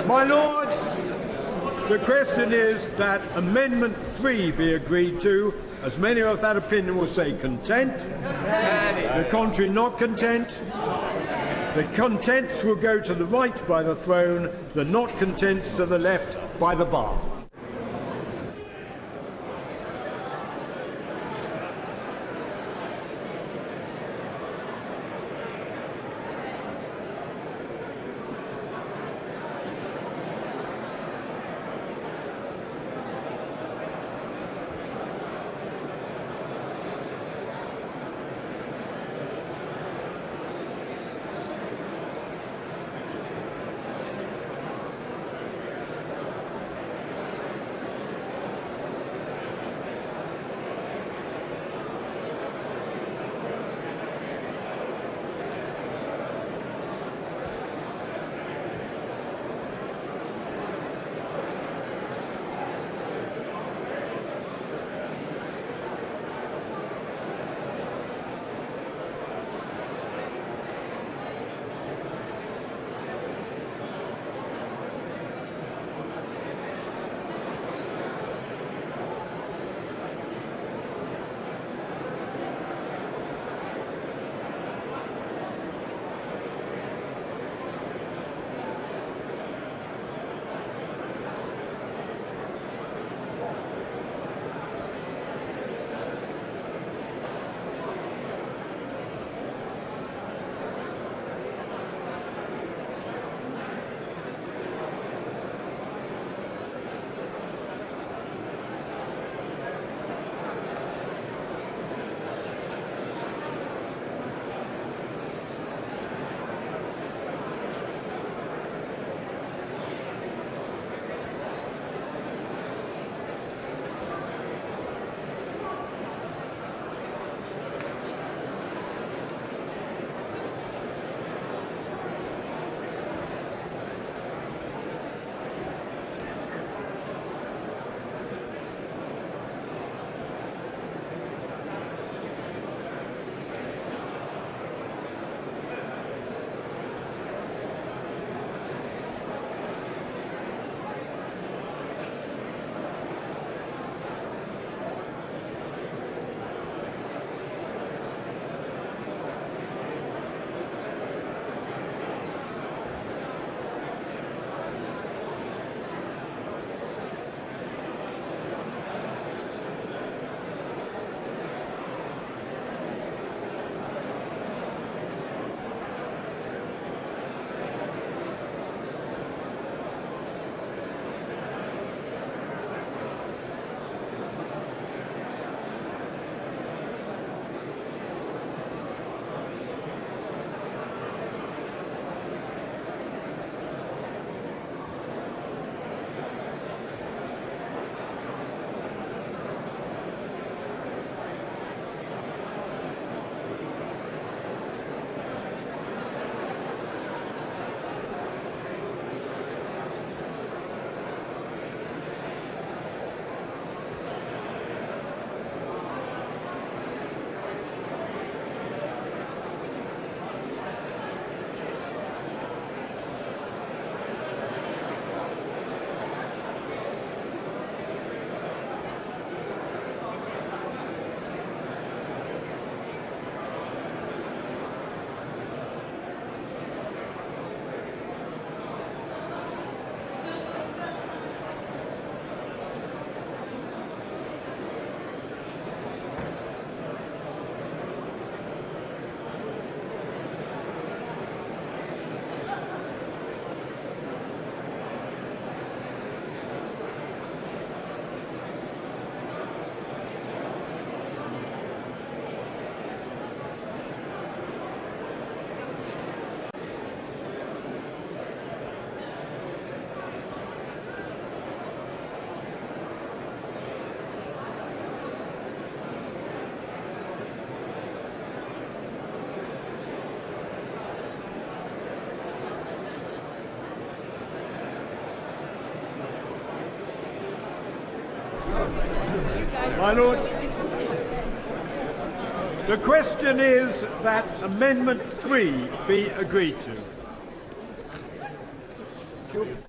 My Lords, the question is that Amendment 3 be agreed to. As many of that opinion will say content. The contrary not content. The contents will go to the right by the throne, the not contents to the left by the bar. My Lords, the question is that Amendment 3 be agreed to. Thank you.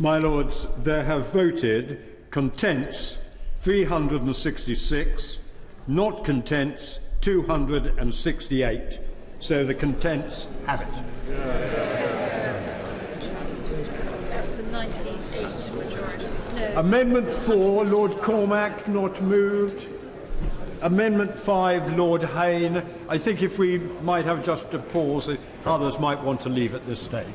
My Lords, there have voted contents 366, not contents 268. So the contents have it. That's a 98 majority. No. Amendment 4, Lord Cormack, not moved. Amendment 5, Lord Hayne. I think if we might have just a pause, others might want to leave at this stage.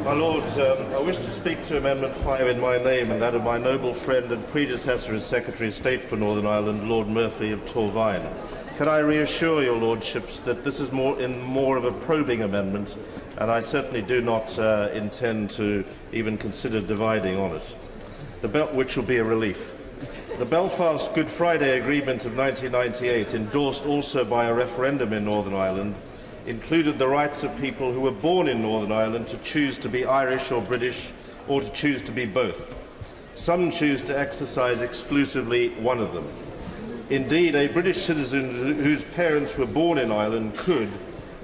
My Lords, I wish to speak to Amendment 5 in my name and that of my noble friend and predecessor as Secretary of State for Northern Ireland, Lord Murphy of Torvine. Can I reassure your Lordships that this is more of a probing amendment, and I certainly do not intend to even consider dividing on it, which will be a relief. The Belfast Good Friday Agreement of 1998, endorsed also by a referendum in Northern Ireland, included the rights of people who were born in Northern Ireland to choose to be Irish or British, or to choose to be both. Some choose to exercise exclusively one of them. Indeed, a British citizen whose parents were born in Ireland could,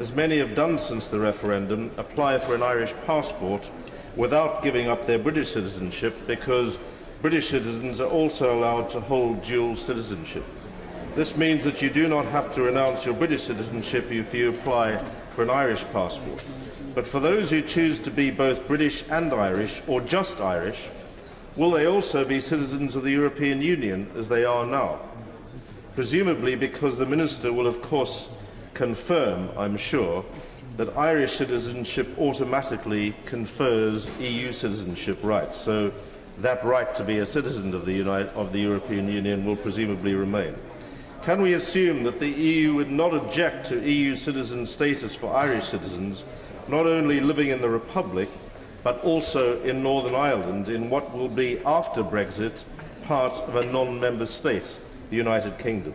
as many have done since the referendum, apply for an Irish passport without giving up their British citizenship, because British citizens are also allowed to hold dual citizenship. This means that you do not have to renounce your British citizenship if you apply for an Irish passport. But for those who choose to be both British and Irish, or just Irish, will they also be citizens of the European Union, as they are now? Presumably because the Minister will, of course, confirm, I'm sure, that Irish citizenship automatically confers EU citizenship rights. So that right to be a citizen of the European Union will presumably remain. Can we assume that the EU would not object to EU citizen status for Irish citizens, not only living in the Republic, but also in Northern Ireland, in what will be, after Brexit, part of a non-member state, the United Kingdom?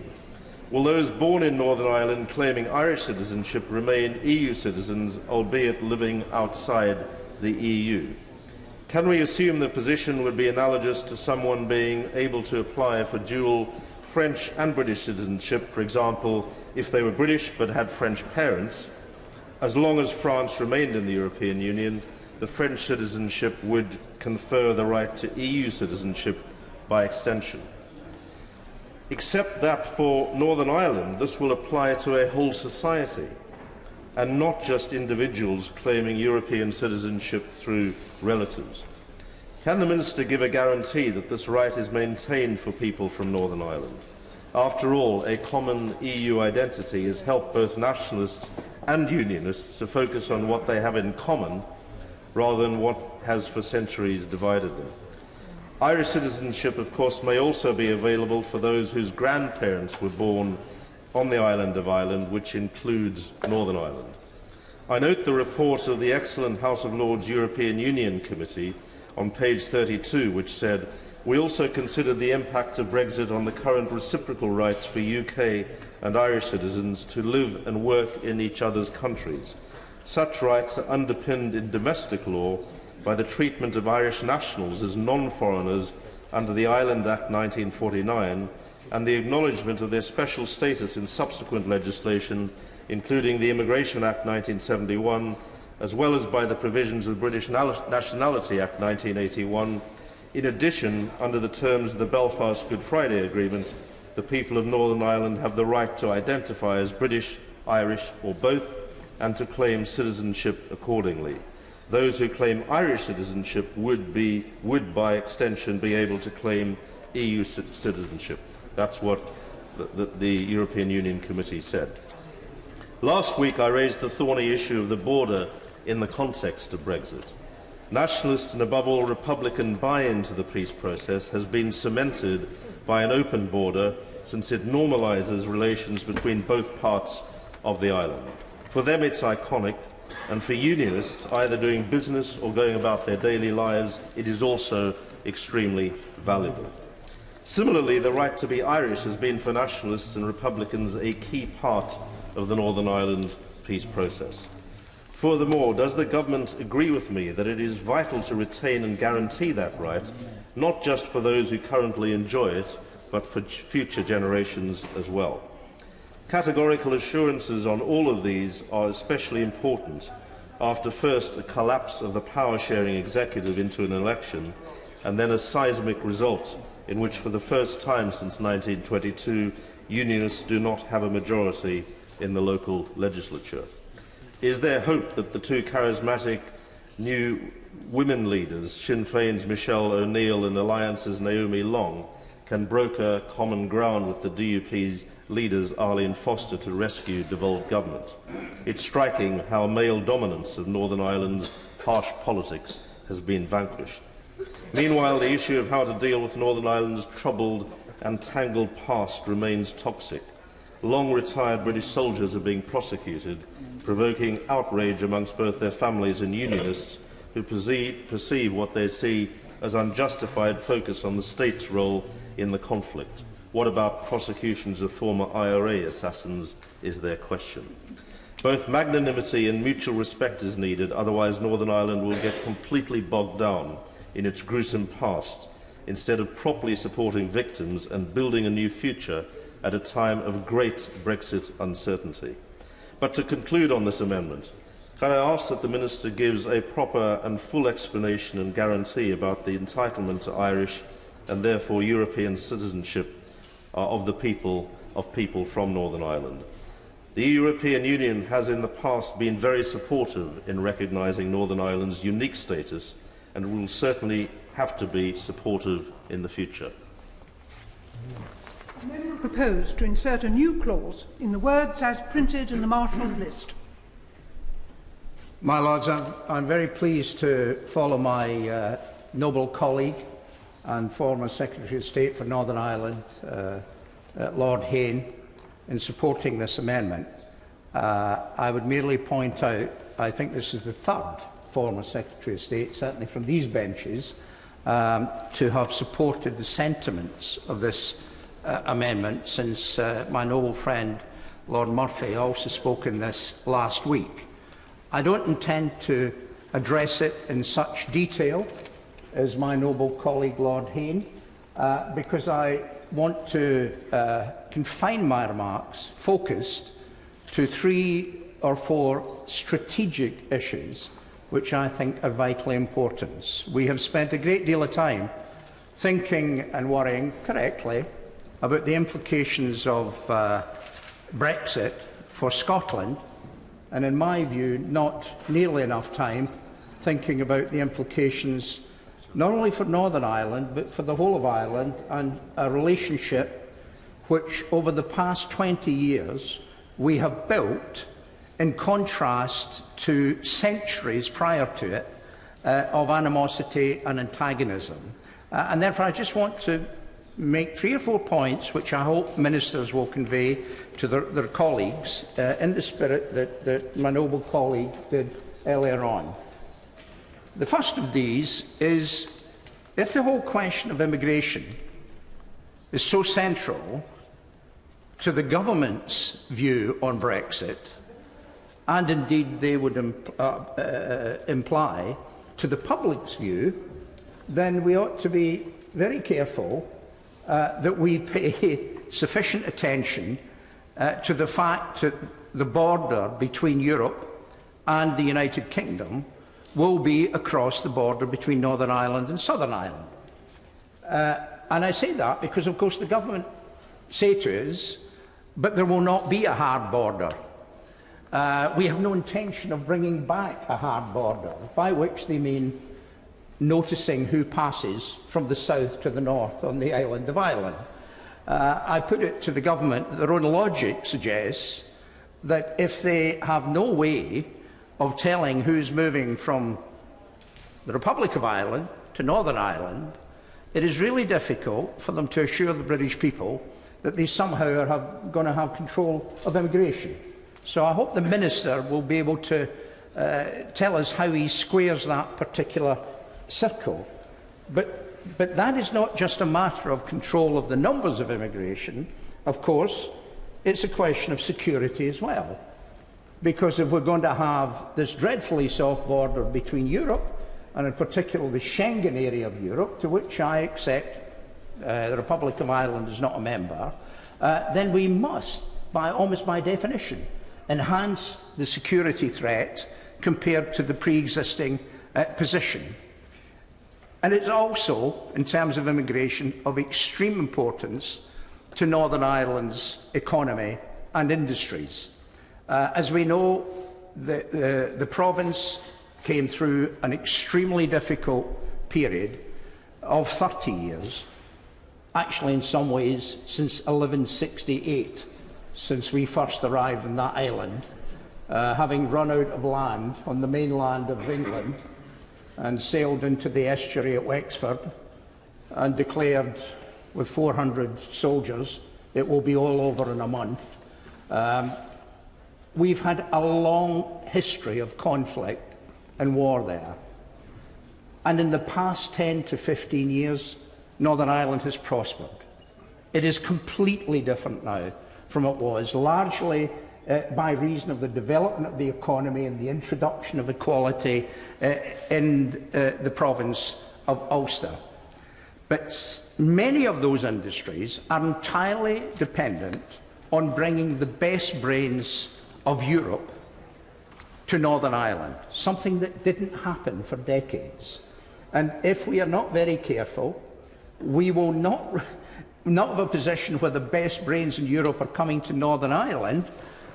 Will those born in Northern Ireland claiming Irish citizenship remain EU citizens, albeit living outside the EU? Can we assume the position would be analogous to someone being able to apply for dual French and British citizenship, for example, if they were British but had French parents? As long as France remained in the European Union, the French citizenship would confer the right to EU citizenship by extension. Except that for Northern Ireland, this will apply to a whole society, and not just individuals claiming European citizenship through relatives. Can the Minister give a guarantee that this right is maintained for people from Northern Ireland? After all, a common EU identity has helped both nationalists and unionists to focus on what they have in common rather than what has for centuries divided them. Irish citizenship, of course, may also be available for those whose grandparents were born on the island of Ireland, which includes Northern Ireland. I note the report of the excellent House of Lords European Union Committee on page 32, which said, "We also considered the impact of Brexit on the current reciprocal rights for UK and Irish citizens to live and work in each other's countries. Such rights are underpinned in domestic law by the treatment of Irish nationals as non-foreigners under the Ireland Act 1949 and the acknowledgement of their special status in subsequent legislation, including the Immigration Act 1971, as well as by the provisions of the British Nationality Act 1981. In addition, under the terms of the Belfast Good Friday Agreement, the people of Northern Ireland have the right to identify as British, Irish or both, and to claim citizenship accordingly. Those who claim Irish citizenship would by extension be able to claim EU citizenship." That's what the European Union Committee said. Last week I raised the thorny issue of the border in the context of Brexit. Nationalist and above all Republican buy-in to the peace process has been cemented by an open border, since it normalises relations between both parts of the island. For them it's iconic, and for unionists either doing business or going about their daily lives, it is also extremely valuable. Similarly, the right to be Irish has been for nationalists and Republicans a key part of the Northern Ireland peace process. Furthermore, does the government agree with me that it is vital to retain and guarantee that right, not just for those who currently enjoy it, but for future generations as well? Categorical assurances on all of these are especially important after first a collapse of the power-sharing executive into an election, and then a seismic result in which for the first time since 1922 unionists do not have a majority in the local legislature. Is there hope that the two charismatic new women leaders, Sinn Féin's Michelle O'Neill and Alliance's Naomi Long, can broker common ground with the DUP's leaders Arlene Foster to rescue devolved government? It's striking how male dominance of Northern Ireland's harsh politics has been vanquished. Meanwhile, the issue of how to deal with Northern Ireland's troubled and tangled past remains toxic. Long-retired British soldiers are being prosecuted, provoking outrage amongst both their families and unionists who perceive what they see as unjustified focus on the state's role in the conflict. What about prosecutions of former IRA assassins, is their question. Both magnanimity and mutual respect is needed, otherwise Northern Ireland will get completely bogged down in its gruesome past, instead of properly supporting victims and building a new future at a time of great Brexit uncertainty. But to conclude on this amendment, can I ask that the Minister gives a proper and full explanation and guarantee about the entitlement to Irish and therefore European citizenship of people from Northern Ireland? The European Union has in the past been very supportive in recognising Northern Ireland's unique status and will certainly have to be supportive in the future. The amendment proposed to insert a new clause in the words as printed in the marshalled list. My Lords, I'm very pleased to follow my noble colleague and former Secretary of State for Northern Ireland, Lord Hayne, in supporting this amendment. I would merely point out, I think this is the third former Secretary of State, certainly from these benches, to have supported the sentiments of this amendment, since my noble friend Lord Murphy also spoke in this last week. I don't intend to address it in such detail as my noble colleague Lord Hayne, because I want to confine my remarks focused to 3 or 4 strategic issues which I think are vitally important. We have spent a great deal of time thinking and worrying, correctly, about the implications of Brexit for Scotland, and in my view, not nearly enough time thinking about the implications not only for Northern Ireland, but for the whole of Ireland, and a relationship which, over the past 20 years, we have built in contrast to centuries prior to it of animosity and antagonism. And therefore, I just want to make 3 or 4 points which I hope ministers will convey to their colleagues in the spirit that my noble colleague did earlier on. The first of these is, if the whole question of immigration is so central to the government's view on Brexit, and indeed they would imply to the public's view, then we ought to be very careful that we pay sufficient attention to the fact that the border between Europe and the United Kingdom will be across the border between Northern Ireland and Southern Ireland. And I say that because, of course, the government say to us, but there will not be a hard border. We have no intention of bringing back a hard border, by which they mean noticing who passes from the south to the north on the island of Ireland. I put it to the government that their own logic suggests that if they have no way of telling who's moving from the Republic of Ireland to Northern Ireland, it is really difficult for them to assure the British people that they somehow are going to have control of immigration. So I hope the Minister will be able to tell us how he squares that particular circle. But that is not just a matter of control of the numbers of immigration. Of course, it's a question of security as well. Because if we're going to have this dreadfully soft border between Europe, and in particular the Schengen area of Europe, to which I accept the Republic of Ireland is not a member, then we must, almost by definition, enhance the security threat compared to the pre-existing position. And it's also, in terms of immigration, of extreme importance to Northern Ireland's economy and industries. As we know, the province came through an extremely difficult period of 30 years, actually in some ways since 1168, since we first arrived on that island, having run out of land on the mainland of England and sailed into the estuary at Wexford and declared with 400 soldiers it will be all over in a month. We've had a long history of conflict and war there. And in the past 10 to 15 years, Northern Ireland has prospered. It is completely different now from what it was, largely by reason of the development of the economy and the introduction of equality in the province of Ulster. But many of those industries are entirely dependent on bringing the best brains of Europe to Northern Ireland, something that didn't happen for decades. And if we are not very careful, we will not have a position where the best brains in Europe are coming to Northern Ireland,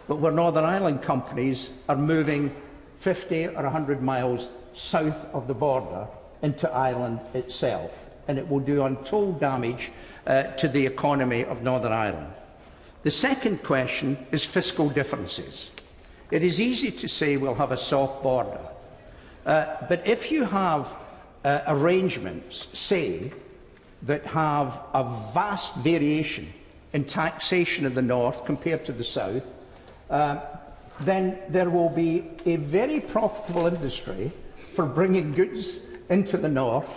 but where Northern Ireland companies are moving 50 or 100 miles south of the border into Ireland itself. And it will do untold damage to the economy of Northern Ireland. The second question is fiscal differences. It is easy to say we'll have a soft border, but if you have arrangements, say, that have a vast variation in taxation in the north compared to the south, then there will be a very profitable industry for bringing goods into the north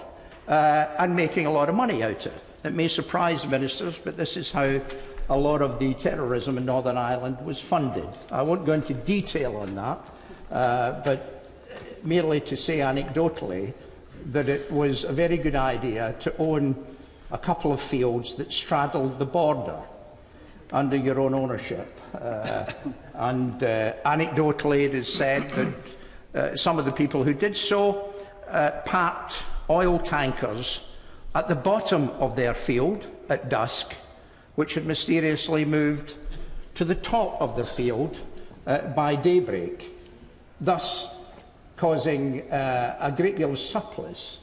and making a lot of money out of it. It may surprise ministers, but this is how a lot of the terrorism in Northern Ireland was funded. I won't go into detail on that, but merely to say anecdotally that it was a very good idea to own a couple of fields that straddled the border under your own ownership. And anecdotally it is said that some of the people who did so parked oil tankers at the bottom of their field at dusk, which had mysteriously moved to the top of the field by daybreak, thus causing a great deal of surplus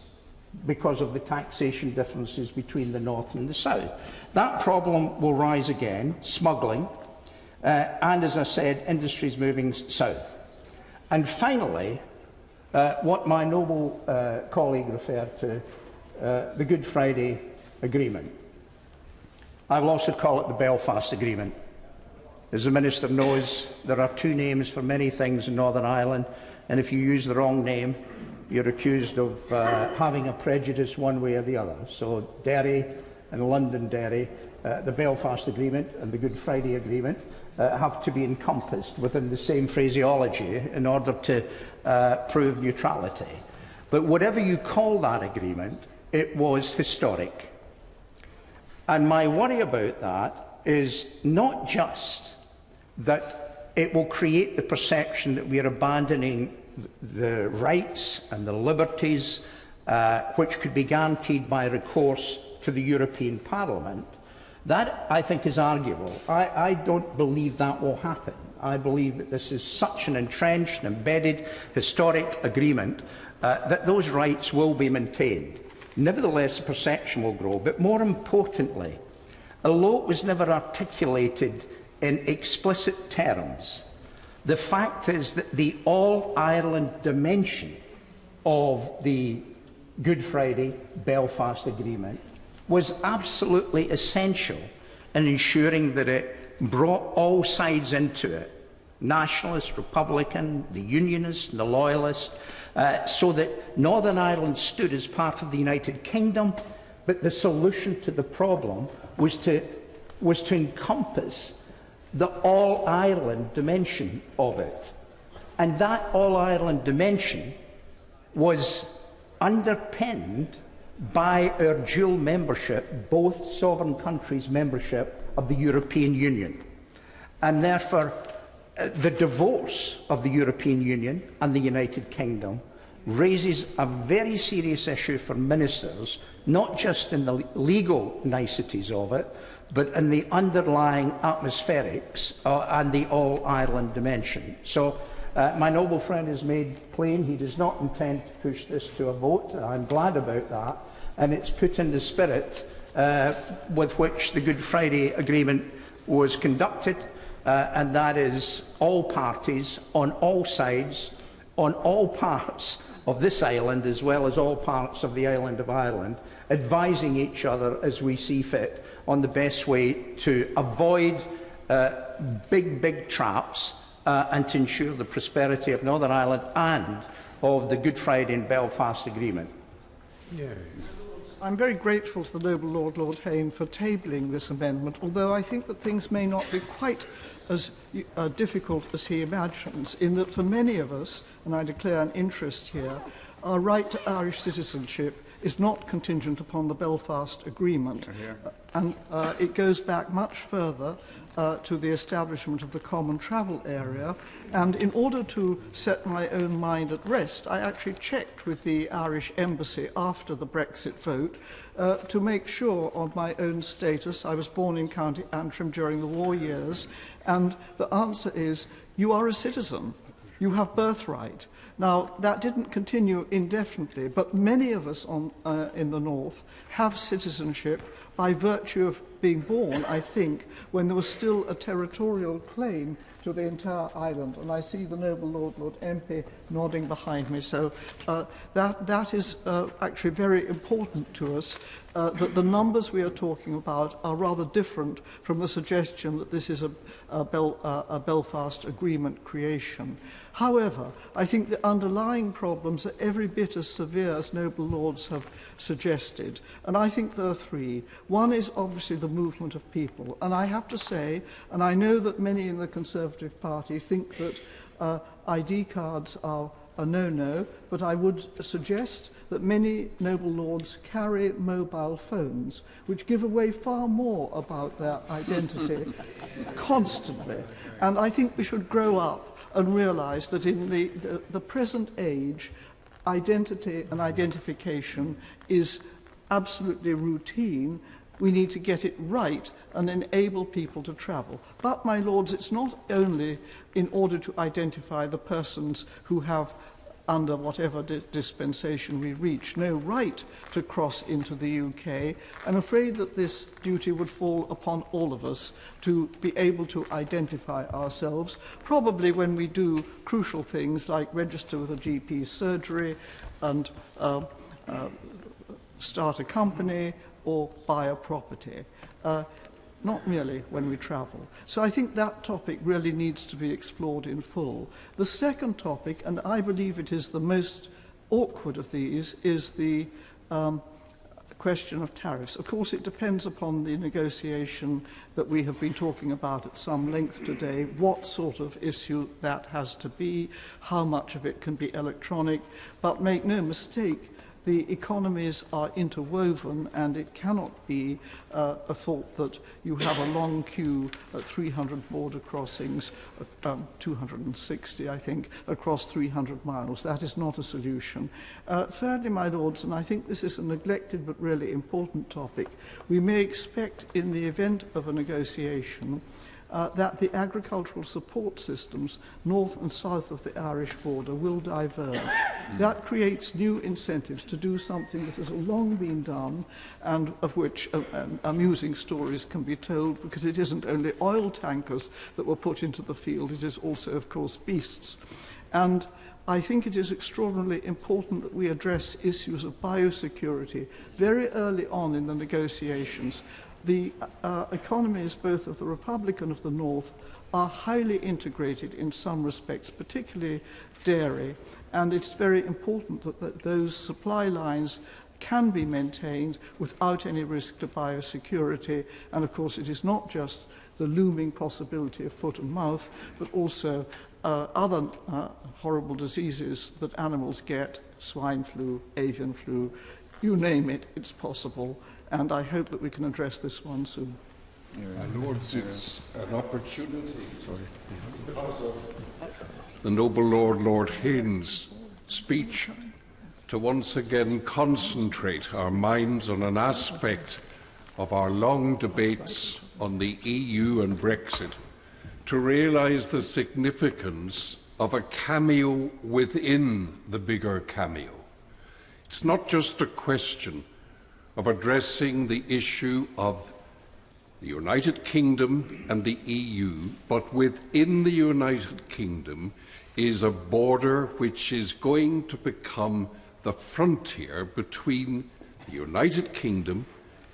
because of the taxation differences between the north and the south. That problem will rise again, smuggling, and as I said, industries moving south. And finally, what my noble colleague referred to, the Good Friday Agreement. I will also call it the Belfast Agreement. As the Minister knows, there are two names for many things in Northern Ireland, and if you use the wrong name, you're accused of having a prejudice one way or the other. So Derry and Londonderry, the Belfast Agreement and the Good Friday Agreement have to be encompassed within the same phraseology in order to prove neutrality. But whatever you call that agreement, it was historic. And my worry about that is not just that it will create the perception that we are abandoning the rights and the liberties which could be guaranteed by recourse to the European Parliament. That, I think, is arguable. I don't believe that will happen. I believe that this is such an entrenched, embedded, historic agreement that those rights will be maintained. Nevertheless, the perception will grow. But more importantly, although it was never articulated in explicit terms, the fact is that the all-Ireland dimension of the Good Friday Belfast Agreement was absolutely essential in ensuring that it brought all sides into it, nationalist, Republican, the Unionists, the Loyalists, so that Northern Ireland stood as part of the United Kingdom, but the solution to the problem was to encompass the all-Ireland dimension of it. And that all-Ireland dimension was underpinned by our dual membership, both sovereign countries' membership of the European Union. And therefore, the divorce of the European Union and the United Kingdom raises a very serious issue for ministers, not just in the legal niceties of it, but in the underlying atmospherics and the all-Ireland dimension. So my noble friend has made plain he does not intend to push this to a vote. I'm glad about that. And it's put in the spirit with which the Good Friday Agreement was conducted, and that is all parties on all sides, on all parts of this island as well as all parts of the island of Ireland, advising each other as we see fit on the best way to avoid big traps and to ensure the prosperity of Northern Ireland and of the Good Friday and Belfast Agreement. Yeah. I'm very grateful to the noble Lord Hayne for tabling this amendment, although I think that things may not be quite as difficult as he imagines, in that for many of us, and I declare an interest here, our right to Irish citizenship is not contingent upon the Belfast Agreement, and it goes back much further to the establishment of the Common Travel Area. And in order to set my own mind at rest, I actually checked with the Irish Embassy after the Brexit vote to make sure on my own status. I was born in County Antrim during the war years, and the answer is, you are a citizen. You have birthright. Now, that didn't continue indefinitely, but many of us in the north have citizenship by virtue of being born, I think, when there was still a territorial claim to the entire island. And I see the noble Lord MP nodding behind me. So that is actually very important to us, that the numbers we are talking about are rather different from the suggestion that this is a Belfast Agreement creation. However, I think the underlying problems are every bit as severe as noble lords have suggested. And I think there are three. One is obviously the movement of people. And I have to say, and I know that many in the Conservative Party think that ID cards are a no-no, but I would suggest that many noble lords carry mobile phones, which give away far more about their identity constantly. And I think we should grow up and realise that in the present age, identity and identification is absolutely routine. We need to get it right and enable people to travel. But, my lords, it's not only in order to identify the persons who have, under whatever dispensation we reach, no right to cross into the UK. I'm afraid that this duty would fall upon all of us to be able to identify ourselves, probably when we do crucial things like register with a GP surgery and start a company or buy a property. Not merely when we travel. So I think that topic really needs to be explored in full. The second topic, and I believe it is the most awkward of these, is the question of tariffs. Of course, it depends upon the negotiation that we have been talking about at some length today, what sort of issue that has to be, how much of it can be electronic, but make no mistake, the economies are interwoven, and it cannot be a thought that you have a long queue at 300 border crossings, 260, I think, across 300 miles. That is not a solution. Thirdly, my lords, and I think this is a neglected but really important topic, we may expect in the event of a negotiation that the agricultural support systems north and south of the Irish border will diverge. That creates new incentives to do something that has long been done and of which amusing stories can be told, because it isn't only oil tankers that were put into the field, it is also, of course, beasts. And I think it is extraordinarily important that we address issues of biosecurity very early on in the negotiations. The economies, both of the Republic and of the North, are highly integrated in some respects, particularly dairy, and it's very important that those supply lines can be maintained without any risk to biosecurity. And of course, it is not just the looming possibility of foot and mouth, but also other horrible diseases that animals get, swine flu, avian flu, you name it, it's possible. And I hope that we can address this one soon. My Lords, it's an opportunity because of the noble Lord Hayne's speech to once again concentrate our minds on an aspect of our long debates on the EU and Brexit, to realise the significance of a cameo within the bigger cameo. It's not just a question of addressing the issue of the United Kingdom and the EU, but within the United Kingdom is a border which is going to become the frontier between the United Kingdom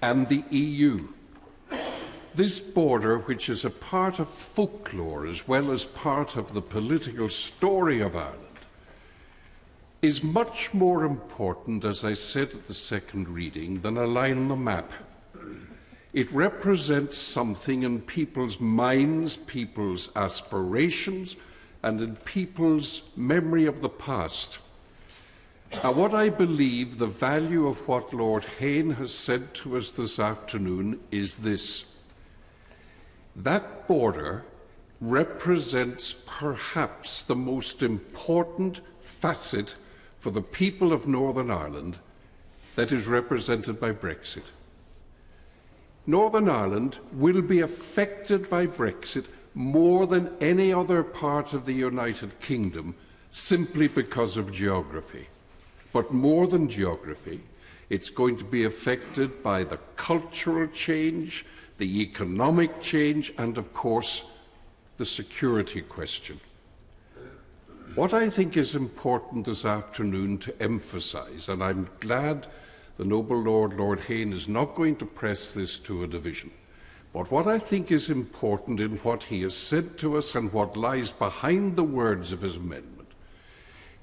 and the EU. This border, which is a part of folklore as well as part of the political story of Ireland, is much more important, as I said at the second reading, than a line on the map. It represents something in people's minds, people's aspirations, and in people's memory of the past. Now, what I believe the value of what Lord Hayne has said to us this afternoon is this. That border represents perhaps the most important facet for the people of Northern Ireland that is represented by Brexit. Northern Ireland will be affected by Brexit more than any other part of the United Kingdom simply because of geography. But more than geography, it's going to be affected by the cultural change, the economic change, and of course, the security question. What I think is important this afternoon to emphasise, and I'm glad the noble Lord Hayne is not going to press this to a division, but what I think is important in what he has said to us and what lies behind the words of his amendment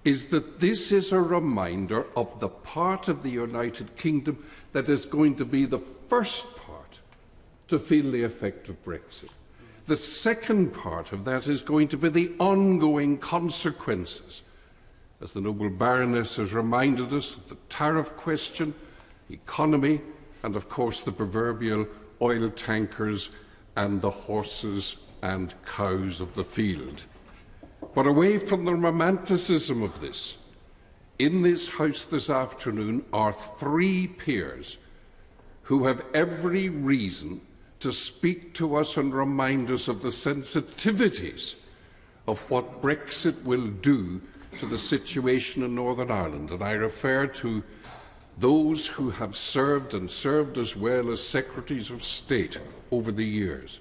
is that this is a reminder of the part of the United Kingdom that is going to be the first part to feel the effect of Brexit. The second part of that is going to be the ongoing consequences, as the noble Baroness has reminded us, of the tariff question, the economy, and of course the proverbial oil tankers and the horses and cows of the field. But away from the romanticism of this, in this House this afternoon are three peers who have every reason to speak to us and remind us of the sensitivities of what Brexit will do to the situation in Northern Ireland. And I refer to those who have served and served as well as Secretaries of State over the years.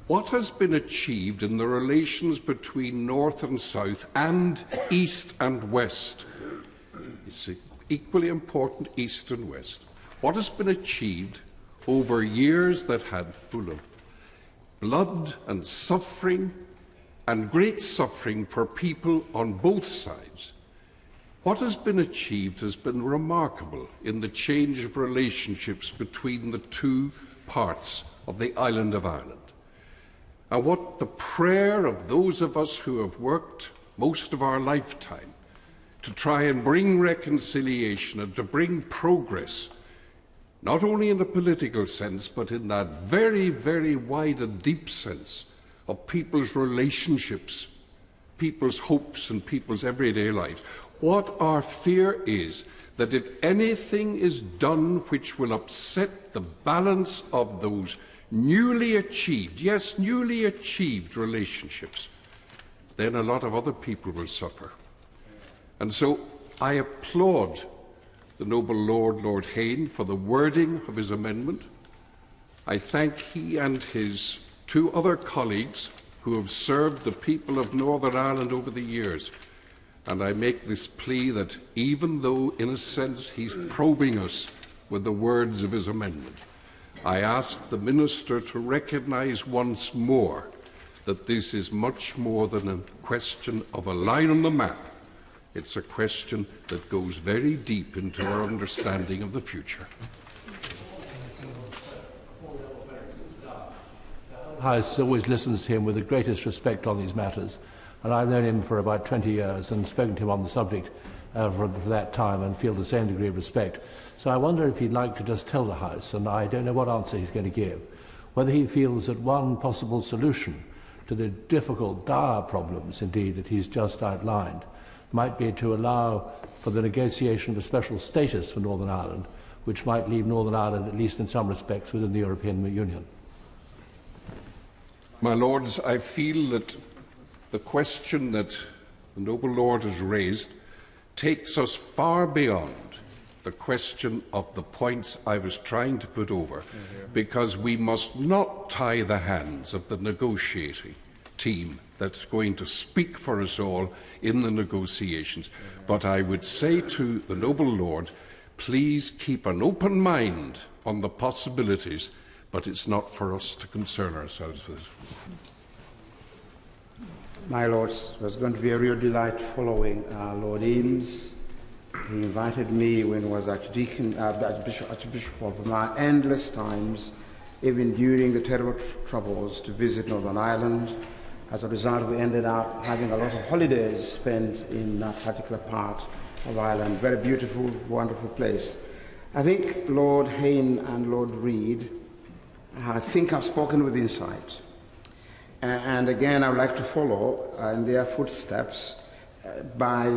What has been achieved in the relations between North and South and East and West? It's equally important, East and West. What has been achieved over years that had full of blood and suffering and great suffering for people on both sides? What has been achieved has been remarkable in the change of relationships between the two parts of the island of Ireland. And what the prayer of those of us who have worked most of our lifetime to try and bring reconciliation and to bring progress, not only in a political sense, but in that very, very wide and deep sense of people's relationships, people's hopes and people's everyday lives. What our fear is that if anything is done which will upset the balance of those newly achieved, yes, newly achieved relationships, then a lot of other people will suffer. And so I applaud the noble Lord Hayne for the wording of his amendment. I thank he and his two other colleagues who have served the people of Northern Ireland over the years. And I make this plea that even though, in a sense, he's probing us with the words of his amendment, I ask the Minister to recognise once more that this is much more than a question of a line on the map. It's a question that goes very deep into our understanding of the future. House always listens to him with the greatest respect on these matters, and I've known him for about 20 years and spoken to him on the subject for that time and feel the same degree of respect. So I wonder if he'd like to just tell the House, and I don't know what answer he's going to give, whether he feels that one possible solution to the difficult, dire problems, indeed, that he's just outlined, might be to allow for the negotiation of a special status for Northern Ireland, which might leave Northern Ireland, at least in some respects, within the European Union. My Lords, I feel that the question that the noble Lord has raised takes us far beyond the question of the points I was trying to put over, because we must not tie the hands of the negotiating team that's going to speak for us all in the negotiations. But I would say to the noble Lord, please keep an open mind on the possibilities, but it's not for us to concern ourselves with it. My Lords, it was going to be a real delight following Lord Eames. He invited me when he was Archbishop of Vermont endless times, even during the terrible troubles, to visit Northern Ireland. As a result, we ended up having a lot of holidays spent in that particular part of Ireland. Very beautiful, wonderful place. I think Lord Hayne and Lord Reid, I think, have spoken with insight. And again, I would like to follow in their footsteps by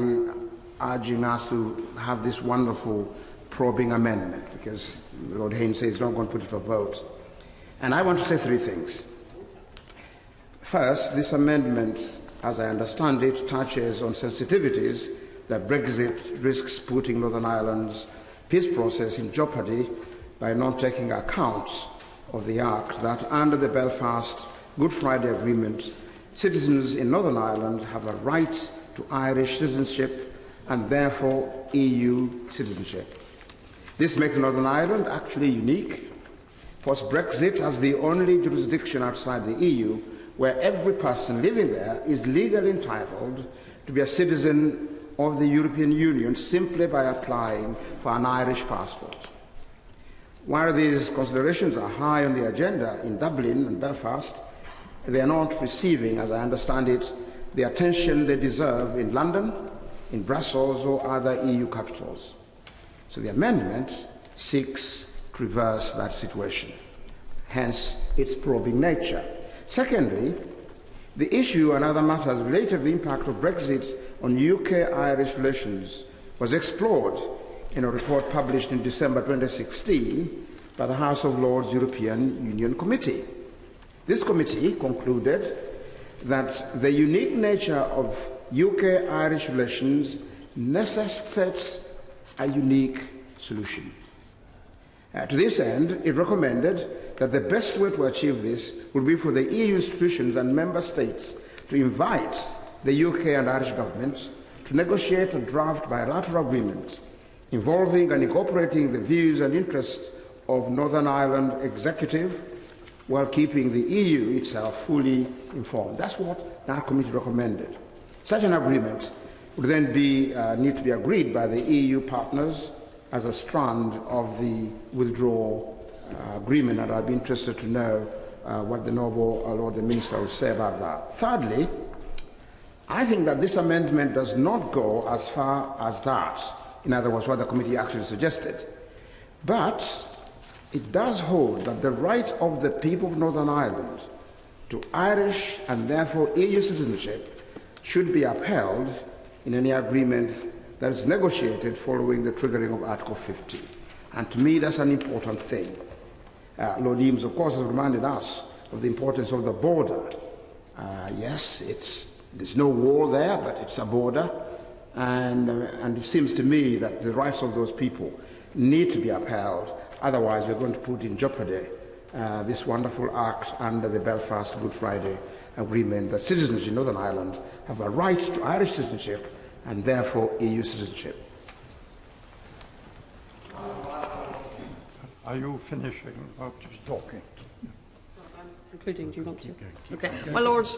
urging us to have this wonderful probing amendment, because Lord Hayne says he's not going to put it for vote. And I want to say three things. First, this amendment, as I understand it, touches on sensitivities that Brexit risks putting Northern Ireland's peace process in jeopardy by not taking account of the act that under the Belfast Good Friday Agreement, citizens in Northern Ireland have a right to Irish citizenship and therefore EU citizenship. This makes Northern Ireland actually unique, post-Brexit as the only jurisdiction outside the EU where every person living there is legally entitled to be a citizen of the European Union simply by applying for an Irish passport. While these considerations are high on the agenda in Dublin and Belfast, they are not receiving, as I understand it, the attention they deserve in London, in Brussels or other EU capitals. So the amendment seeks to reverse that situation, hence its probing nature. Secondly, the issue and other matters related to the impact of Brexit on UK-Irish relations was explored in a report published in December 2016 by the House of Lords European Union Committee. This committee concluded that the unique nature of UK-Irish relations necessitates a unique solution. To this end, it recommended that the best way to achieve this would be for the EU institutions and member states to invite the UK and Irish governments to negotiate a draft bilateral agreement involving and incorporating the views and interests of Northern Ireland executive while keeping the EU itself fully informed. That's what that committee recommended. Such an agreement would then need to be agreed by the EU partners as a strand of the withdrawal agreement, and I'd be interested to know what the noble Lord the Minister will say about that. Thirdly, I think that this amendment does not go as far as that, in other words, what the committee actually suggested, but it does hold that the right of the people of Northern Ireland to Irish and therefore EU citizenship should be upheld in any agreement that is negotiated following the triggering of Article 50. And to me, that's an important thing. Lord Eames, of course, has reminded us of the importance of the border. Yes, there's no wall there, but it's a border. And it seems to me that the rights of those people need to be upheld. Otherwise, we're going to put in jeopardy this wonderful act under the Belfast Good Friday agreement that citizens in Northern Ireland have a right to Irish citizenship and therefore EU citizenship. Are you finishing or just talking? Concluding, do you want to? Okay. My Lords,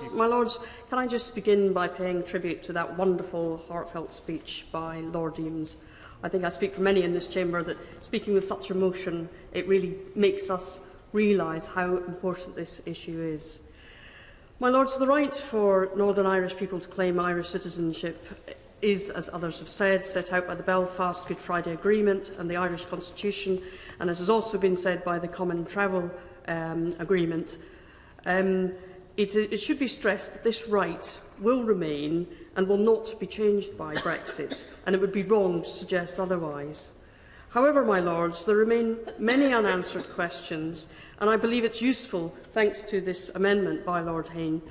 can I just begin by paying tribute to that wonderful, heartfelt speech by Lord Eames. I think I speak for many in this chamber that speaking with such emotion, it really makes us realise how important this issue is. My Lords, the right for Northern Irish people to claim Irish citizenship is, as others have said, set out by the Belfast Good Friday Agreement and the Irish Constitution, and it has also been said by the Common Travel Agreement. It should be stressed that this right will remain and will not be changed by Brexit, and it would be wrong to suggest otherwise. However, my Lords, there remain many unanswered questions, and I believe it's useful, thanks to this amendment by Lord Hayne,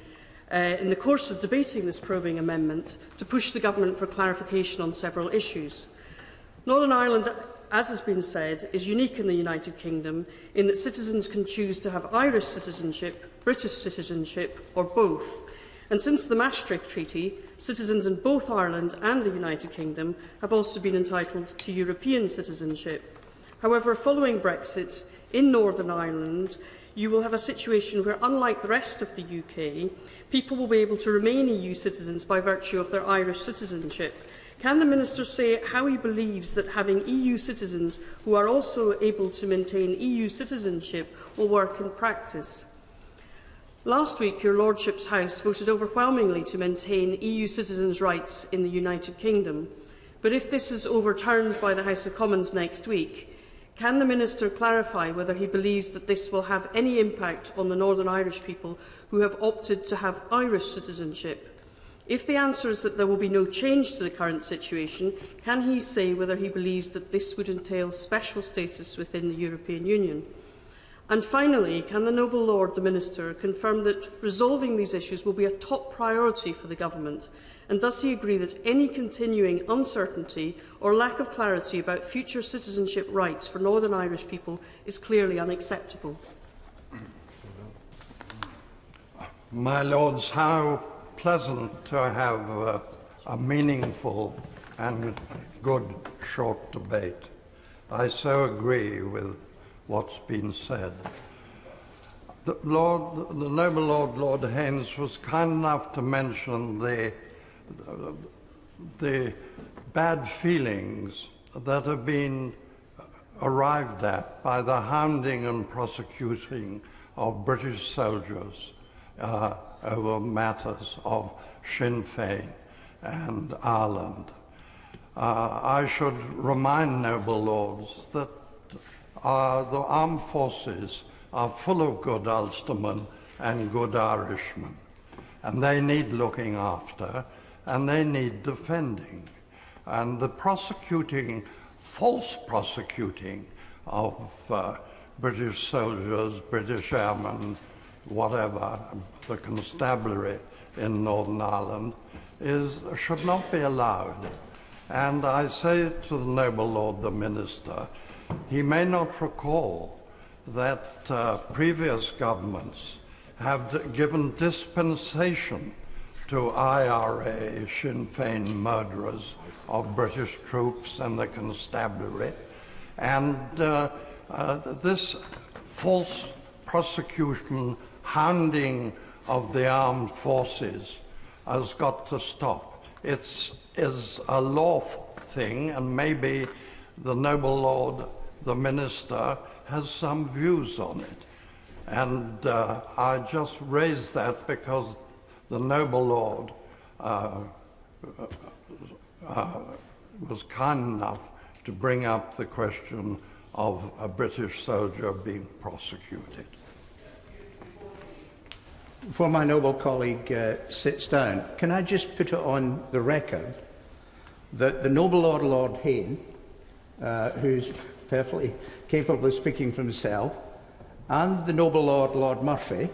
in the course of debating this probing amendment, to push the Government for clarification on several issues. Northern Ireland, as has been said, is unique in the United Kingdom in that citizens can choose to have Irish citizenship, British citizenship or both. And since the Maastricht Treaty, citizens in both Ireland and the United Kingdom have also been entitled to European citizenship. However, following Brexit, in Northern Ireland, you will have a situation where, unlike the rest of the UK, people will be able to remain EU citizens by virtue of their Irish citizenship. Can the Minister say how he believes that having EU citizens who are also able to maintain EU citizenship will work in practice? Last week, your Lordship's House voted overwhelmingly to maintain EU citizens' rights in the United Kingdom. But if this is overturned by the House of Commons next week, can the Minister clarify whether he believes that this will have any impact on the Northern Irish people who have opted to have Irish citizenship? If the answer is that there will be no change to the current situation, can he say whether he believes that this would entail special status within the European Union? And finally, can the noble Lord, the Minister, confirm that resolving these issues will be a top priority for the Government? And does he agree that any continuing uncertainty or lack of clarity about future citizenship rights for Northern Irish people is clearly unacceptable? My Lords, how pleasant to have a meaningful and good short debate. I so agree with what's been said. The noble Lord Haynes was kind enough to mention the bad feelings that have been arrived at by the hounding and prosecuting of British soldiers over matters of Sinn Féin and Ireland. I should remind noble lords that the armed forces are full of good Ulstermen and good Irishmen, and they need looking after and they need defending. And the false prosecuting of British soldiers, British airmen, whatever, the constabulary in Northern Ireland should not be allowed. And I say to the noble Lord the Minister, he may not recall that previous governments have given dispensation to IRA Sinn Féin murderers of British troops and the constabulary, and this false prosecution, hounding of the armed forces has got to stop. It is a lawful thing, and maybe the noble Lord, the Minister, has some views on it. And I just raised that because the noble Lord was kind enough to bring up the question of a British soldier being prosecuted. Before my noble colleague sits down, can I just put it on the record that the noble Lord Hayne, who's perfectly capable of speaking for himself, and the noble Lord Murphy,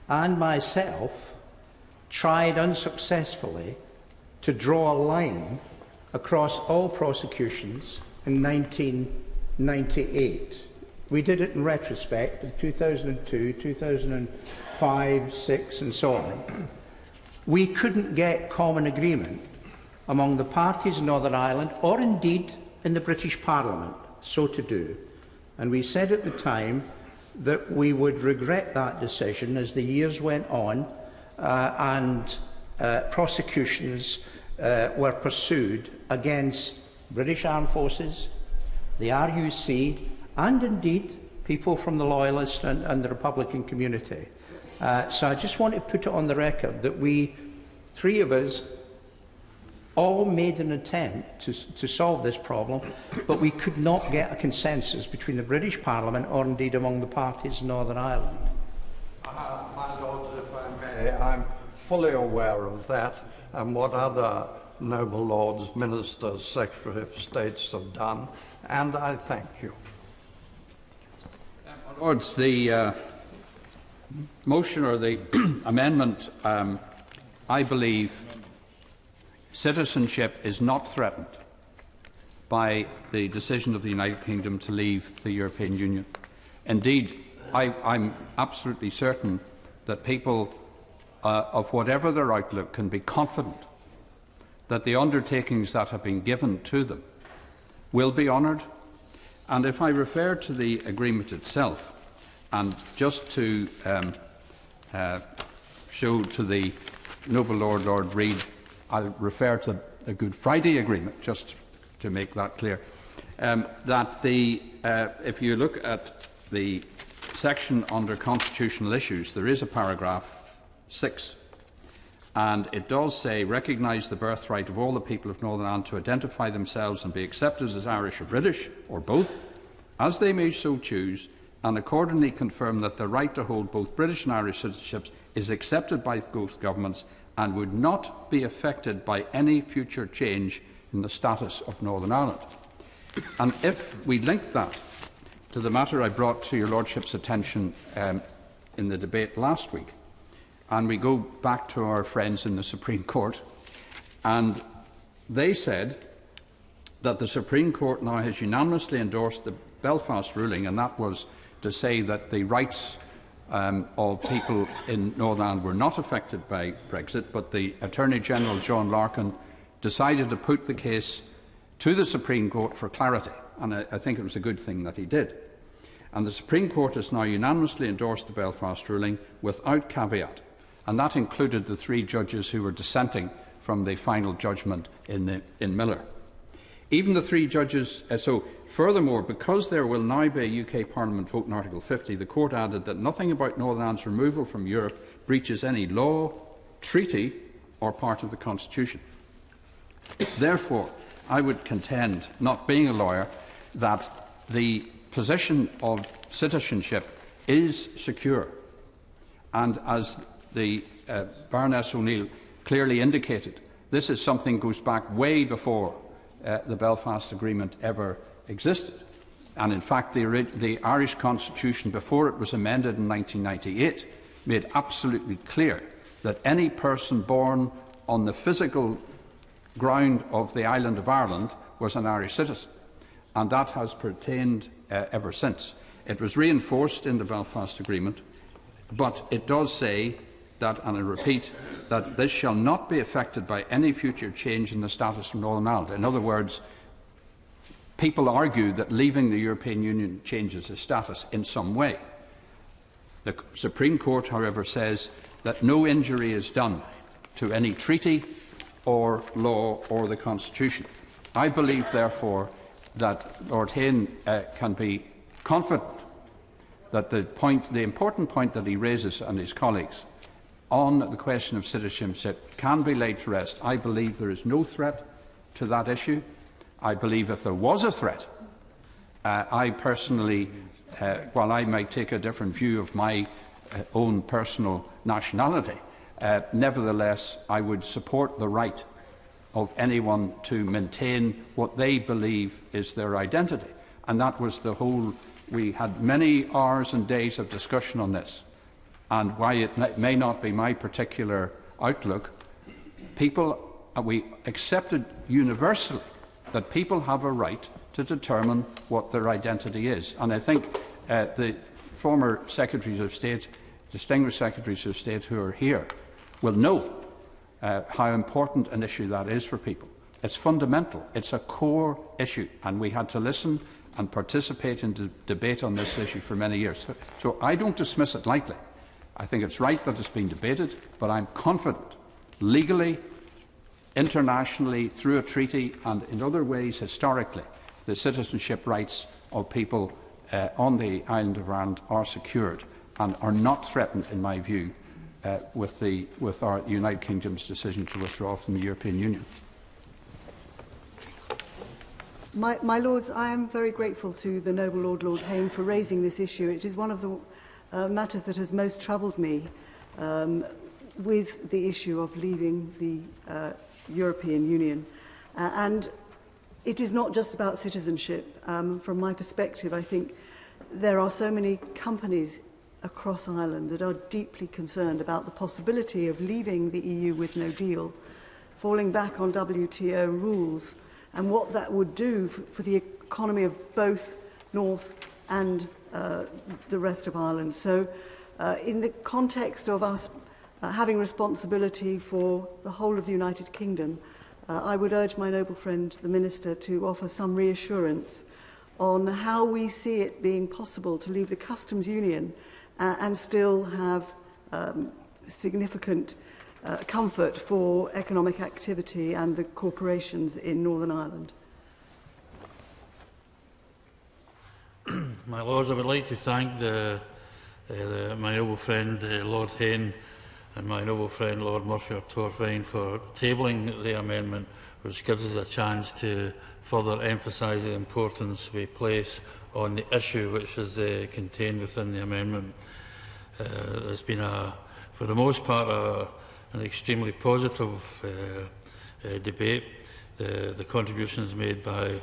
and myself, tried unsuccessfully to draw a line across all prosecutions in 1998 We did it in retrospect in 2002, 2005, 6 and so on. We couldn't get common agreement among the parties in Northern Ireland, or indeed in the British Parliament, so to do. And we said at the time that we would regret that decision as the years went on and prosecutions were pursued against British Armed Forces, the RUC, and indeed people from the Loyalist and the Republican community. So I just want to put it on the record that we, three of us, all made an attempt to solve this problem, but we could not get a consensus between the British Parliament or indeed among the parties in Northern Ireland. My Lords, if I may, I'm fully aware of that and what other noble Lords, Ministers, Secretary of States have done, and I thank you. Lords, the motion or the amendment, I believe citizenship is not threatened by the decision of the United Kingdom to leave the European Union. Indeed, I'm absolutely certain that people of whatever their outlook can be confident that the undertakings that have been given to them will be honoured. And if I refer to the agreement itself, and just to show to the noble Lord Reid, I'll refer to the Good Friday Agreement, just to make that clear, that if you look at the section under constitutional issues, there is a paragraph 6, and it does say, recognise the birthright of all the people of Northern Ireland to identify themselves and be accepted as Irish or British, or both, as they may so choose, and accordingly confirm that the right to hold both British and Irish citizenships is accepted by both governments and would not be affected by any future change in the status of Northern Ireland. And if we link that to the matter I brought to your Lordship's attention in the debate last week, and we go back to our friends in the Supreme Court, and they said that the Supreme Court now has unanimously endorsed the Belfast ruling, and that was to say that the rights of people in Northern Ireland were not affected by Brexit, but the Attorney-General, John Larkin, decided to put the case to the Supreme Court for clarity, and I think it was a good thing that he did. And the Supreme Court has now unanimously endorsed the Belfast ruling without caveat, and that included the 3 judges who were dissenting from the final judgment in Miller. Even the 3 judges, furthermore, because there will now be a UK Parliament vote in Article 50, the Court added that nothing about Northern Ireland's removal from Europe breaches any law, treaty or part of the Constitution. Therefore, I would contend, not being a lawyer, that the position of citizenship is secure. And as the Baroness O'Neill clearly indicated, this is something that goes back way before the Belfast Agreement ever existed. And in fact, the Irish Constitution, before it was amended in 1998, made absolutely clear that any person born on the physical ground of the island of Ireland was an Irish citizen. And that has pertained ever since. It was reinforced in the Belfast Agreement, but it does say that, and I repeat, that this shall not be affected by any future change in the status of Northern Ireland. In other words, people argue that leaving the European Union changes its status in some way. The Supreme Court, however, says that no injury is done to any treaty or law or the Constitution. I believe, therefore, that Lord Hayne can be confident that the important point that he raises and his colleagues on the question of citizenship can be laid to rest. I believe there is no threat to that issue. I believe if there was a threat, I personally, while I might take a different view of my own personal nationality, nevertheless I would support the right of anyone to maintain what they believe is their identity. And that was the whole. We had many hours and days of discussion on this. And why it may not be my particular outlook, we accepted universally that people have a right to determine what their identity is. And I think the former Secretaries of State, distinguished Secretaries of State who are here, will know how important an issue that is for people. It's fundamental. It's a core issue, and we had to listen and participate in the debate on this issue for many years. So I don't dismiss it lightly. I think it's right that it's been debated, but I'm confident, legally, internationally, through a treaty and in other ways historically, the citizenship rights of people on the island of Ireland are secured and are not threatened, in my view, with our United Kingdom's decision to withdraw from the European Union. My Lords, I am very grateful to the noble Lord Hayne for raising this issue. It is one of the matters that has most troubled me with the issue of leaving the European Union. And it is not just about citizenship. From my perspective, I think there are so many companies across Ireland that are deeply concerned about the possibility of leaving the EU with no deal, falling back on WTO rules, and what that would do for the economy of both North and the rest of Ireland. So in the context of us having responsibility for the whole of the United Kingdom, I would urge my noble friend, the Minister, to offer some reassurance on how we see it being possible to leave the customs union and still have significant comfort for economic activity and the corporations in Northern Ireland. My Lords, I would like to thank my noble friend Lord Hayne and my noble friend Lord Murphy of Torfaine for tabling the amendment, which gives us a chance to further emphasise the importance we place on the issue which is contained within the amendment. There's been, for the most part, an extremely positive debate. The contributions made by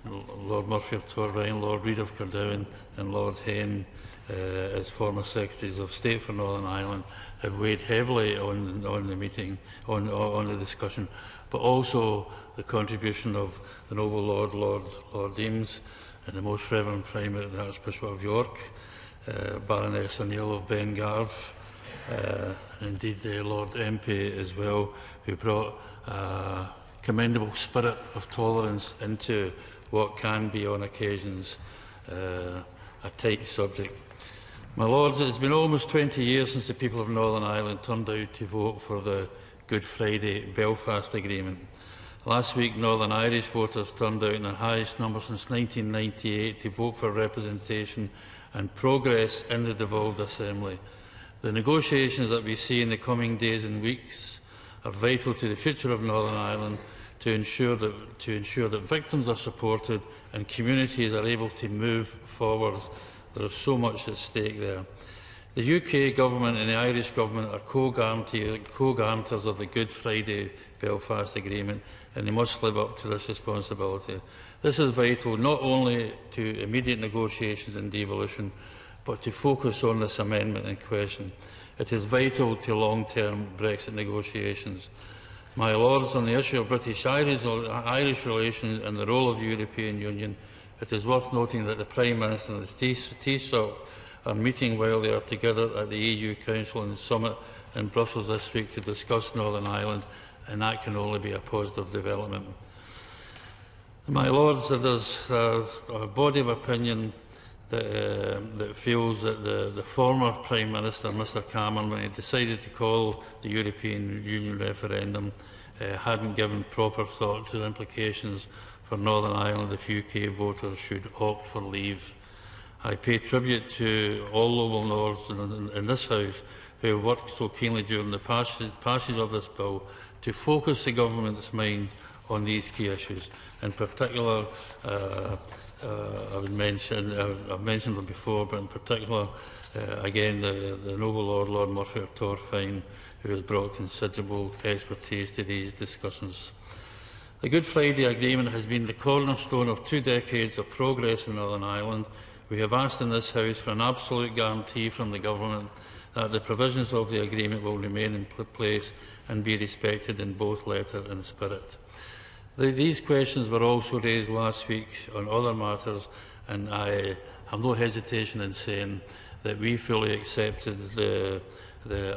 Lord Murphy of Torfaine, Lord Reid of Cardowan and Lord Hayne as former Secretaries of State for Northern Ireland have weighed heavily on the meeting, on the discussion, but also the contribution of the noble Lord Eames and the Most Reverend Primate the Archbishop of York, Baroness O'Neill of Bengarve, indeed Lord MP as well, who brought a commendable spirit of tolerance into what can be on occasions a tight subject. My Lords, it has been almost 20 years since the people of Northern Ireland turned out to vote for the Good Friday Belfast Agreement. Last week, Northern Irish voters turned out in their highest number since 1998 to vote for representation and progress in the devolved Assembly. The negotiations that we see in the coming days and weeks are vital to the future of Northern Ireland to ensure that victims are supported and communities are able to move forward. There is so much at stake there. The UK Government and the Irish Government are co-guarantors of the Good Friday Belfast Agreement, and they must live up to this responsibility. This is vital not only to immediate negotiations and devolution, but to focus on this amendment in question. It is vital to long-term Brexit negotiations. My Lords, on the issue of British-Irish relations and the role of the European Union, it is worth noting that the Prime Minister and the Taoiseach are meeting while they are together at the EU Council and Summit in Brussels this week to discuss Northern Ireland, and that can only be a positive development. My Lords, there is a body of opinion that feels that the former Prime Minister, Mr Cameron, when he decided to call the European Union referendum, hadn't given proper thought to the implications for Northern Ireland if UK voters should opt for leave. I pay tribute to all noble Lords in this House who have worked so keenly during the passage of this bill to focus the Government's mind on these key issues. In particular, I've mentioned them before, but in particular, again, the noble Lord Murphy of Torfaine, who has brought considerable expertise to these discussions. The Good Friday Agreement has been the cornerstone of 2 decades of progress in Northern Ireland. We have asked in this House for an absolute guarantee from the Government that the provisions of the agreement will remain in place and be respected in both letter and spirit. These questions were also raised last week on other matters, and I I've no hesitation in saying that we fully accepted the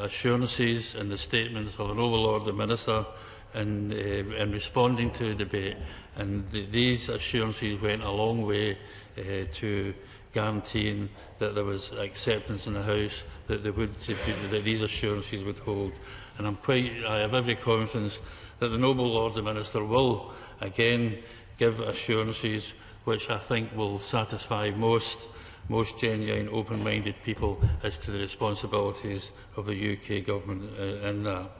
assurances and the statements of the Noble Lord the Minister in responding to the debate, and these assurances went a long way to guaranteeing that there was acceptance in the House that these assurances would hold. And I have every confidence that the Noble Lord the Minister will again give assurances which I think will satisfy most genuine, open-minded people as to the responsibilities of the UK Government in that.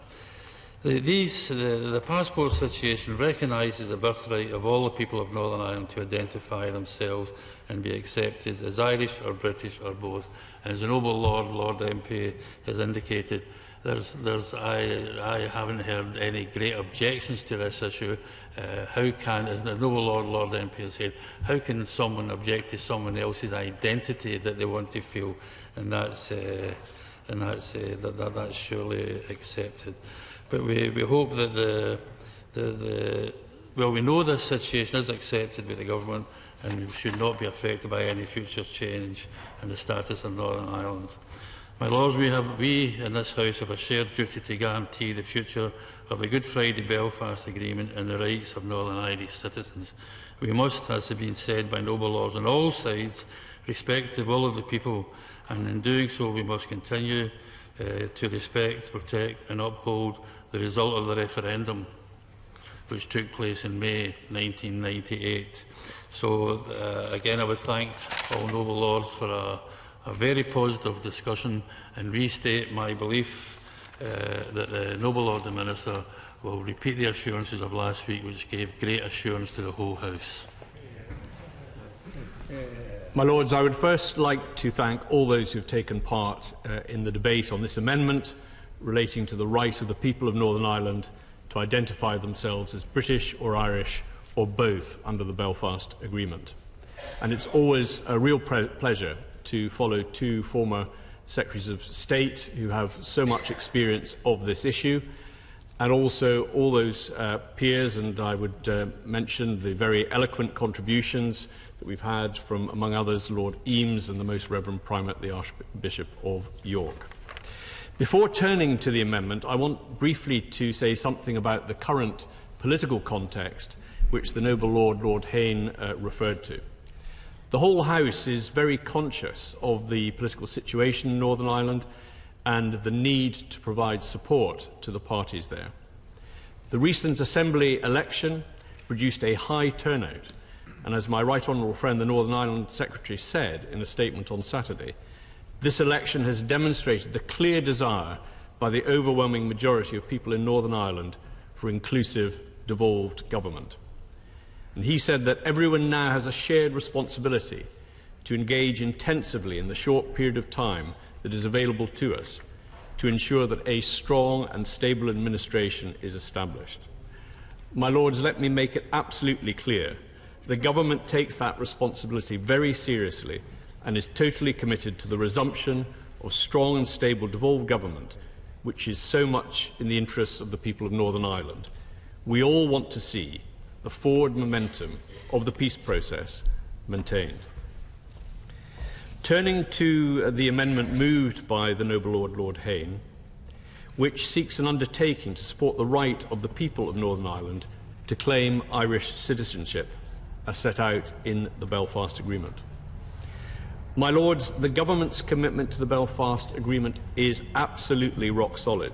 The passport situation recognises the birthright of all the people of Northern Ireland to identify themselves and be accepted as Irish or British or both. And as the Noble Lord MP has indicated, I haven't heard any great objections to this issue. How can, as the Noble Lord MP has said, how can someone object to someone else's identity that they want to feel? And that's surely accepted. But we hope that we know this situation is accepted by the Government and should not be affected by any future change in the status of Northern Ireland. My Lords, we in this House have a shared duty to guarantee the future of the Good Friday Belfast Agreement and the rights of Northern Irish citizens. We must, as has been said by noble lords on all sides, respect the will of the people, and in doing so we must continue to respect, protect and uphold the result of the referendum which took place in May 1998. So again, I would thank all noble lords for a very positive discussion and restate my belief that the Noble Lord the Minister will repeat the assurances of last week, which gave great assurance to the whole House. My Lords, I would first like to thank all those who have taken part in the debate on this amendment relating to the right of the people of Northern Ireland to identify themselves as British or Irish or both under the Belfast Agreement. And it's always a real pleasure to follow two former Secretaries of State who have so much experience of this issue, and also all those peers, and I would mention the very eloquent contributions that we've had from, among others, Lord Eames and the Most Reverend Primate, the Archbishop of York. Before turning to the amendment, I want briefly to say something about the current political context which the Noble Lord Hayne referred to. The whole House is very conscious of the political situation in Northern Ireland and the need to provide support to the parties there. The recent Assembly election produced a high turnout, and as my right honourable friend, the Northern Ireland Secretary, said in a statement on Saturday, this election has demonstrated the clear desire by the overwhelming majority of people in Northern Ireland for inclusive, devolved government. And he said that everyone now has a shared responsibility to engage intensively in the short period of time that is available to us to ensure that a strong and stable administration is established. My Lords, let me make it absolutely clear. The Government takes that responsibility very seriously and is totally committed to the resumption of strong and stable devolved government, which is so much in the interests of the people of Northern Ireland. We all want to see the forward momentum of the peace process maintained. Turning to the amendment moved by the Noble Lord Hayne, which seeks an undertaking to support the right of the people of Northern Ireland to claim Irish citizenship, as set out in the Belfast Agreement. My Lords, the Government's commitment to the Belfast Agreement is absolutely rock solid,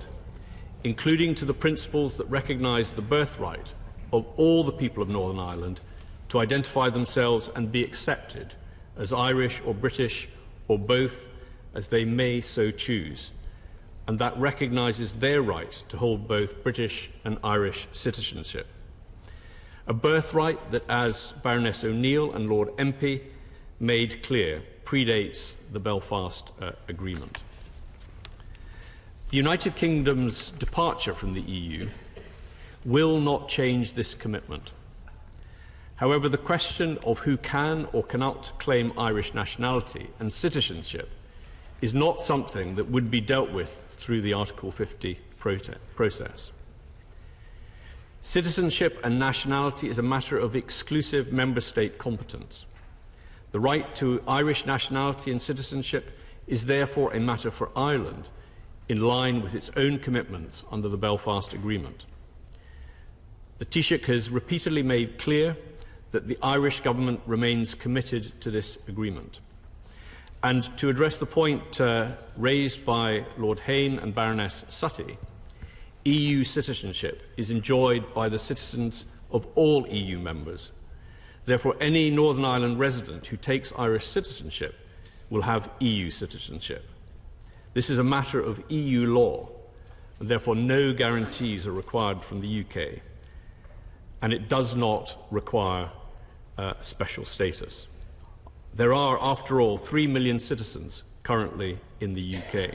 including to the principles that recognise the birthright of all the people of Northern Ireland to identify themselves and be accepted as Irish or British or both as they may so choose, and that recognises their right to hold both British and Irish citizenship. A birthright that, as Baroness O'Neill and Lord MP made clear, predates the Belfast Agreement. The United Kingdom's departure from the EU will not change this commitment. However, the question of who can or cannot claim Irish nationality and citizenship is not something that would be dealt with through the Article 50 process. Citizenship and nationality is a matter of exclusive member state competence. The right to Irish nationality and citizenship is therefore a matter for Ireland, in line with its own commitments under the Belfast Agreement. The Taoiseach has repeatedly made clear that the Irish government remains committed to this agreement. And to address the point raised by Lord Hayne and Baroness Sutty, EU citizenship is enjoyed by the citizens of all EU members. Therefore, any Northern Ireland resident who takes Irish citizenship will have EU citizenship. This is a matter of EU law, and therefore no guarantees are required from the UK, and it does not require special status. There are, after all, 3 million citizens currently in the UK.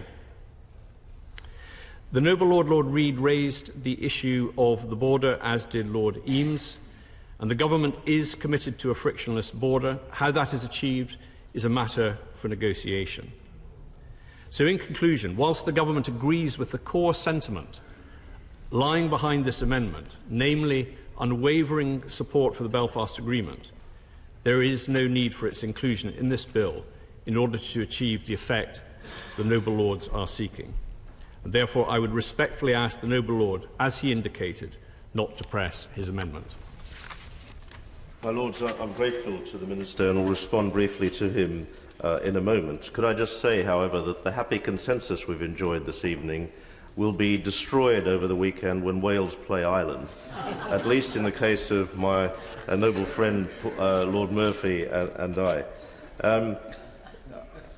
The noble Lord Reid raised the issue of the border, as did Lord Eames, and the government is committed to a frictionless border. How that is achieved is a matter for negotiation. So in conclusion, whilst the government agrees with the core sentiment lying behind this amendment, namely unwavering support for the Belfast Agreement, there is no need for its inclusion in this bill in order to achieve the effect the noble lords are seeking. And therefore, I would respectfully ask the noble lord, as he indicated, not to press his amendment. My Lords, I'm grateful to the Minister and will respond briefly to him in a moment. Could I just say, however, that the happy consensus we've enjoyed this evening will be destroyed over the weekend when Wales play Ireland, at least in the case of my noble friend Lord Murphy and I.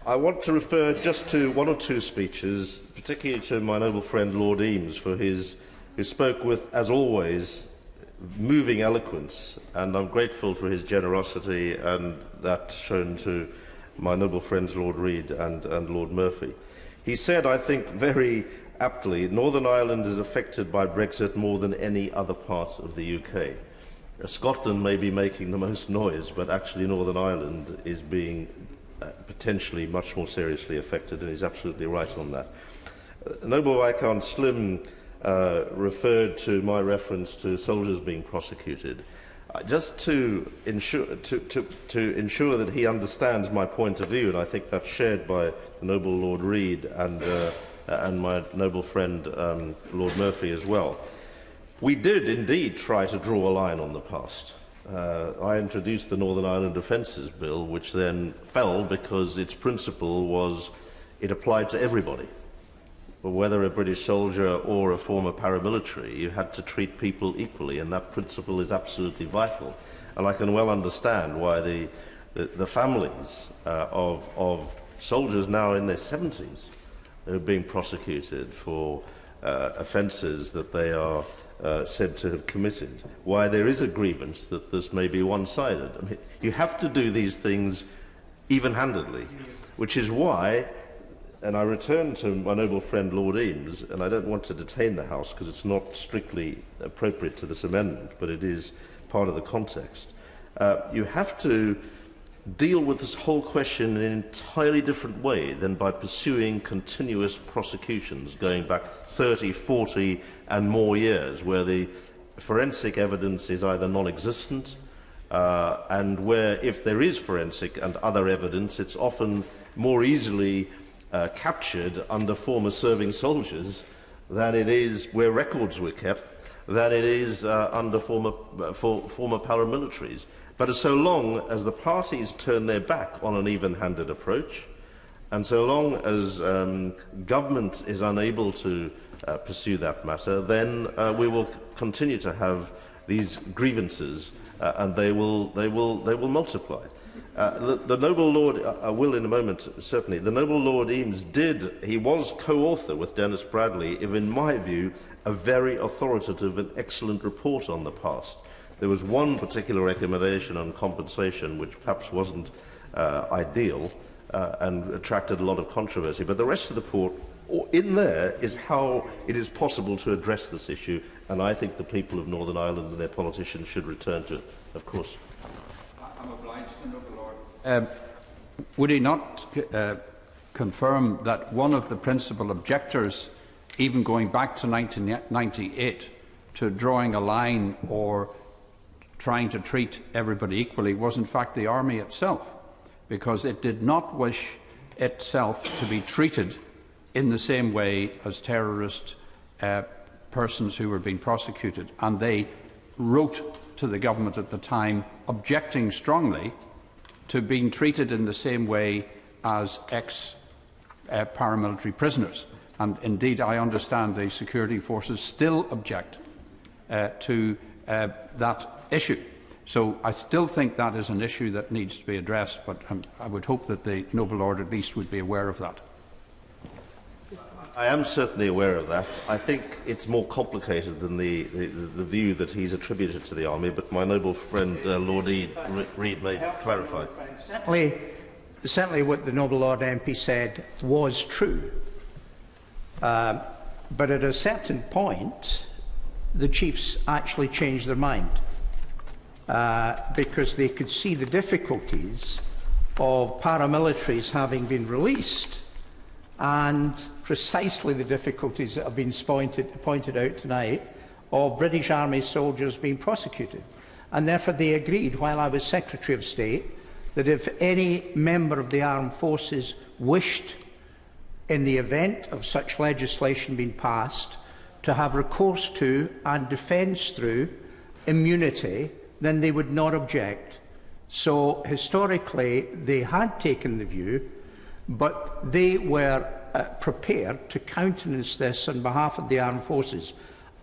I want to refer just to one or two speeches, particularly to my noble friend Lord Eames, who spoke with, as always, moving eloquence, and I'm grateful for his generosity and that shown to my noble friends Lord Reid and Lord Murphy. He said, I think very aptly, Northern Ireland is affected by Brexit more than any other part of the UK. Scotland may be making the most noise, but actually Northern Ireland is being potentially much more seriously affected, and he's absolutely right on that. Noble Viscount Slim referred to my reference to soldiers being prosecuted. Just to ensure that he understands my point of view, and I think that's shared by the noble Lord Reid and my noble friend Lord Murphy as well. We did indeed try to draw a line on the past. I introduced the Northern Ireland Offences Bill, which then fell because its principle was it applied to everybody. But whether a British soldier or a former paramilitary, you had to treat people equally, and that principle is absolutely vital. And I can well understand why the families of soldiers now in their 70s who are being prosecuted for offences that they are said to have committed, why there is a grievance that this may be one-sided. I mean, you have to do these things even-handedly, which is why, and I return to my noble friend Lord Eames, and I don't want to detain the House because it's not strictly appropriate to this amendment, but it is part of the context. You have to deal with this whole question in an entirely different way than by pursuing continuous prosecutions going back 30, 40 and more years, where the forensic evidence is either non-existent and where, if there is forensic and other evidence, it's often more easily captured under former serving soldiers than it is where records were kept, than it is under former paramilitaries. But so long as the parties turn their back on an even-handed approach, and so long as government is unable to pursue that matter, then we will continue to have these grievances, and they will multiply. The noble Lord, I will in a moment, certainly. The noble Lord Eames was co-author with Dennis Bradley of, in my view, a very authoritative and excellent report on the past. There was one particular recommendation on compensation which perhaps wasn't ideal and attracted a lot of controversy, but the rest of the report in there is how it is possible to address this issue, and I think the people of Northern Ireland and their politicians should return to it, of course. I'm obliged, noble Lord. Would he not confirm that one of the principal objectors, even going back to 1998, to drawing a line or trying to treat everybody equally, was in fact the army itself? because it did not wish itself to be treated in the same way as terrorist persons who were being prosecuted. And they wrote to the government at the time objecting strongly to being treated in the same way as ex-paramilitary prisoners. And indeed, I understand the security forces still object to that issue. So I still think that is an issue that needs to be addressed, but I would hope that the noble lord at least would be aware of that. I am certainly aware of that. I think it's more complicated than the view that he's attributed to the army, but my noble friend Lord Reid may clarify. Certainly what the noble Lord MP said was true. But at a certain point, the chiefs actually changed their mind because they could see the difficulties of paramilitaries having been released and precisely the difficulties that have been pointed out tonight of British Army soldiers being prosecuted. And therefore they agreed, while I was Secretary of State, that if any member of the armed forces wished, in the event of such legislation being passed, to have recourse to and defence through immunity, then they would not object. So historically they had taken the view, but they were prepared to countenance this on behalf of the armed forces.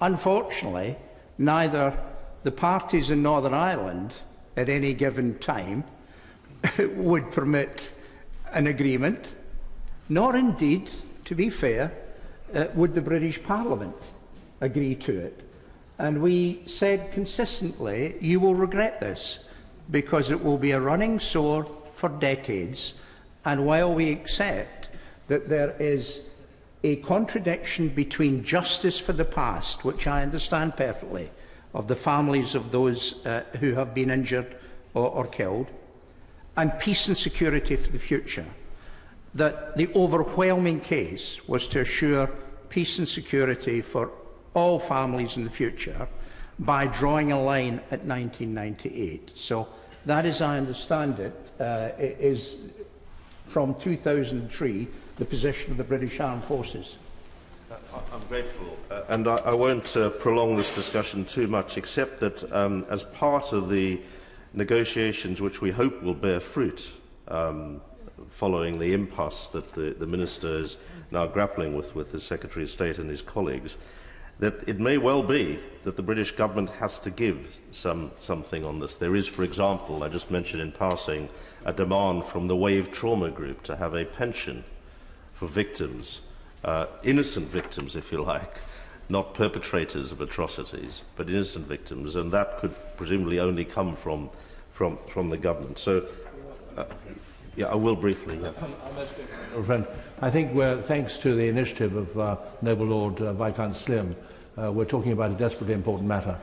Unfortunately, neither the parties in Northern Ireland at any given time would permit an agreement, nor indeed, to be fair, would the British Parliament agree to it. And we said consistently, you will regret this, because it will be a running sore for decades. And while we accept that there is a contradiction between justice for the past, which I understand perfectly, of the families of those who have been injured or killed, and peace and security for the future, that the overwhelming case was to assure peace and security for all families in the future by drawing a line at 1998. So that, as I understand it, is from 2003 the position of the British Armed Forces. I'm grateful, and I won't prolong this discussion too much, except that as part of the negotiations which we hope will bear fruit following the impasse that the Minister is now grappling with his Secretary of State and his colleagues, that it may well be that the British government has to give something on this. There is, for example, I just mentioned in passing, a demand from the Wave Trauma Group to have a pension for victims, innocent victims, if you like, not perpetrators of atrocities, but innocent victims, and that could presumably only come from the government. So, yeah, I will briefly. Yeah. Friend, I think thanks to the initiative of Noble Lord Viscount Slim, we're talking about a desperately important matter.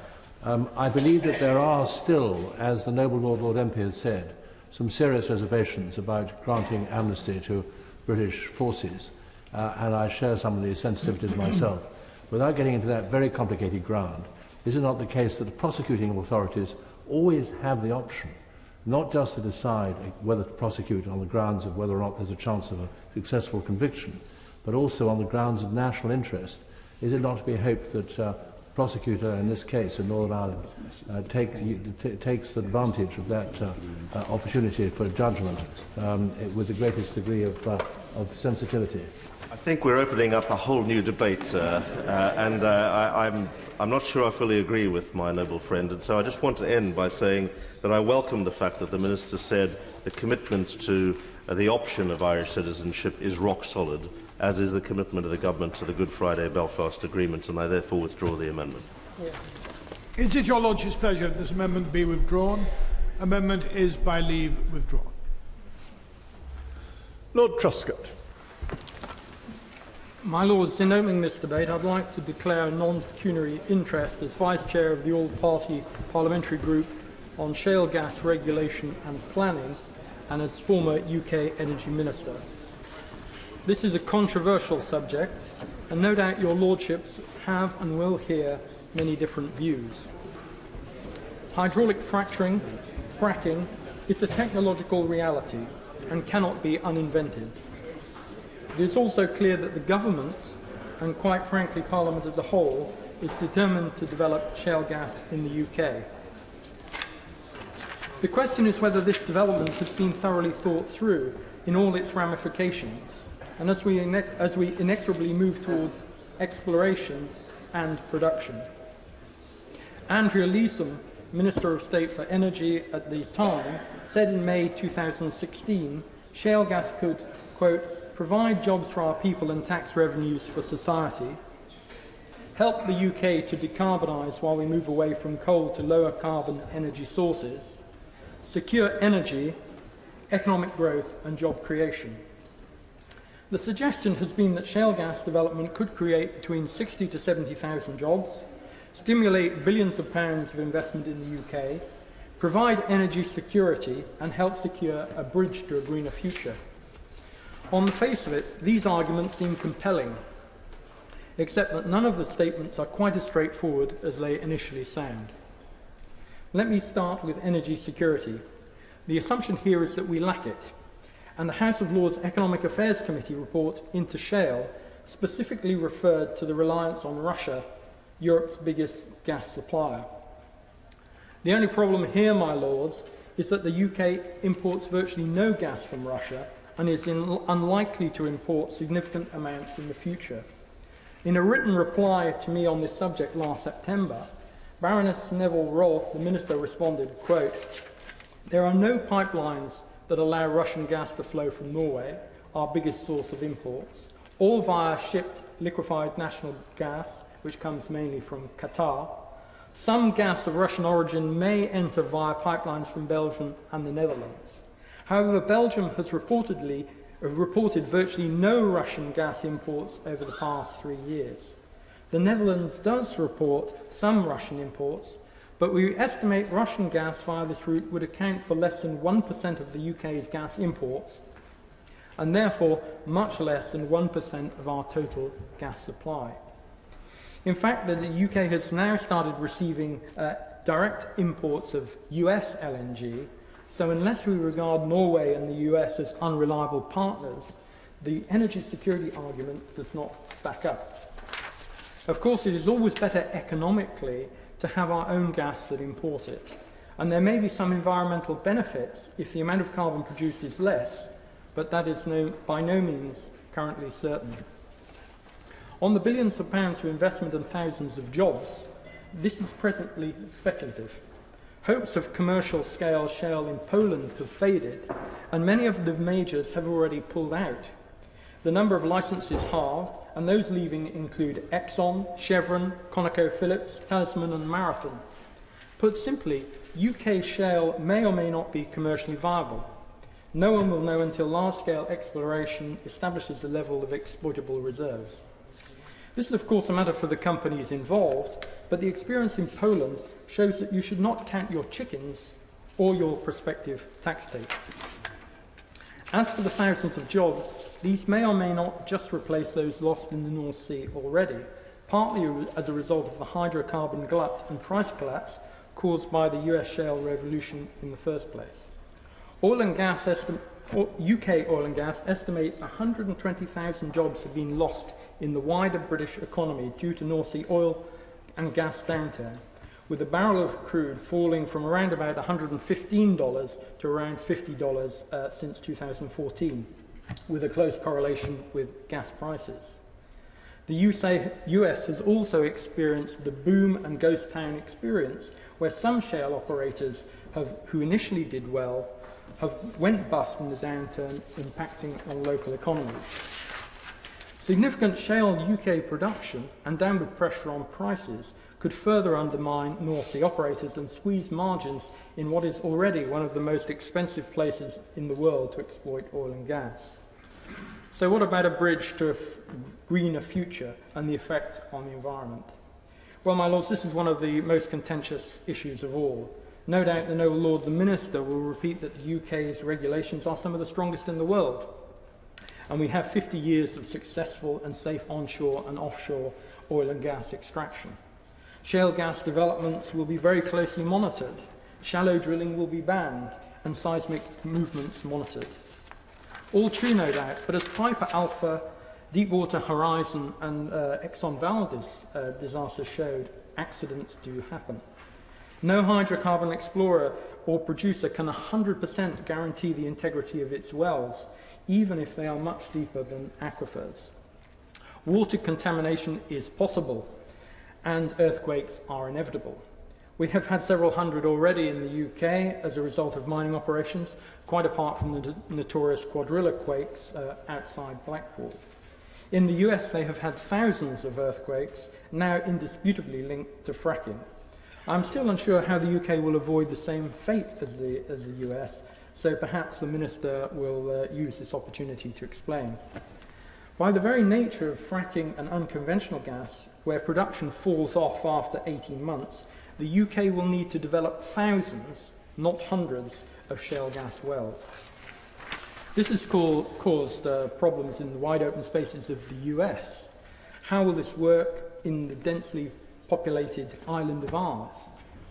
I believe that there are still, as the Noble Lord MP has said, some serious reservations about granting amnesty to British forces, and I share some of these sensitivities myself. Without getting into that very complicated ground, is it not the case that the prosecuting authorities always have the option not just to decide whether to prosecute on the grounds of whether or not there's a chance of a successful conviction, but also on the grounds of national interest? Is it not to be hoped that the prosecutor in this case in Northern Ireland takes the advantage of that opportunity for judgment with the greatest degree of sensitivity? I think we're opening up a whole new debate, and I'm not sure I fully agree with my noble friend, and so I just want to end by saying that I welcome the fact that the Minister said the commitment to the option of Irish citizenship is rock solid, as is the commitment of the Government to the Good Friday Belfast Agreement, and I therefore withdraw the amendment. Is it your Lordship's pleasure that this amendment be withdrawn? Amendment is by leave withdrawn. Lord Truscott. My Lords, in opening this debate, I'd like to declare a non-pecuniary interest as Vice Chair of the All-Party Parliamentary Group on Shale Gas Regulation and Planning, and as former UK Energy Minister. This is a controversial subject, and no doubt your Lordships have and will hear many different views. Hydraulic fracking is a technological reality, and cannot be uninvented. It is also clear that the government, and quite frankly Parliament as a whole, is determined to develop shale gas in the UK. The question is whether this development has been thoroughly thought through in all its ramifications, and as we inexorably move towards exploration and production. Andrea Leeson, Minister of State for Energy at the time, said in May 2016, shale gas could, quote, provide jobs for our people and tax revenues for society, help the UK to decarbonise while we move away from coal to lower carbon energy sources, secure energy, economic growth and job creation. The suggestion has been that shale gas development could create between 60 to 70,000 jobs, stimulate billions of pounds of investment in the UK, provide energy security and help secure a bridge to a greener future. On the face of it, these arguments seem compelling, except that none of the statements are quite as straightforward as they initially sound. Let me start with energy security. The assumption here is that we lack it, and the House of Lords Economic Affairs Committee report into shale specifically referred to the reliance on Russia, Europe's biggest gas supplier. The only problem here, my lords, is that the UK imports virtually no gas from Russia and is unlikely to import significant amounts in the future. In a written reply to me on this subject last September, Baroness Neville Rolfe, the Minister, responded, quote, there are no pipelines that allow Russian gas to flow from Norway, our biggest source of imports, all via shipped liquefied national gas, which comes mainly from Qatar. Some gas of Russian origin may enter via pipelines from Belgium and the Netherlands. However, Belgium has reported virtually no Russian gas imports over the past 3 years. The Netherlands does report some Russian imports, but we estimate Russian gas via this route would account for less than 1% of the UK's gas imports, and therefore much less than 1% of our total gas supply. In fact, the UK has now started receiving direct imports of US LNG, so unless we regard Norway and the US as unreliable partners, the energy security argument does not stack up. Of course, it is always better economically to have our own gas than import it, and there may be some environmental benefits if the amount of carbon produced is less, but that is by no means currently certain. On the billions of pounds for investment and thousands of jobs, this is presently speculative. Hopes of commercial-scale shale in Poland have faded, and many of the majors have already pulled out. The number of licenses halved, and those leaving include Exxon, Chevron, ConocoPhillips, Talisman and Marathon. Put simply, UK shale may or may not be commercially viable. No one will know until large-scale exploration establishes a level of exploitable reserves. This is, of course, a matter for the companies involved, but the experience in Poland shows that you should not count your chickens or your prospective tax take. As for the thousands of jobs, these may or may not just replace those lost in the North Sea already, partly as a result of the hydrocarbon glut and price collapse caused by the US shale revolution in the first place. UK oil and gas estimates 120,000 jobs have been lost in the wider British economy due to North Sea oil and gas downturn, with the barrel of crude falling from around about $115 to around $50 since 2014, with a close correlation with gas prices. The US has also experienced the boom and ghost town experience, where some shale operators who initially did well went bust in the downturn, impacting on local economies. Significant shale UK production and downward pressure on prices could further undermine North Sea operators and squeeze margins in what is already one of the most expensive places in the world to exploit oil and gas. So what about a bridge to a greener future and the effect on the environment? Well, my lords, this is one of the most contentious issues of all. No doubt the noble Lord the Minister will repeat that the UK's regulations are some of the strongest in the world, and we have 50 years of successful and safe onshore and offshore oil and gas extraction. Shale gas developments will be very closely monitored, shallow drilling will be banned, and seismic movements monitored. All true, no doubt, but as Piper Alpha, Deepwater Horizon and Exxon Valdez disasters showed, accidents do happen. No hydrocarbon explorer or producer can 100% guarantee the integrity of its wells, even if they are much deeper than aquifers. Water contamination is possible, and earthquakes are inevitable. We have had several hundred already in the UK as a result of mining operations, quite apart from the notorious quadrilla quakes outside Blackpool. In the US, they have had thousands of earthquakes, now indisputably linked to fracking. I'm still unsure how the UK will avoid the same fate as the US, so perhaps the Minister will use this opportunity to explain. By the very nature of fracking and unconventional gas, where production falls off after 18 months, the UK will need to develop thousands, not hundreds, of shale gas wells. This has caused problems in the wide open spaces of the US. How will this work in the densely populated island of ours?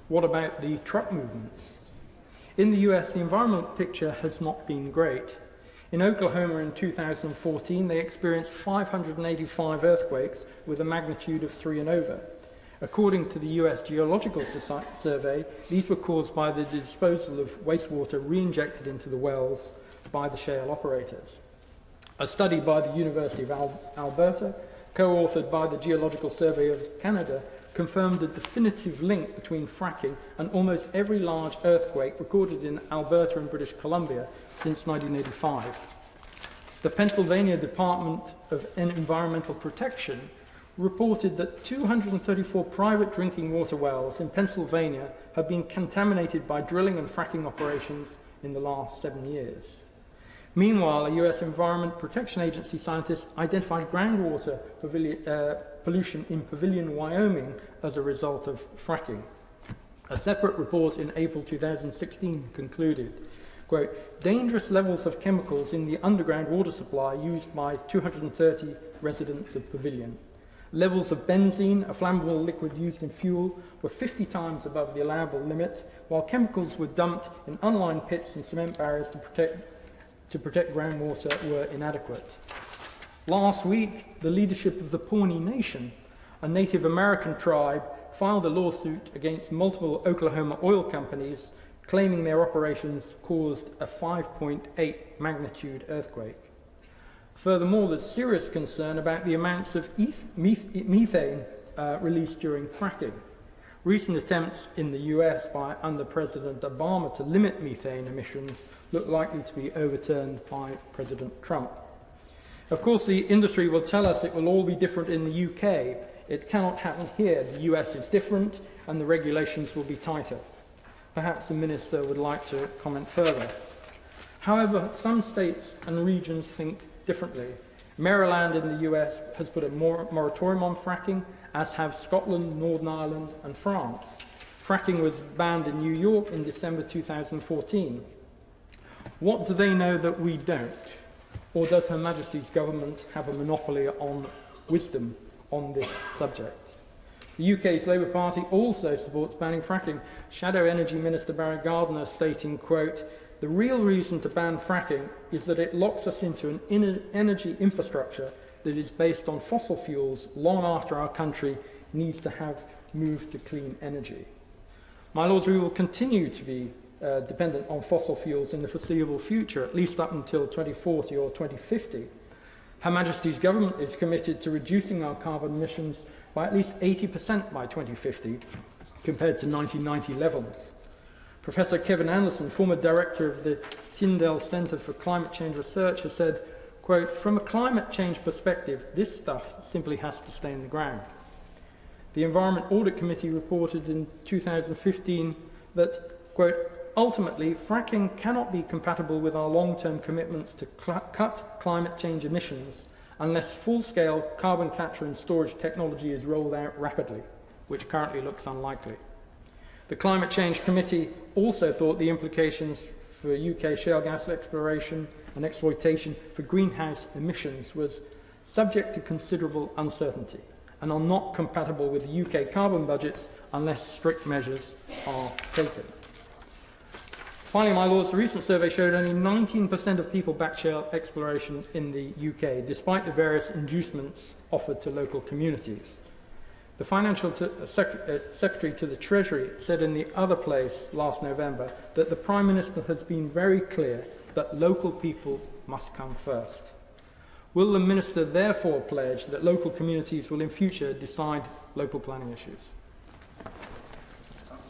What about the truck movements? In the US, the environmental picture has not been great. In Oklahoma in 2014, they experienced 585 earthquakes with a magnitude of 3 and over. According to the US Geological Survey, these were caused by the disposal of wastewater re-injected into the wells by the shale operators. A study by the University of Alberta, co-authored by the Geological Survey of Canada, confirmed the definitive link between fracking and almost every large earthquake recorded in Alberta and British Columbia since 1985. The Pennsylvania Department of Environmental Protection reported that 234 private drinking water wells in Pennsylvania have been contaminated by drilling and fracking operations in the last 7 years. Meanwhile, a US Environment Protection Agency scientist identified groundwater pollution in Pavilion, Wyoming as a result of fracking. A separate report in April 2016 concluded, quote, dangerous levels of chemicals in the underground water supply used by 230 residents of Pavilion. Levels of benzene, a flammable liquid used in fuel, were 50 times above the allowable limit, while chemicals were dumped in unlined pits and cement barriers to protect groundwater were inadequate. Last week, the leadership of the Pawnee Nation, a Native American tribe, filed a lawsuit against multiple Oklahoma oil companies, claiming their operations caused a 5.8 magnitude earthquake. Furthermore, there's serious concern about the amounts of methane released during fracking. Recent attempts in the US under President Obama to limit methane emissions look likely to be overturned by President Trump. Of course, the industry will tell us it will all be different in the UK. It cannot happen here. The US is different and the regulations will be tighter. Perhaps the Minister would like to comment further. However, some states and regions think differently. Maryland in the US has put a moratorium on fracking, as have Scotland, Northern Ireland and France. Fracking was banned in New York in December 2014. What do they know that we don't? Or does Her Majesty's government have a monopoly on wisdom on this subject? The UK's Labour Party also supports banning fracking. Shadow Energy Minister Barry Gardiner stating, quote, the real reason to ban fracking is that it locks us into an energy infrastructure that is based on fossil fuels long after our country needs to have moved to clean energy. My Lords, we will continue to be dependent on fossil fuels in the foreseeable future, at least up until 2040 or 2050. Her Majesty's government is committed to reducing our carbon emissions by at least 80% by 2050 compared to 1990 levels. Professor Kevin Anderson, former director of the Tyndall Centre for Climate Change Research, has said, quote, from a climate change perspective, this stuff simply has to stay in the ground. The Environment Audit Committee reported in 2015 that, quote, ultimately, fracking cannot be compatible with our long-term commitments to cut climate change emissions unless full-scale carbon capture and storage technology is rolled out rapidly, which currently looks unlikely. The Climate Change Committee also thought the implications for UK shale gas exploration and exploitation for greenhouse emissions was subject to considerable uncertainty and are not compatible with the UK carbon budgets unless strict measures are taken. Finally, my Lords, a recent survey showed only 19% of people back shale exploration in the UK, despite the various inducements offered to local communities. The Financial Secretary to the Treasury said in the other place last November that the Prime Minister has been very clear that local people must come first. Will the Minister therefore pledge that local communities will in future decide local planning issues?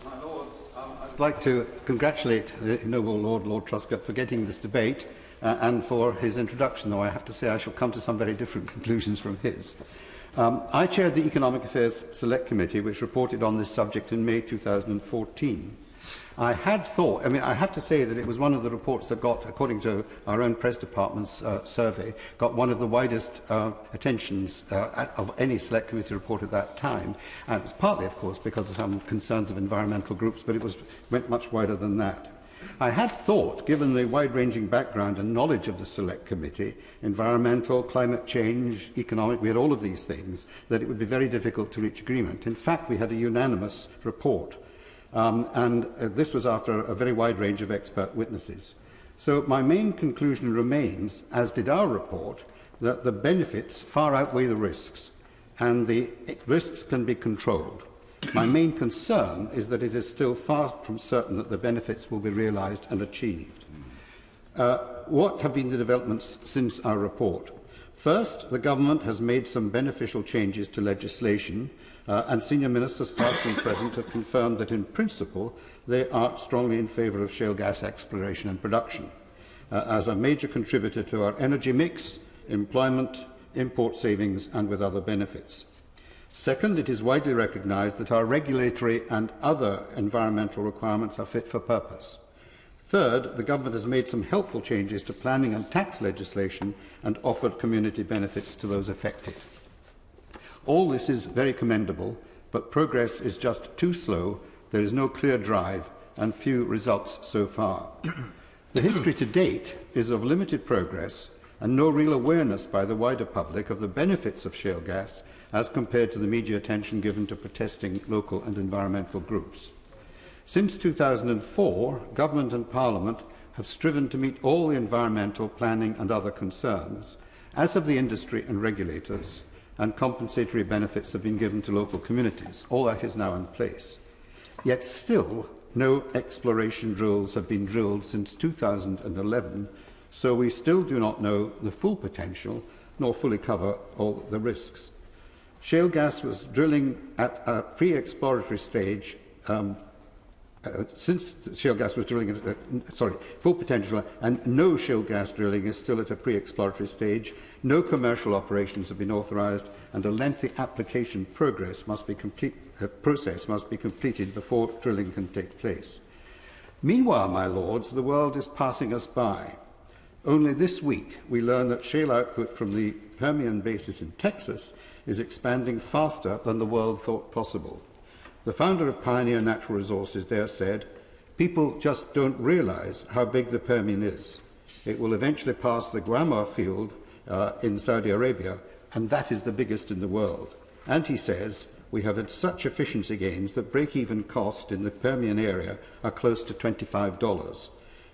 My Lords, I'd like to congratulate the noble Lord Truscott for getting this debate and for his introduction, though I have to say I shall come to some very different conclusions from his. I chaired the Economic Affairs Select Committee, which reported on this subject in May 2014. I have to say that it was one of the reports that got, according to our own press department's survey, got one of the widest attentions of any Select Committee report at that time. And it was partly, of course, because of some concerns of environmental groups, but it went much wider than that. I had thought, given the wide-ranging background and knowledge of the Select Committee, environmental, climate change, economic, we had all of these things, that it would be very difficult to reach agreement. In fact, we had a unanimous report. This was after a very wide range of expert witnesses. So my main conclusion remains, as did our report, that the benefits far outweigh the risks, and the risks can be controlled. My main concern is that it is still far from certain that the benefits will be realised and achieved. What have been the developments since our report? First, the Government has made some beneficial changes to legislation, and senior ministers past and present have confirmed that in principle they are strongly in favour of shale gas exploration and production as a major contributor to our energy mix, employment, import savings and with other benefits. Second, it is widely recognised that our regulatory and other environmental requirements are fit for purpose. Third, the Government has made some helpful changes to planning and tax legislation and offered community benefits to those affected. All this is very commendable, but progress is just too slow, there is no clear drive and few results so far. The history to date is of limited progress and no real awareness by the wider public of the benefits of shale gas as compared to the media attention given to protesting local and environmental groups. Since 2004, Government and Parliament have striven to meet all the environmental, planning and other concerns, as have the industry and regulators, and compensatory benefits have been given to local communities. All that is now in place. Yet still, no exploration drills have been drilled since 2011, so we still do not know the full potential nor fully cover all the risks. Shale gas was drilling at a pre-exploratory stage since shale gas was drilling at full potential, and no shale gas drilling is still at a pre-exploratory stage. No commercial operations have been authorised, and a lengthy application process must be completed before drilling can take place. Meanwhile, my Lords, the world is passing us by. Only this week we learn that shale output from the Permian Basin in Texas is expanding faster than the world thought possible. The founder of Pioneer Natural Resources there said, "People just don't realise how big the Permian is. It will eventually pass the Guamar field in Saudi Arabia, and that is the biggest in the world." And he says, "We have had such efficiency gains that break-even cost in the Permian area are close to $25.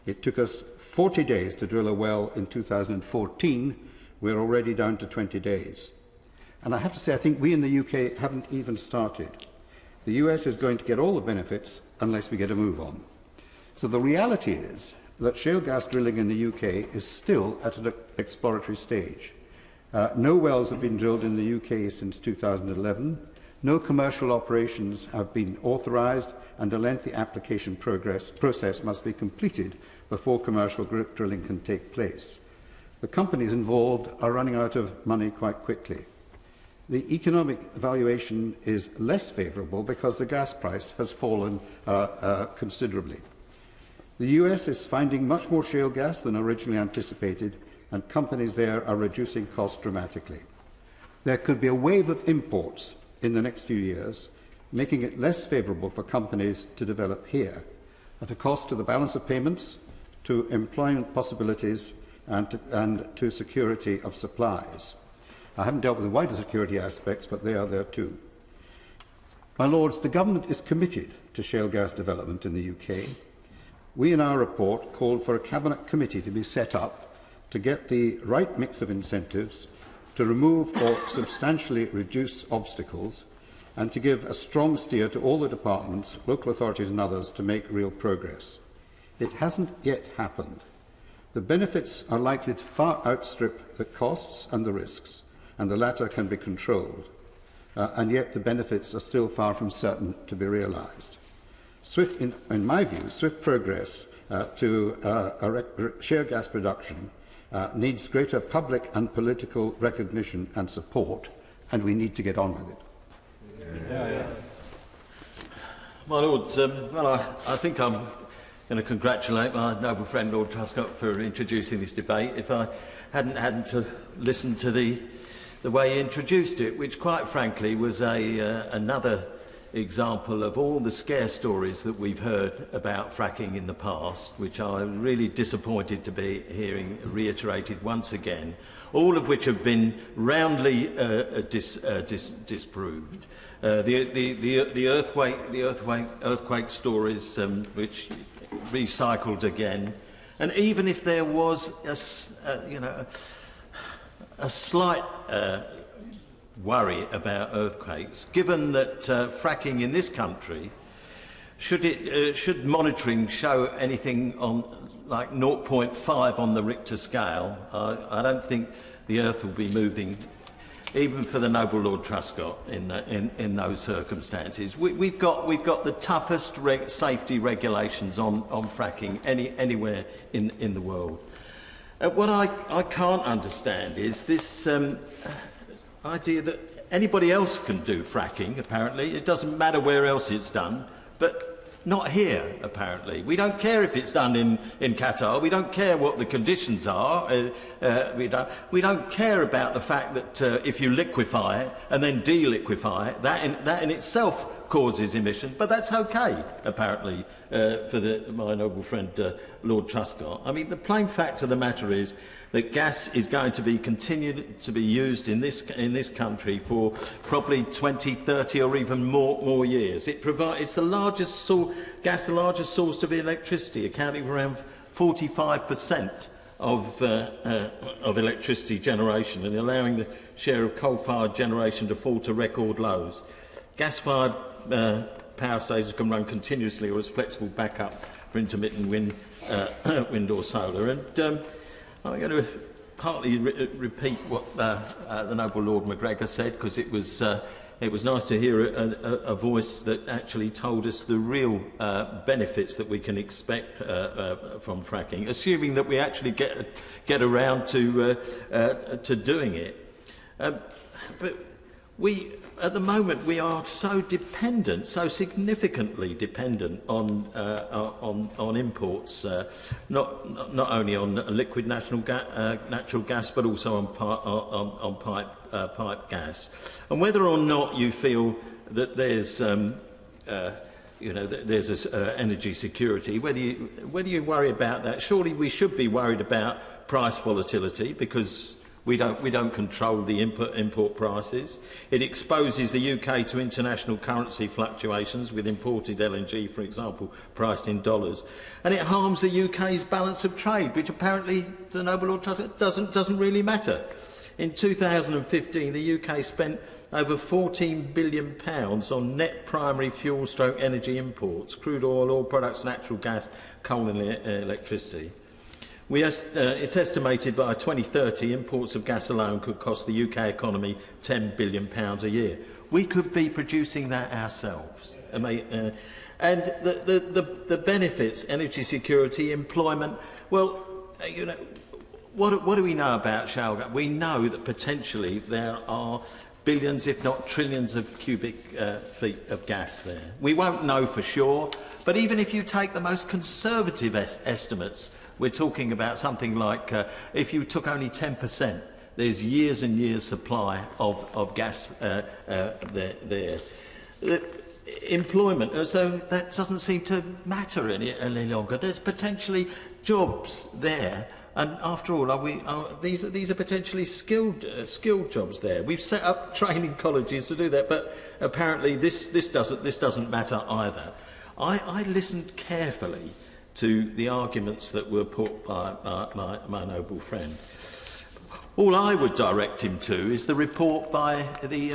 It took us 40 days to drill a well in 2014. We're already down to 20 days. And I have to say, I think we in the UK haven't even started. The US is going to get all the benefits unless we get a move on. So the reality is that shale gas drilling in the UK is still at an exploratory stage. No wells have been drilled in the UK since 2011. No commercial operations have been authorised, and a lengthy application process must be completed before commercial drilling can take place. The companies involved are running out of money quite quickly. The economic valuation is less favourable because the gas price has fallen considerably. The US is finding much more shale gas than originally anticipated, and companies there are reducing costs dramatically. There could be a wave of imports in the next few years, making it less favourable for companies to develop here, at a cost to the balance of payments, to employment possibilities, and to security of supplies. I haven't dealt with the wider security aspects, but they are there too. My Lords, the Government is committed to shale gas development in the UK. We, in our report, called for a Cabinet committee to be set up to get the right mix of incentives, to remove or substantially reduce obstacles, and to give a strong steer to all the departments, local authorities and others to make real progress. It hasn't yet happened. The benefits are likely to far outstrip the costs and the risks, and the latter can be controlled, and yet the benefits are still far from certain to be realised. In my view, swift progress to shale gas production needs greater public and political recognition and support, and we need to get on with it. My Lords, I think I'm going to congratulate my noble friend Lord Truscott for introducing this debate. If I hadn't to listen to the way he introduced it, which quite frankly was another example of all the scare stories that we've heard about fracking in the past, which I'm really disappointed to be hearing reiterated once again, all of which have been roundly disproved. The earthquake stories, which recycled again, and even if there was a slight worry about earthquakes, given that fracking in this country, should monitoring show anything on like 0.5 on the Richter scale, I don't think the earth will be moving, even for the noble Lord Truscott, in those circumstances. We've got the toughest safety regulations on fracking anywhere in the world. What I can't understand is this idea that anybody else can do fracking, apparently. It doesn't matter where else it's done, but not here, apparently. We don't care if it's done in Qatar. We don't care what the conditions are. We don't care about the fact that if you liquefy it and then de-liquefy it, that in itself causes emission, but that's okay, apparently, for my noble friend Lord Truscott. I mean, the plain fact of the matter is that gas is going to be continued to be used in this country for probably 20, 30 or even more years. It's the largest source of electricity, accounting for around 45% of electricity generation and allowing the share of coal-fired generation to fall to record lows. Gas-fired power stations can run continuously or as flexible backup for intermittent wind or solar. And I'm going to partly repeat what the noble Lord McGregor said, because it was nice to hear a voice that actually told us the real benefits that we can expect from fracking, assuming that we actually get around to doing it. But at the moment, we are so significantly dependent on imports, not only on liquid natural gas, but also on pipe gas. And whether or not you feel that there's there's energy security, whether you worry about that, surely we should be worried about price volatility, because we don't control the import prices. It exposes the UK to international currency fluctuations, with imported LNG, for example, priced in dollars. And it harms the UK's balance of trade, which apparently the noble Lord Truscott doesn't really matter. In 2015, the UK spent over £14 billion on net primary fuel/energy imports, crude oil products, natural gas, coal and electricity. It's estimated by 2030 imports of gas alone could cost the UK economy £10 billion a year. We could be producing that ourselves. And the benefits, energy security, employment, well, what do we know about shale gas? We know that potentially there are billions, if not trillions, of cubic feet of gas there. We won't know for sure, but even if you take the most conservative estimates, we're talking about something like, if you took only 10%, there's years and years' supply of gas there. Employment, so that doesn't seem to matter any longer. There's potentially jobs there, and after all, these are potentially skilled jobs there. We've set up training colleges to do that, but apparently this doesn't matter either. I listened carefully to the arguments that were put by my noble friend. All I would direct him to is the report by the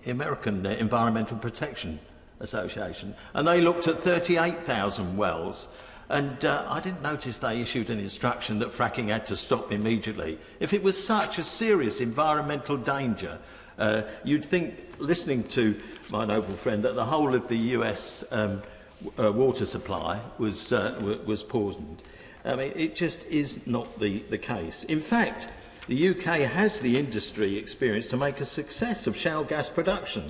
American Environmental Protection Association, and they looked at 38,000 wells. And I didn't notice they issued an instruction that fracking had to stop immediately. If it was such a serious environmental danger, you'd think, listening to my noble friend, that the whole of the US water supply was poisoned. I mean, it just is not the case. In fact, the UK has the industry experience to make a success of shale gas production.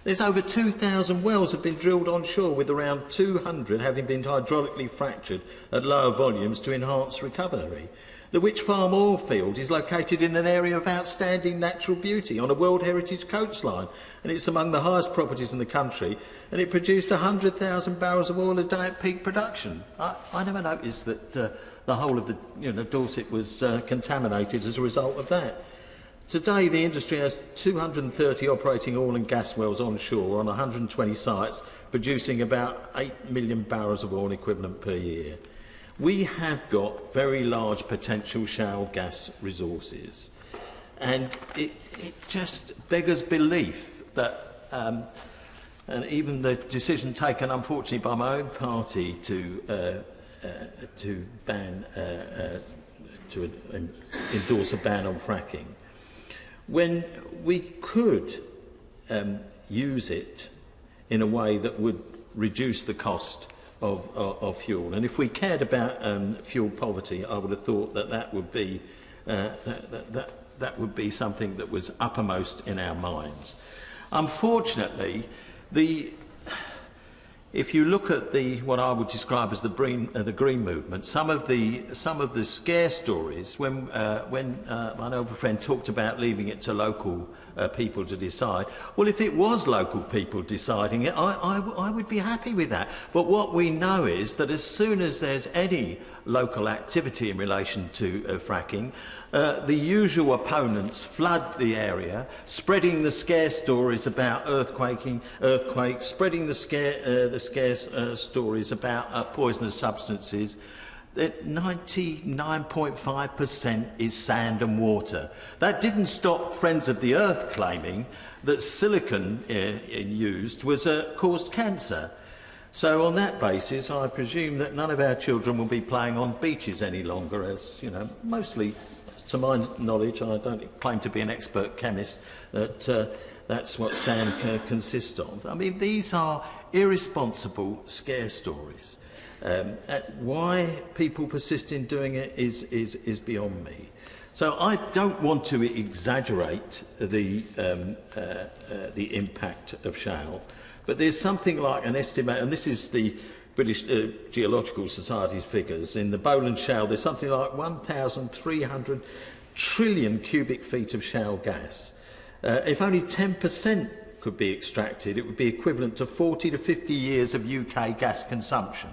There's over 2,000 wells have been drilled onshore, with around 200 having been hydraulically fractured at lower volumes to enhance recovery. The Witch Farm oil field is located in an area of outstanding natural beauty on a World Heritage coastline, and it's among the highest properties in the country, and it produced 100,000 barrels of oil a day at peak production. I never noticed that the whole of the Dorset was contaminated as a result of that. Today, the industry has 230 operating oil and gas wells onshore on 120 sites, producing about 8 million barrels of oil equivalent per year. We have got very large potential shale gas resources, and it just beggars belief that, and even the decision taken, unfortunately, by my own party to endorse a ban on fracking, when we could use it in a way that would reduce the cost of fuel. And if we cared about fuel poverty, I would have thought that would be that would be something that was uppermost in our minds. Unfortunately, if you look at what I would describe as the green movement, some of the scare stories, when my noble friend talked about leaving it to local people to decide, well, if it was local people deciding it, I would be happy with that. But what we know is that as soon as there's any local activity in relation to fracking, the usual opponents flood the area, spreading the scare stories about earthquakes, spreading the scare stories about poisonous substances. That 99.5% is sand and water. That didn't stop Friends of the Earth claiming that silicon used caused cancer. So on that basis, I presume that none of our children will be playing on beaches any longer, as, mostly, to my knowledge, I don't claim to be an expert chemist, that's what sand consists of. I mean, these are irresponsible scare stories. Why people persist in doing it is beyond me. So I don't want to exaggerate the impact of shale, but there's something like an estimate, and this is the British Geological Society's figures. In the Bowland Shale, there's something like 1,300 trillion cubic feet of shale gas. If only 10% could be extracted, it would be equivalent to 40 to 50 years of UK gas consumption.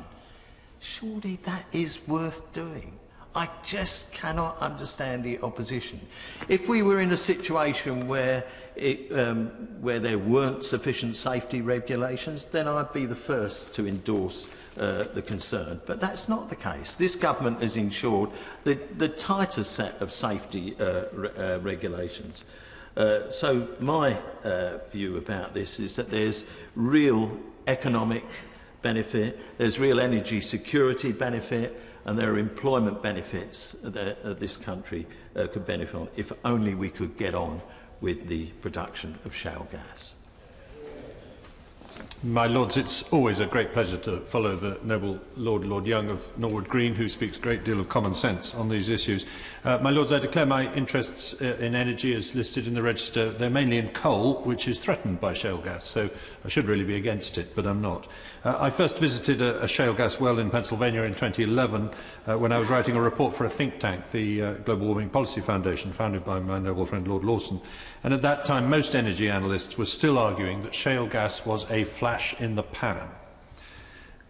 Surely that is worth doing. I just cannot understand the opposition. If we were in a situation where there weren't sufficient safety regulations, then I'd be the first to endorse the concern. But that's not the case. This government has ensured the tighter set of safety regulations. So my view about this is that there's real economic benefit, there's real energy security benefit, and there are employment benefits that this country could benefit from if only we could get on with the production of shale gas. My Lords, it's always a great pleasure to follow the noble Lord Young of Norwood Green, who speaks a great deal of common sense on these issues. My Lords, I declare my interests in energy as listed in the register. They're mainly in coal, which is threatened by shale gas, so I should really be against it, but I'm not. I first visited a shale gas well in Pennsylvania in 2011 when I was writing a report for a think tank, the Global Warming Policy Foundation, founded by my noble friend Lord Lawson. And at that time, most energy analysts were still arguing that shale gas was a flash in the pan.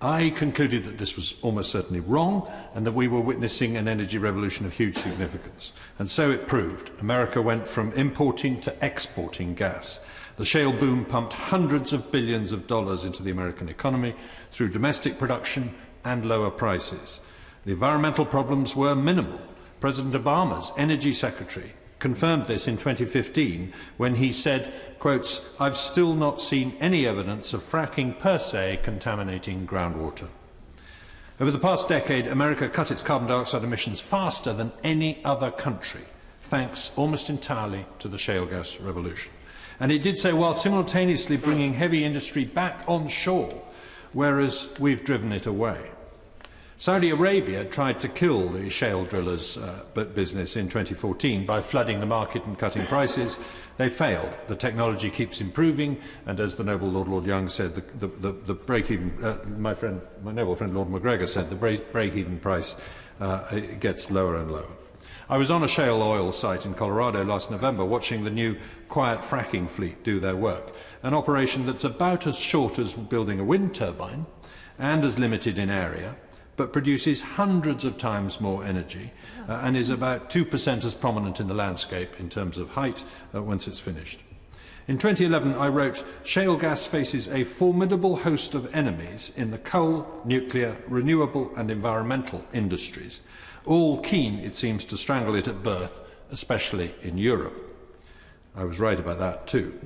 I concluded that this was almost certainly wrong and that we were witnessing an energy revolution of huge significance. And so it proved. America went from importing to exporting gas. The shale boom pumped hundreds of billions of dollars into the American economy through domestic production and lower prices. The environmental problems were minimal. President Obama's Energy Secretary confirmed this in 2015 when he said, quotes, "I've still not seen any evidence of fracking per se contaminating groundwater." Over the past decade, America cut its carbon dioxide emissions faster than any other country, thanks almost entirely to the shale gas revolution. And it did so while simultaneously bringing heavy industry back on shore, whereas we've driven it away. Saudi Arabia tried to kill the shale drillers' business in 2014 by flooding the market and cutting prices. They failed. The technology keeps improving, and as the noble Lord Young said, the break-even, my noble friend Lord McGregor said, the break-even price gets lower and lower. I was on a shale oil site in Colorado last November watching the new quiet fracking fleet do their work, an operation that's about as short as building a wind turbine and as limited in area, but produces hundreds of times more energy and is about 2% as prominent in the landscape in terms of height once it's finished. In 2011, I wrote, "Shale gas faces a formidable host of enemies in the coal, nuclear, renewable and environmental industries, all keen, it seems, to strangle it at birth, especially in Europe." I was right about that too.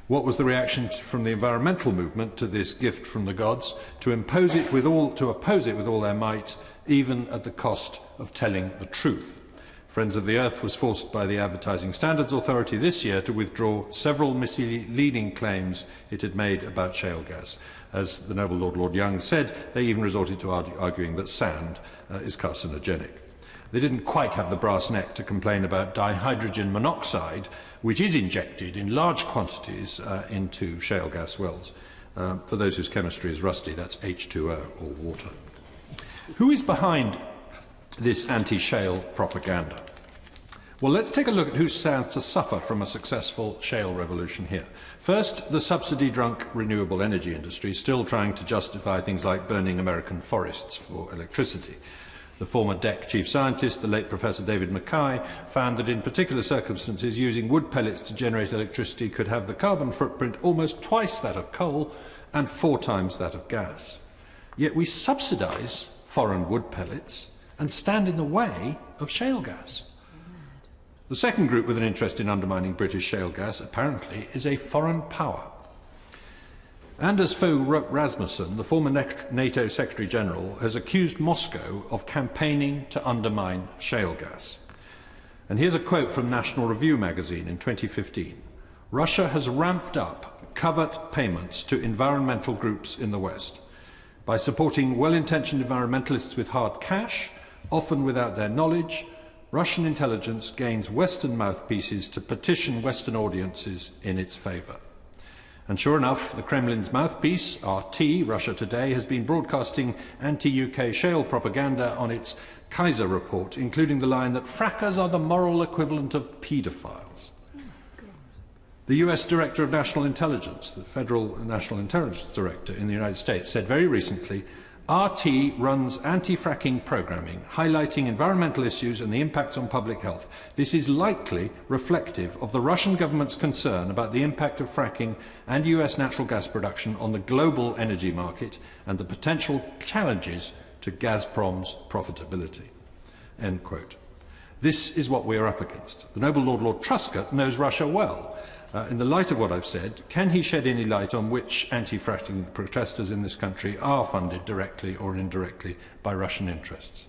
What was the reaction from the environmental movement to this gift from the gods? To oppose it with all their might, even at the cost of telling the truth. Friends of the Earth was forced by the Advertising Standards Authority this year to withdraw several misleading claims it had made about shale gas. As the noble Lord Young said, they even resorted to arguing that sand is carcinogenic. They didn't quite have the brass neck to complain about dihydrogen monoxide, which is injected in large quantities into shale gas wells. For those whose chemistry is rusty, that's H2O, or water. Who is behind this anti-shale propaganda? Well, let's take a look at who stands to suffer from a successful shale revolution here. First, the subsidy-drunk renewable energy industry, still trying to justify things like burning American forests for electricity. The former DEC chief scientist, the late Professor David Mackay, found that in particular circumstances using wood pellets to generate electricity could have the carbon footprint almost twice that of coal and 4 times that of gas. Yet we subsidise foreign wood pellets and stand in the way of shale gas. The second group with an interest in undermining British shale gas, apparently, is a foreign power. Anders Fogh Rasmussen, the former NATO Secretary-General, has accused Moscow of campaigning to undermine shale gas. And here's a quote from National Review magazine in 2015. "Russia has ramped up covert payments to environmental groups in the West. By supporting well-intentioned environmentalists with hard cash, often without their knowledge, Russian intelligence gains Western mouthpieces to petition Western audiences in its favour." And sure enough, the Kremlin's mouthpiece, RT, Russia Today, has been broadcasting anti-UK shale propaganda on its Kaiser report, including the line that frackers are the moral equivalent of paedophiles. The US Director of National Intelligence, the Federal National Intelligence Director in the United States, said very recently, "RT runs anti-fracking programming, highlighting environmental issues and the impacts on public health. This is likely reflective of the Russian government's concern about the impact of fracking and US natural gas production on the global energy market and the potential challenges to Gazprom's profitability." End quote. This is what we are up against. The noble Lord Truscott knows Russia well. In the light of what I've said, can he shed any light on which anti-fracking protesters in this country are funded directly or indirectly by Russian interests?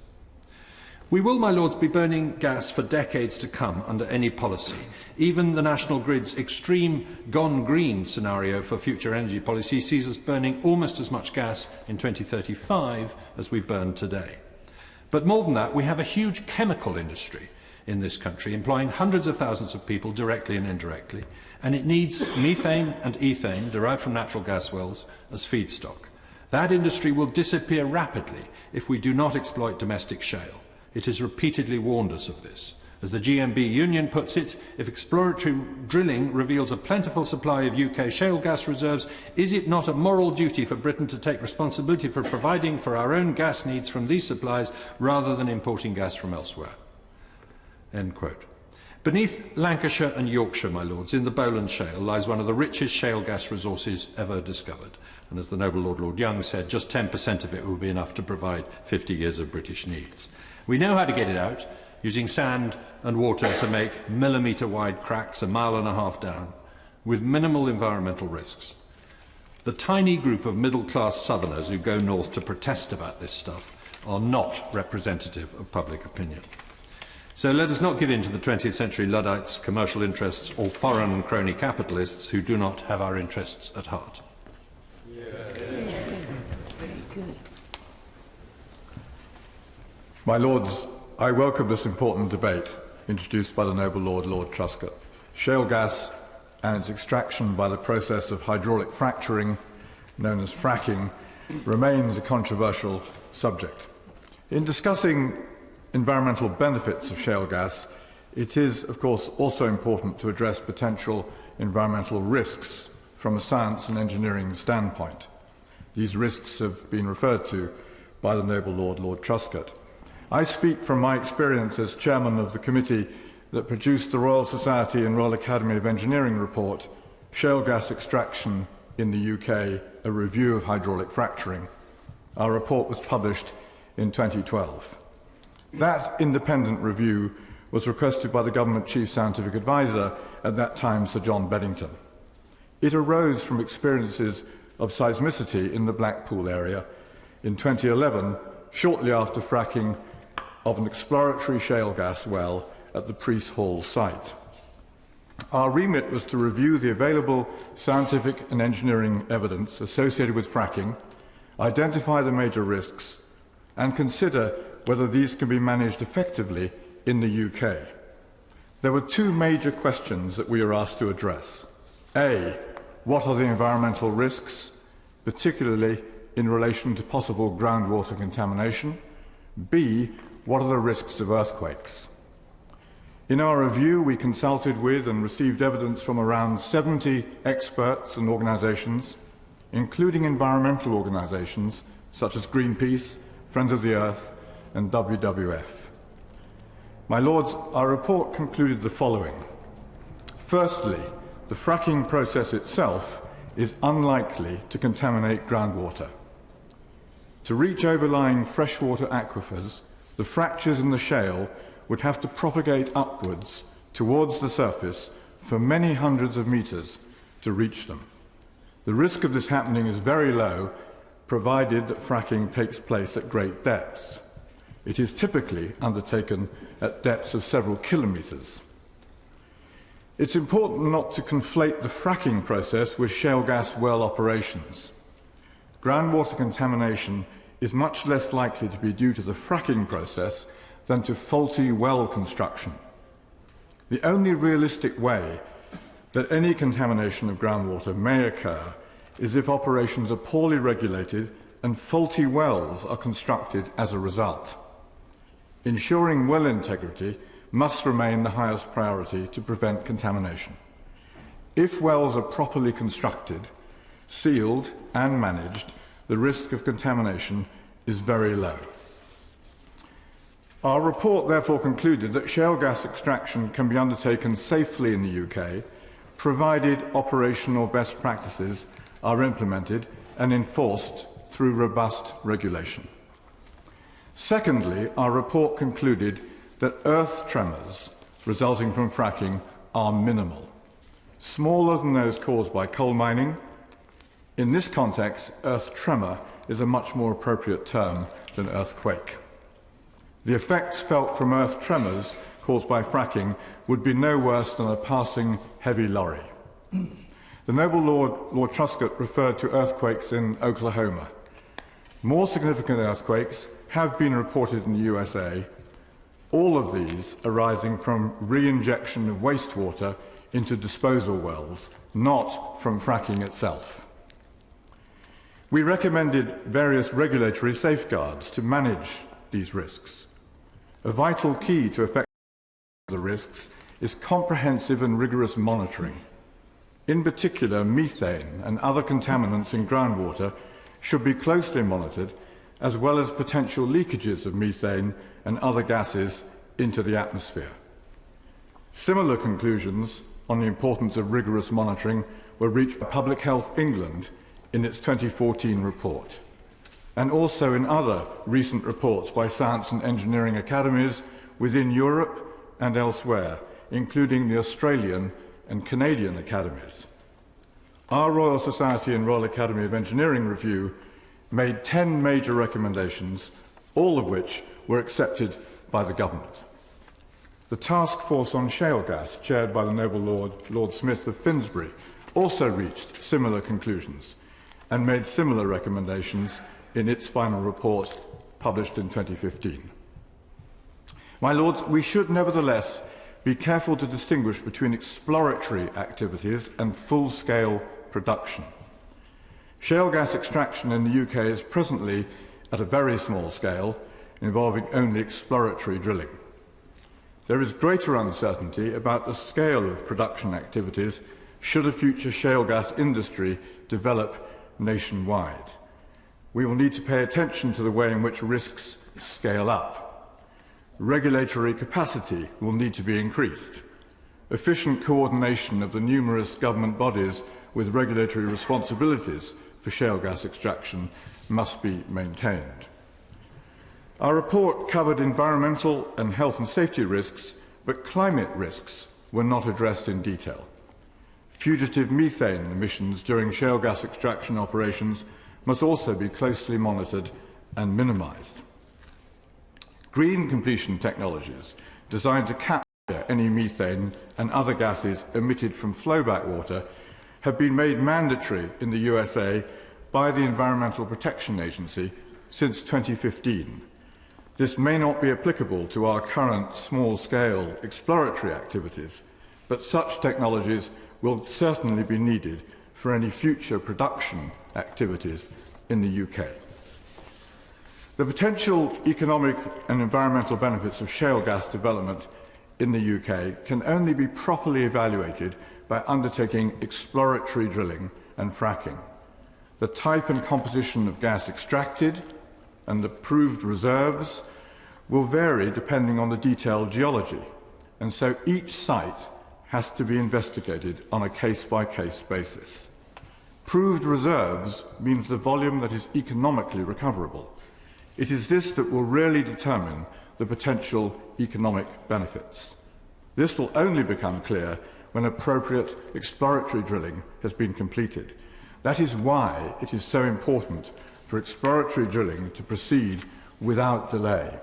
We will, my lords, be burning gas for decades to come under any policy. Even the National Grid's extreme gone green scenario for future energy policy sees us burning almost as much gas in 2035 as we burn today. But more than that, we have a huge chemical industry in this country, employing hundreds of thousands of people directly and indirectly, and it needs methane and ethane derived from natural gas wells as feedstock. That industry will disappear rapidly if we do not exploit domestic shale. It has repeatedly warned us of this. As the GMB Union puts it, if exploratory drilling reveals a plentiful supply of UK shale gas reserves, is it not a moral duty for Britain to take responsibility for providing for our own gas needs from these supplies rather than importing gas from elsewhere? End quote. Beneath Lancashire and Yorkshire, my lords, in the Bowland Shale lies one of the richest shale gas resources ever discovered. And as the noble Lord Young said, just 10% of it will be enough to provide 50 years of British needs. We know how to get it out, using sand and water to make millimetre-wide cracks 1.5 miles down, with minimal environmental risks. The tiny group of middle-class southerners who go north to protest about this stuff are not representative of public opinion. So let us not give in to the 20th century Luddites, commercial interests or foreign crony capitalists who do not have our interests at heart. My Lords, I welcome this important debate introduced by the noble Lord Truscott. Shale gas and its extraction by the process of hydraulic fracturing, known as fracking, remains a controversial subject. In discussing environmental benefits of shale gas, it is, of course, also important to address potential environmental risks from a science and engineering standpoint. These risks have been referred to by the noble Lord Truscott. I speak from my experience as chairman of the committee that produced the Royal Society and Royal Academy of Engineering report, Shale Gas Extraction in the UK, a Review of Hydraulic Fracturing. Our report was published in 2012. That independent review was requested by the Government Chief Scientific Advisor at that time, Sir John Beddington. It arose from experiences of seismicity in the Blackpool area in 2011, shortly after fracking of an exploratory shale gas well at the Priest Hall site. Our remit was to review the available scientific and engineering evidence associated with fracking, identify the major risks, and consider whether these can be managed effectively in the UK. There were two major questions that we were asked to address. A, what are the environmental risks, particularly in relation to possible groundwater contamination? B, what are the risks of earthquakes? In our review, we consulted with and received evidence from around 70 experts and organisations, including environmental organisations such as Greenpeace, Friends of the Earth and WWF. My Lords, our report concluded the following. Firstly, the fracking process itself is unlikely to contaminate groundwater. To reach overlying freshwater aquifers, the fractures in the shale would have to propagate upwards towards the surface for many hundreds of metres to reach them. The risk of this happening is very low, provided that fracking takes place at great depths. It is typically undertaken at depths of several kilometres. It's important not to conflate the fracking process with shale gas well operations. Groundwater contamination is much less likely to be due to the fracking process than to faulty well construction. The only realistic way that any contamination of groundwater may occur is if operations are poorly regulated and faulty wells are constructed as a result. Ensuring well integrity must remain the highest priority to prevent contamination. If wells are properly constructed, sealed and managed, the risk of contamination is very low. Our report therefore concluded that shale gas extraction can be undertaken safely in the UK, provided operational best practices are implemented and enforced through robust regulation. Secondly, our report concluded that earth tremors resulting from fracking are minimal, smaller than those caused by coal mining. In this context, earth tremor is a much more appropriate term than earthquake. The effects felt from earth tremors caused by fracking would be no worse than a passing heavy lorry. The noble Lord Truscott referred to earthquakes in Oklahoma. More significant earthquakes have been reported in the USA, all of these arising from re-injection of wastewater into disposal wells, not from fracking itself. We recommended various regulatory safeguards to manage these risks. A vital key to effective the risks is comprehensive and rigorous monitoring. In particular, methane and other contaminants in groundwater should be closely monitored, as well as potential leakages of methane and other gases into the atmosphere. Similar conclusions on the importance of rigorous monitoring were reached by Public Health England in its 2014 report, and also in other recent reports by science and engineering academies within Europe and elsewhere, including the Australian and Canadian academies. Our Royal Society and Royal Academy of Engineering review made 10 major recommendations, all of which were accepted by the government. The Task Force on Shale Gas, chaired by the Noble Lord Smith of Finsbury, also reached similar conclusions and made similar recommendations in its final report published in 2015. My Lords, we should nevertheless be careful to distinguish between exploratory activities and full-scale production. Shale gas extraction in the UK is presently at a very small scale, involving only exploratory drilling. There is greater uncertainty about the scale of production activities should a future shale gas industry develop nationwide. We will need to pay attention to the way in which risks scale up. Regulatory capacity will need to be increased. Efficient coordination of the numerous government bodies with regulatory responsibilities for shale gas extraction must be maintained. Our report covered environmental and health and safety risks, but climate risks were not addressed in detail. Fugitive methane emissions during shale gas extraction operations must also be closely monitored and minimised. Green completion technologies designed to capture any methane and other gases emitted from flowback water have been made mandatory in the USA by the Environmental Protection Agency since 2015. This may not be applicable to our current small-scale exploratory activities, but such technologies will certainly be needed for any future production activities in the UK. The potential economic and environmental benefits of shale gas development in the UK can only be properly evaluated by undertaking exploratory drilling and fracking. The type and composition of gas extracted and the proved reserves will vary depending on the detailed geology, and so each site has to be investigated on a case-by-case basis. Proved reserves means the volume that is economically recoverable. It is this that will really determine the potential economic benefits. This will only become clear when appropriate exploratory drilling has been completed. That is why it is so important for exploratory drilling to proceed without delay.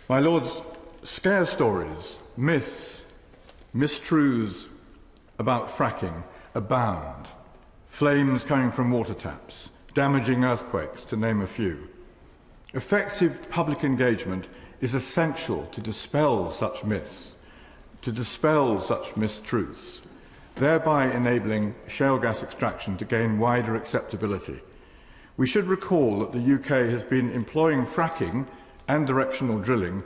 My Lords, scare stories, myths, mistruths about fracking abound. Flames coming from water taps, damaging earthquakes, to name a few. Effective public engagement is essential to dispel such myths, to dispel such mistruths, thereby enabling shale gas extraction to gain wider acceptability. We should recall that the UK has been employing fracking and directional drilling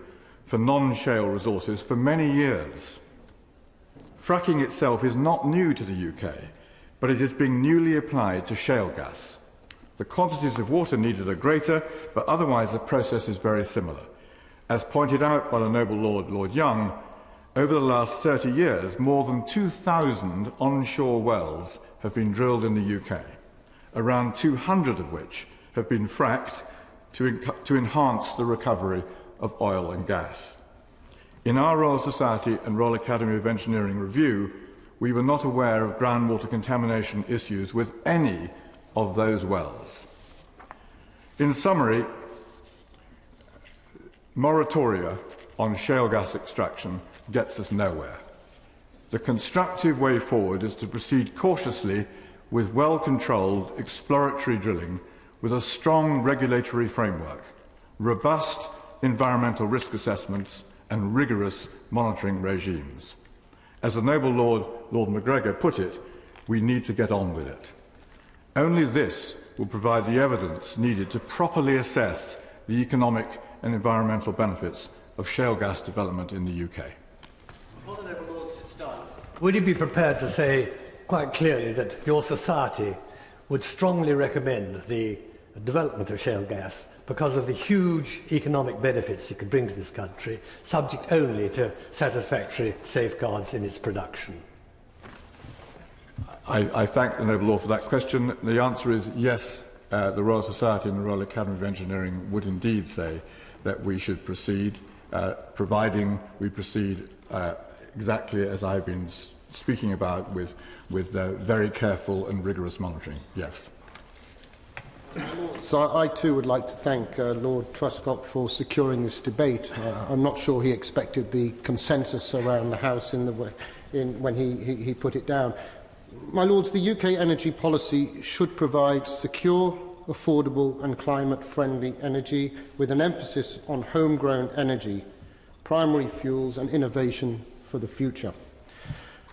for non-shale resources for many years. Fracking itself is not new to the UK, but it is being newly applied to shale gas. The quantities of water needed are greater, but otherwise the process is very similar. As pointed out by the Noble Lord Young, over the last 30 years, more than 2,000 onshore wells have been drilled in the UK, around 200 of which have been fracked to enhance the recovery of oil and gas. In our Royal Society and Royal Academy of Engineering review, we were not aware of groundwater contamination issues with any of those wells. In summary, moratoria on shale gas extraction gets us nowhere. The constructive way forward is to proceed cautiously with well-controlled exploratory drilling with a strong regulatory framework, robust environmental risk assessments and rigorous monitoring regimes. As the Noble Lord MacGregor put it, we need to get on with it. Only this will provide the evidence needed to properly assess the economic and environmental benefits of shale gas development in the UK. Would you be prepared to say quite clearly that your society would strongly recommend the development of shale gas because of the huge economic benefits it could bring to this country, subject only to satisfactory safeguards in its production? I thank the Noble Lord for that question. The answer is yes. The Royal Society and the Royal Academy of Engineering would indeed say that we should proceed, providing we proceed exactly as I've been speaking about, with very careful and rigorous monitoring. Yes. So I too would like to thank Lord Truscott for securing this debate. I'm not sure he expected the consensus around the House when he put it down. My Lords, the UK energy policy should provide secure, affordable and climate-friendly energy with an emphasis on homegrown energy, primary fuels and innovation for the future.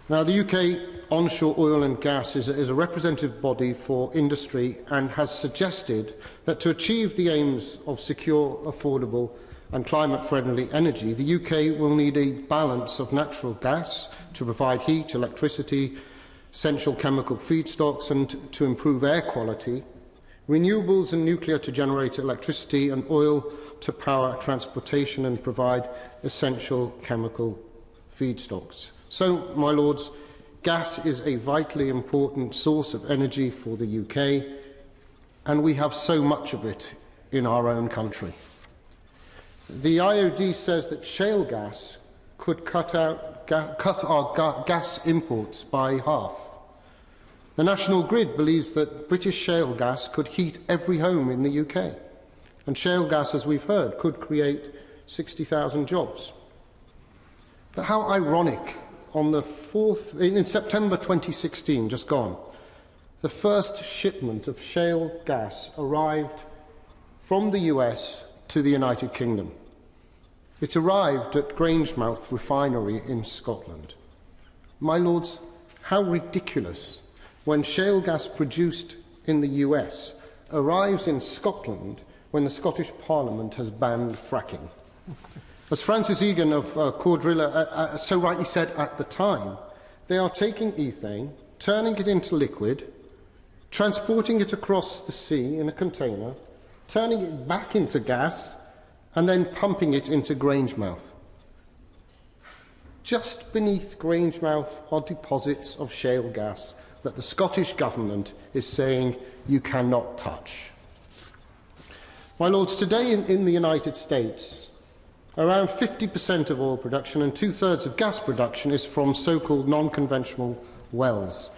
Now, the UK onshore oil and gas is a representative body for industry and has suggested that to achieve the aims of secure, affordable and climate-friendly energy, the UK will need a balance of natural gas to provide heat, electricity, essential chemical feedstocks and to improve air quality, renewables and nuclear to generate electricity, and oil to power transportation and provide essential chemical feedstocks. So, my Lords, gas is a vitally important source of energy for the UK, and we have so much of it in our own country. The IOD says that shale gas could cut our gas imports by half. The National Grid believes that British shale gas could heat every home in the UK, and shale gas, as we've heard, could create 60,000 jobs. But how ironic, in September 2016, just gone, the first shipment of shale gas arrived from the US to the United Kingdom. It arrived at Grangemouth refinery in Scotland. My Lords, how ridiculous when shale gas produced in the US arrives in Scotland when the Scottish Parliament has banned fracking. As Francis Egan of Cordrilla so rightly said at the time, they are taking ethane, turning it into liquid, transporting it across the sea in a container, turning it back into gas, and then pumping it into Grangemouth. Just beneath Grangemouth are deposits of shale gas that the Scottish Government is saying you cannot touch. My Lords, today in the United States, around 50% of oil production and two-thirds of gas production is from so-called non-conventional wells.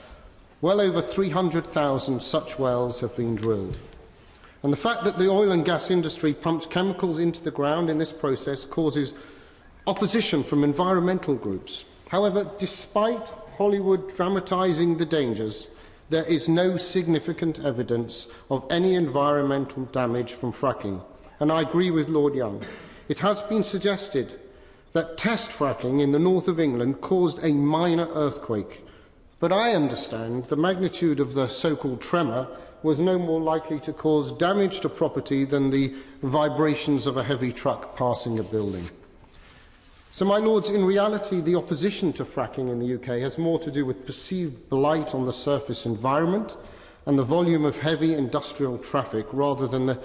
Well over 300,000 such wells have been drilled. And the fact that the oil and gas industry pumps chemicals into the ground in this process causes opposition from environmental groups. However, despite Hollywood dramatising the dangers, there is no significant evidence of any environmental damage from fracking. And I agree with Lord Young. It has been suggested that test fracking in the north of England caused a minor earthquake. But I understand the magnitude of the so-called tremor was no more likely to cause damage to property than the vibrations of a heavy truck passing a building. So, my Lords, in reality, the opposition to fracking in the UK has more to do with perceived blight on the surface environment and the volume of heavy industrial traffic rather than the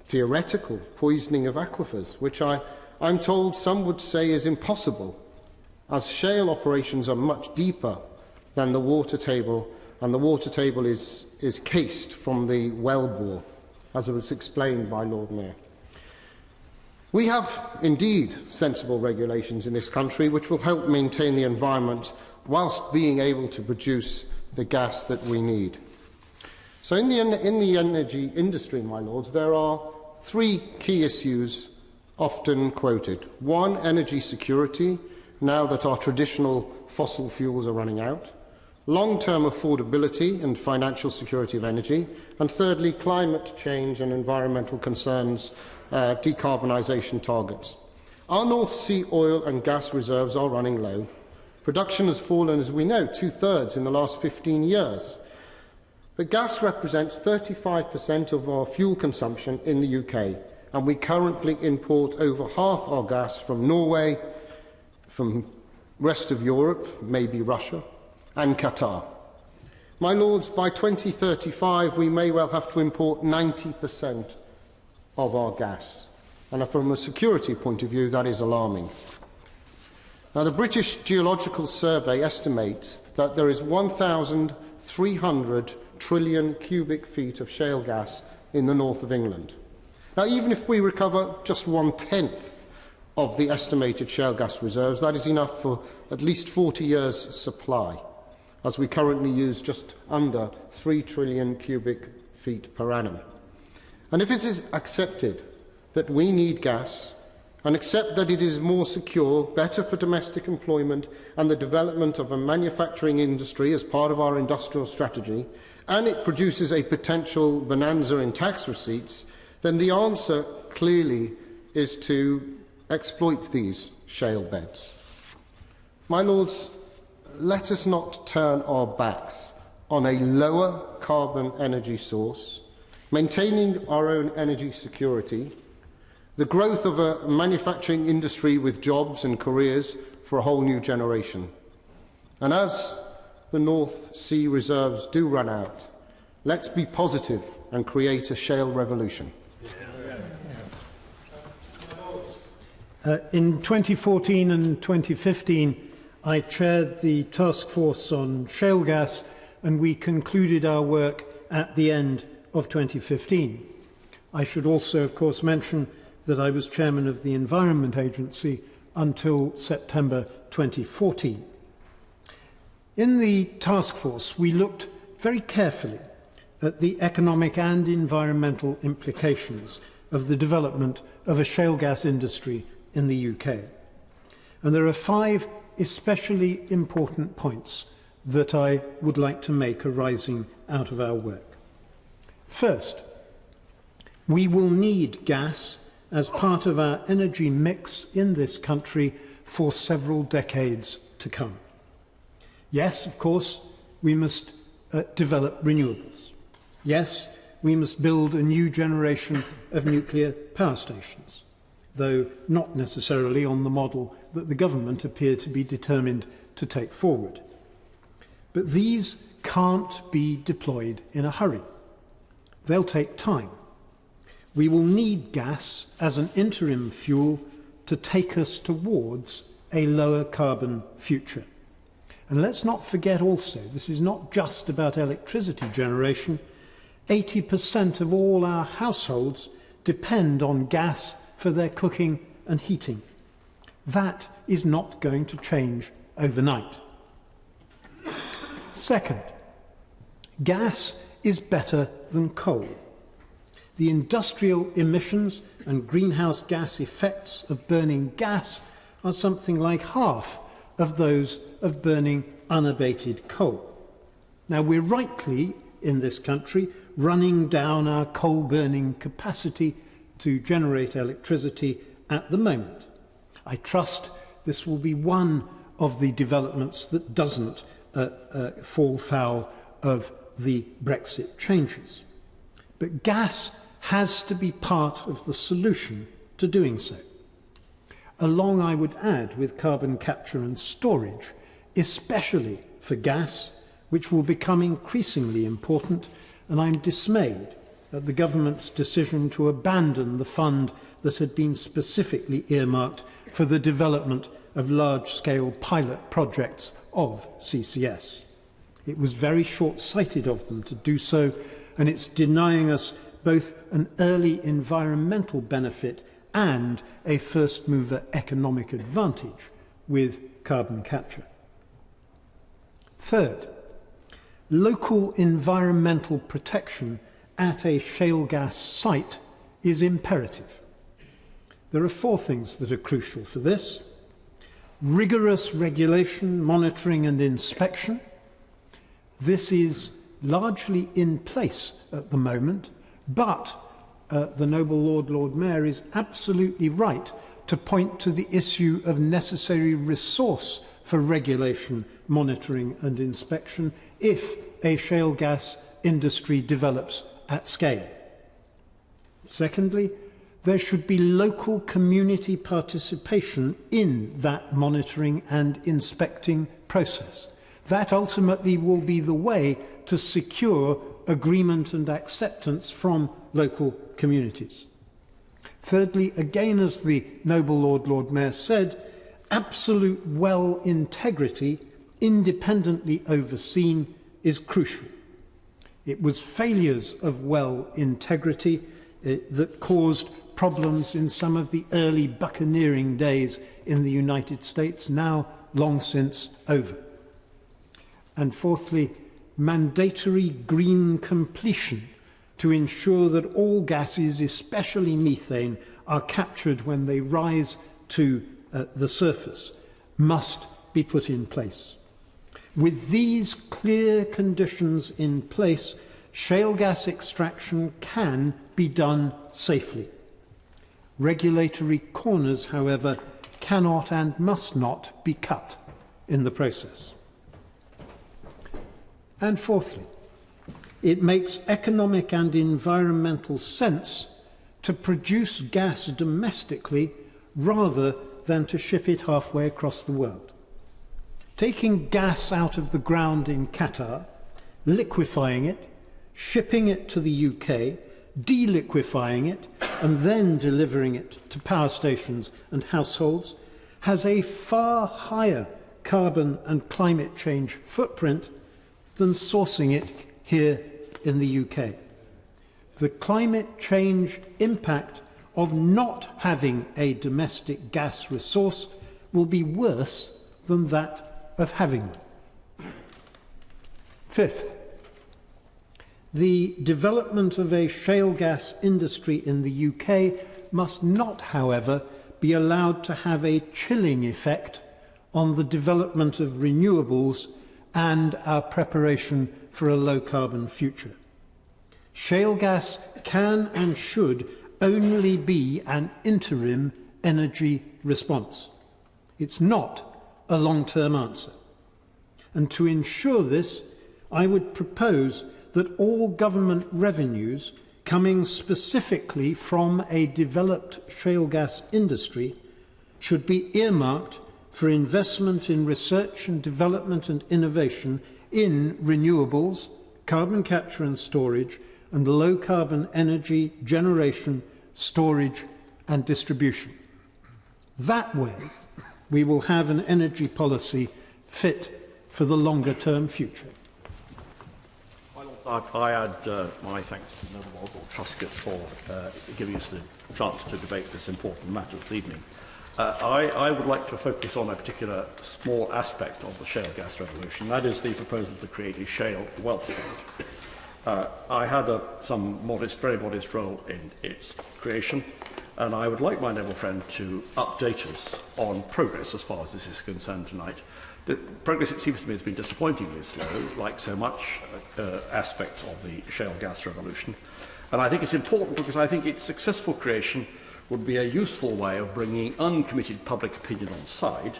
theoretical poisoning of aquifers, which I'm told some would say is impossible, as shale operations are much deeper than the water table, and the water table is cased from the well bore, as it was explained by Lord Mayor. We have indeed sensible regulations in this country which will help maintain the environment whilst being able to produce the gas that we need. So in the energy industry, my Lords, there are three key issues often quoted. One, energy security, now that our traditional fossil fuels are running out. Long-term affordability and financial security of energy. And thirdly, climate change and environmental concerns, decarbonisation targets. Our North Sea oil and gas reserves are running low. Production has fallen, as we know, two-thirds in the last 15 years. But gas represents 35% of our fuel consumption in the UK, and we currently import over half our gas from Norway, from rest of Europe, maybe Russia, and Qatar. My Lords, by 2035 we may well have to import 90% of our gas. And from a security point of view, that is alarming. Now, the British Geological Survey estimates that there is 1,300 trillion cubic feet of shale gas in the north of England. Now, even if we recover just 1/10 of the estimated shale gas reserves, that is enough for at least 40 years' supply, as we currently use just under 3 trillion cubic feet per annum. And if it is accepted that we need gas, and accept that it is more secure, better for domestic employment and the development of a manufacturing industry as part of our industrial strategy, and it produces a potential bonanza in tax receipts, then the answer clearly is to exploit these shale beds. My Lords, let us not turn our backs on a lower carbon energy source, maintaining our own energy security, the growth of a manufacturing industry with jobs and careers for a whole new generation. And as the North Sea reserves do run out, let's be positive and create a shale revolution. In 2014 and 2015, I chaired the task force on shale gas, and we concluded our work at the end of 2015. I should also, of course, mention that I was chairman of the Environment Agency until September 2014. In the task force, we looked very carefully at the economic and environmental implications of the development of a shale gas industry in the UK. And there are 5 especially important points that I would like to make arising out of our work. First, we will need gas as part of our energy mix in this country for several decades to come. Yes, of course, we must develop renewables. Yes, we must build a new generation of nuclear power stations, though not necessarily on the model that the government appear to be determined to take forward. But these can't be deployed in a hurry. They'll take time. We will need gas as an interim fuel to take us towards a lower carbon future. And let's not forget also, this is not just about electricity generation. 80% of all our households depend on gas for their cooking and heating. That is not going to change overnight. Second, gas is better than coal. The industrial emissions and greenhouse gas effects of burning gas are something like half of those of burning unabated coal. Now, we're rightly, in this country, running down our coal-burning capacity to generate electricity at the moment. I trust this will be one of the developments that doesn't fall foul of the Brexit changes. But gas has to be part of the solution to doing so. Along, I would add, with carbon capture and storage, especially for gas, which will become increasingly important, and I'm dismayed at the government's decision to abandon the fund that had been specifically earmarked for the development of large-scale pilot projects of CCS. It was very short-sighted of them to do so, and it's denying us both an early environmental benefit and a first-mover economic advantage with carbon capture. Third, local environmental protection at a shale gas site is imperative. There are 4 things that are crucial for this: rigorous regulation, monitoring and inspection. This is largely in place at the moment, but the noble Lord Mayor is absolutely right to point to the issue of necessary resource for regulation, monitoring and inspection if a shale gas industry develops at scale. Secondly, there should be local community participation in that monitoring and inspecting process. That ultimately will be the way to secure agreement and acceptance from local communities. Thirdly, again, as the noble Lord Mayor said, absolute well integrity, independently overseen, is crucial. It was failures of well integrity that caused problems in some of the early buccaneering days in the United States, now long since over. And fourthly, mandatory green completion to ensure that all gases, especially methane, are captured when they rise to the surface, must be put in place. With these clear conditions in place, shale gas extraction can be done safely. Regulatory corners, however, cannot and must not be cut in the process. And fourthly, it makes economic and environmental sense to produce gas domestically rather than to ship it halfway across the world. Taking gas out of the ground in Qatar, liquefying it, shipping it to the UK, deliquefying it, and then delivering it to power stations and households has a far higher carbon and climate change footprint than sourcing it here in the UK. The climate change impact of not having a domestic gas resource will be worse than that of having one. Fifth, the development of a shale gas industry in the UK must not, however, be allowed to have a chilling effect on the development of renewables and our preparation for a low-carbon future. Shale gas can and should only be an interim energy response. It's not a long-term answer. And to ensure this, I would propose that all government revenues coming specifically from a developed shale gas industry should be earmarked for investment in research and development and innovation in renewables, carbon capture and storage, and low-carbon energy generation, storage and distribution. That way, we will have an energy policy fit for the longer-term future. I add my thanks to the Lord Truscott for giving us the chance to debate this important matter this evening. I would like to focus on a particular small aspect of the shale gas revolution, that is the proposal to create a shale wealth fund. I had some modest, very modest role in its creation, and I would like my noble friend to update us on progress as far as this is concerned tonight. The progress, it seems to me, has been disappointingly slow, like so much aspects of the shale gas revolution. And I think it's important because I think its successful creation would be a useful way of bringing uncommitted public opinion on side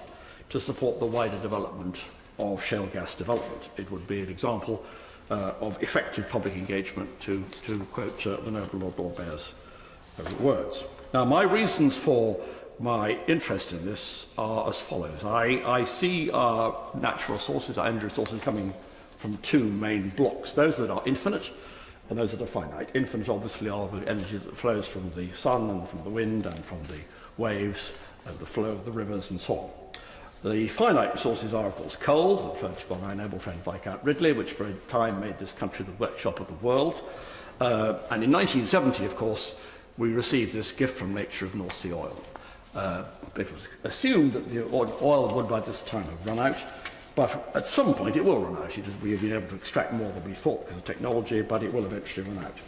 to support the wider development of shale gas development. It would be an example of effective public engagement, to quote the noble Lord Mayor's words. Now, my reasons for my interest in this are as follows. I see our natural resources, our energy resources, coming from two main blocks, those that are infinite and those that are finite. Infinite, obviously, are the energy that flows from the sun and from the wind and from the waves and the flow of the rivers and so on. The finite resources are, of course, coal, referred to by my noble friend Viscount Ridley, which for a time made this country the workshop of the world. And in 1970, of course, we received this gift from nature of North Sea oil. It was assumed that the oil would by this time have run out, but at some point it will run out. We have been able to extract more than we thought because of technology, but it will eventually run out.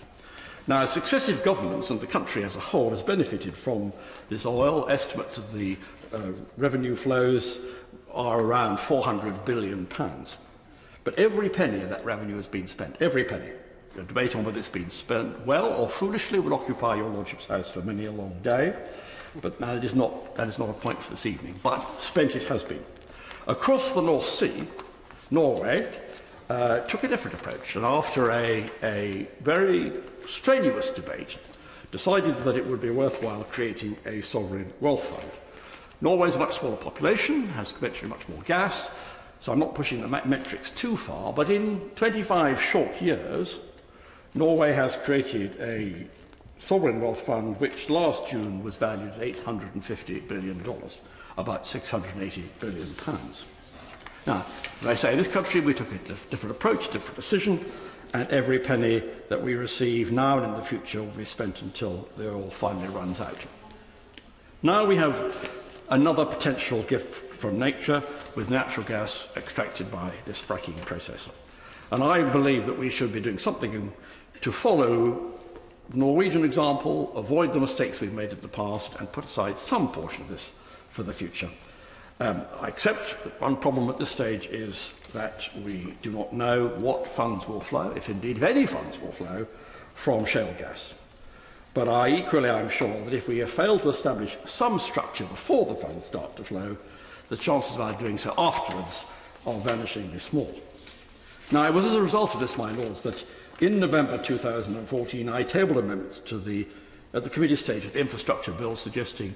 Now, successive governments and the country as a whole has benefited from this oil. Estimates of the revenue flows are around £400 billion. But every penny of that revenue has been spent, every penny. The debate on whether it's been spent well or foolishly would occupy your Lordship's house for many a long day. But that is not a point for this evening. But spent it has been. Across the North Sea, Norway took a different approach, and after a very strenuous debate, decided that it would be worthwhile creating a sovereign wealth fund. Norway is a much smaller population, has conventionally much more gas, So I'm not pushing the metrics too far, but in 25 short years, Norway has created a sovereign wealth fund which last June was valued at $850 billion, about £680 billion. Now, as I say, in this country we took a different approach, different decision, and every penny that we receive now and in the future will be spent until the oil finally runs out. Now we have another potential gift from nature with natural gas extracted by this fracking process. And I believe that we should be doing something to follow the Norwegian example, avoid the mistakes we've made in the past, and put aside some portion of this for the future. I accept that one problem at this stage is that we do not know what funds will flow, if indeed any funds will flow, from shale gas. But I'm sure that if we have failed to establish some structure before the funds start to flow, the chances of our doing so afterwards are vanishingly small. Now, it was as a result of this, my Lords, that in November 2014 I tabled amendments at the committee stage of the infrastructure bill suggesting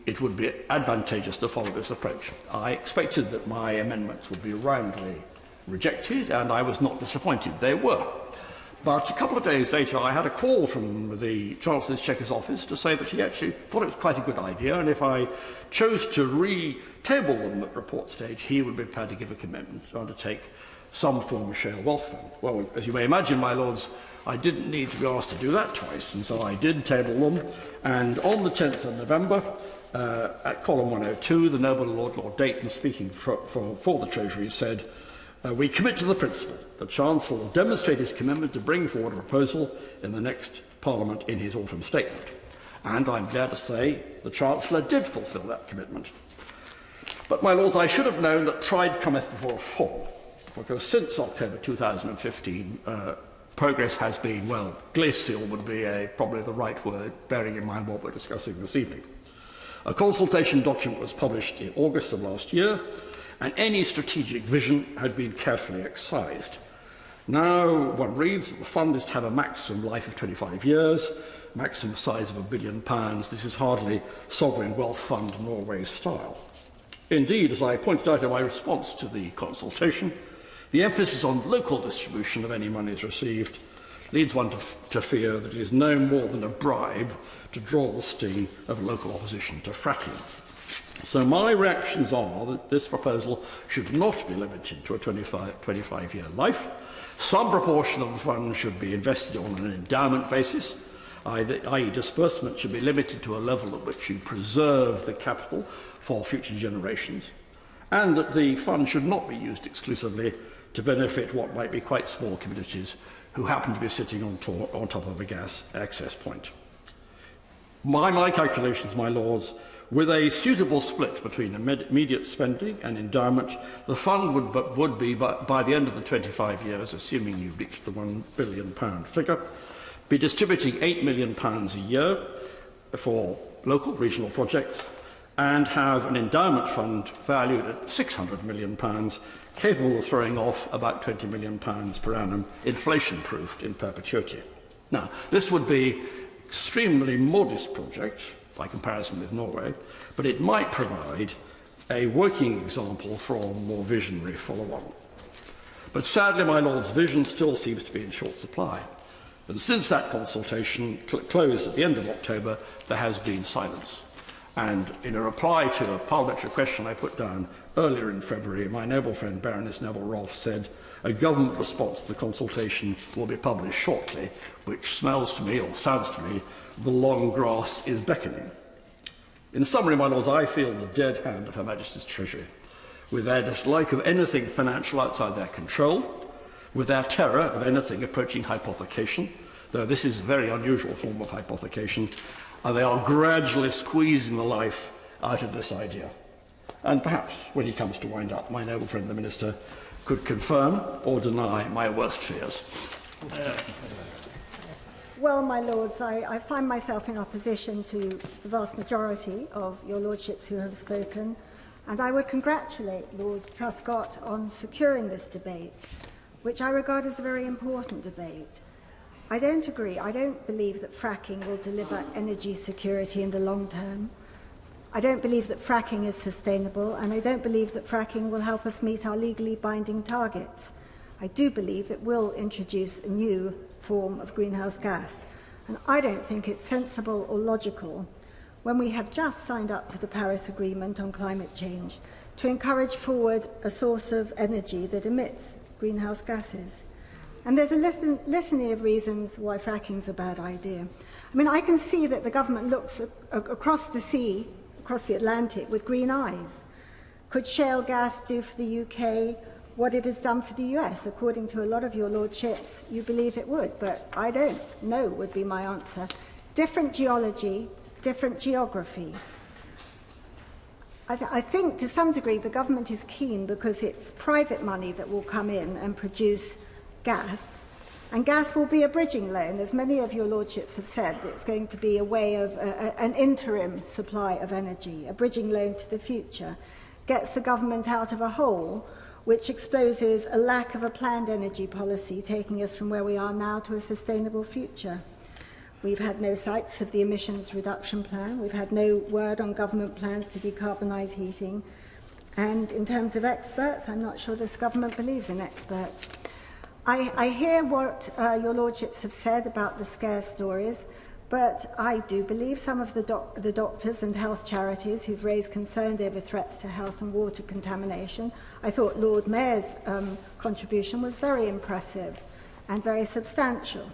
it would be advantageous to follow this approach. I expected that my amendments would be roundly rejected, and I was not disappointed. They were. But a couple of days later, I had a call from the Chancellor's Checker's office to say that he actually thought it was quite a good idea, and if I chose to re-table them at report stage, he would be prepared to give a commitment to undertake some form of shale wealth fund. Well, as you may imagine, my Lords, I didn't need to be asked to do that twice, and so I did table them. And on the 10th of November, at column 102, the Noble Lord Dayton, speaking for the Treasury, said, "We commit to the principle. The Chancellor will demonstrate his commitment to bring forward a proposal in the next Parliament in his autumn statement." And I'm glad to say the Chancellor did fulfil that commitment. But, my Lords, I should have known that pride cometh before a fall, because since October 2015, progress has been, well, glacial would be probably the right word, bearing in mind what we're discussing this evening. A consultation document was published in August of last year, and any strategic vision had been carefully excised. Now one reads that the fund is to have a maximum life of 25 years, maximum size of £1 billion. This is hardly sovereign wealth fund Norway style. Indeed, as I pointed out in my response to the consultation, the emphasis on local distribution of any monies received leads one to fear that it is no more than a bribe to draw the sting of local opposition to fracking. So my reactions are that this proposal should not be limited to a 25-year life. Some proportion of the fund should be invested on an endowment basis, i.e. disbursement should be limited to a level at which you preserve the capital for future generations, and that the fund should not be used exclusively to benefit what might be quite small communities who happen to be sitting on top of a gas access point. By my calculations, my Lords, with a suitable split between immediate spending and endowment, the fund would be, by the end of the 25 years, assuming you reach the £1 billion figure, be distributing £8 million a year for local regional projects and have an endowment fund valued at £600 million, capable of throwing off about £20 million per annum, inflation-proofed in perpetuity. Now, this would be an extremely modest project by comparison with Norway, but it might provide a working example for a more visionary follow-on. But sadly, my Lord's, vision still seems to be in short supply. And since that consultation closed at the end of October, there has been silence. And in a reply to a parliamentary question I put down earlier in February, my noble friend Baroness Neville-Rolfe said, "A government response to the consultation will be published shortly," which smells to me, or sounds to me, the long grass is beckoning. In summary, my Lords, I feel the dead hand of Her Majesty's Treasury, with their dislike of anything financial outside their control, with their terror of anything approaching hypothecation, though this is a very unusual form of hypothecation, and they are gradually squeezing the life out of this idea. And perhaps, when he comes to wind up, my noble friend the Minister could confirm or deny my worst fears. Well, my Lords, I find myself in opposition to the vast majority of your Lordships who have spoken, and I would congratulate Lord Truscott on securing this debate, which I regard as a very important debate. I don't agree. I don't believe that fracking will deliver energy security in the long term. I don't believe that fracking is sustainable, and I don't believe that fracking will help us meet our legally binding targets. I do believe it will introduce a new form of greenhouse gas, and I don't think it's sensible or logical, when we have just signed up to the Paris Agreement on climate change, to encourage forward a source of energy that emits greenhouse gases. And there's a litany of reasons why fracking is a bad idea. I mean, I can see that the government looks across the sea, across the Atlantic, with green eyes. Could shale gas do for the UK what it has done for the US? According to a lot of your lordships, you believe it would, but I don't. No would be my answer. Different geology, different geography. I think to some degree the government is keen because it's private money that will come in and produce gas, and gas will be a bridging loan. As many of your lordships have said, it's going to be a way of an interim supply of energy, a bridging loan to the future, gets the government out of a hole which exposes a lack of a planned energy policy, taking us from where we are now to a sustainable future. We've had no sights of the emissions reduction plan. We've had no word on government plans to decarbonise heating. And in terms of experts, I'm not sure this government believes in experts. I hear what your lordships have said about the scare stories, but I do believe some of the doctors and health charities who've raised concerns over threats to health and water contamination. I thought Lord Mayor's contribution was very impressive and very substantial.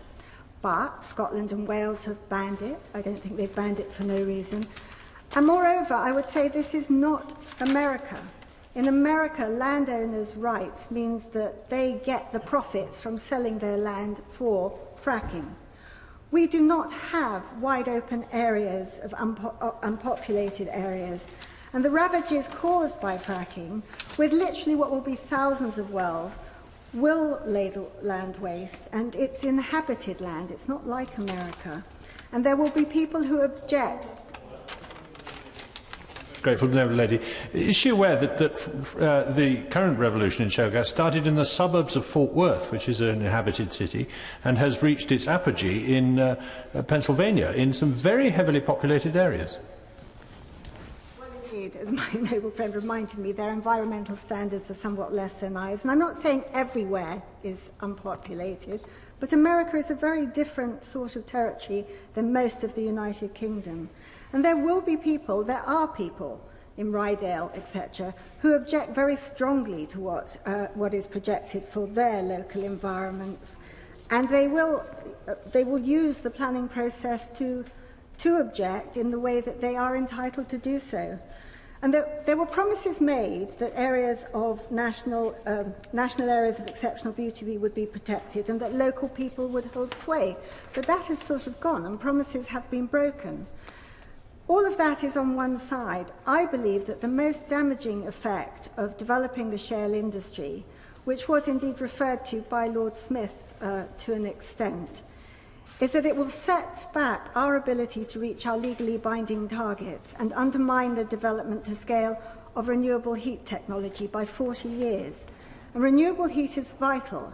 But Scotland and Wales have banned it. I don't think they've banned it for no reason. And moreover, I would say this is not America. In America, landowners' rights means that they get the profits from selling their land for fracking. We do not have wide open areas of unpopulated areas. And the ravages caused by fracking, with literally what will be thousands of wells, will lay the land waste, and it's inhabited land. It's not like America. And there will be people who object. Grateful to know the lady. Is she aware that the current revolution in shale gas started in the suburbs of Fort Worth, which is an inhabited city, and has reached its apogee in Pennsylvania, in some very heavily populated areas? Well, indeed, as my noble friend reminded me, their environmental standards are somewhat less than ours. And I'm not saying everywhere is unpopulated, but America is a very different sort of territory than most of the United Kingdom. And there are people in Rydale, etc., who object very strongly to what is projected for their local environments. And they will use the planning process to object in the way that they are entitled to do so. And there were promises made that areas of national areas of exceptional beauty would be protected and that local people would hold sway. But that has sort of gone, and promises have been broken. All of that is on one side. I believe that the most damaging effect of developing the shale industry, which was indeed referred to by Lord Smith to an extent, is that it will set back our ability to reach our legally binding targets and undermine the development to scale of renewable heat technology by 40 years. And renewable heat is vital.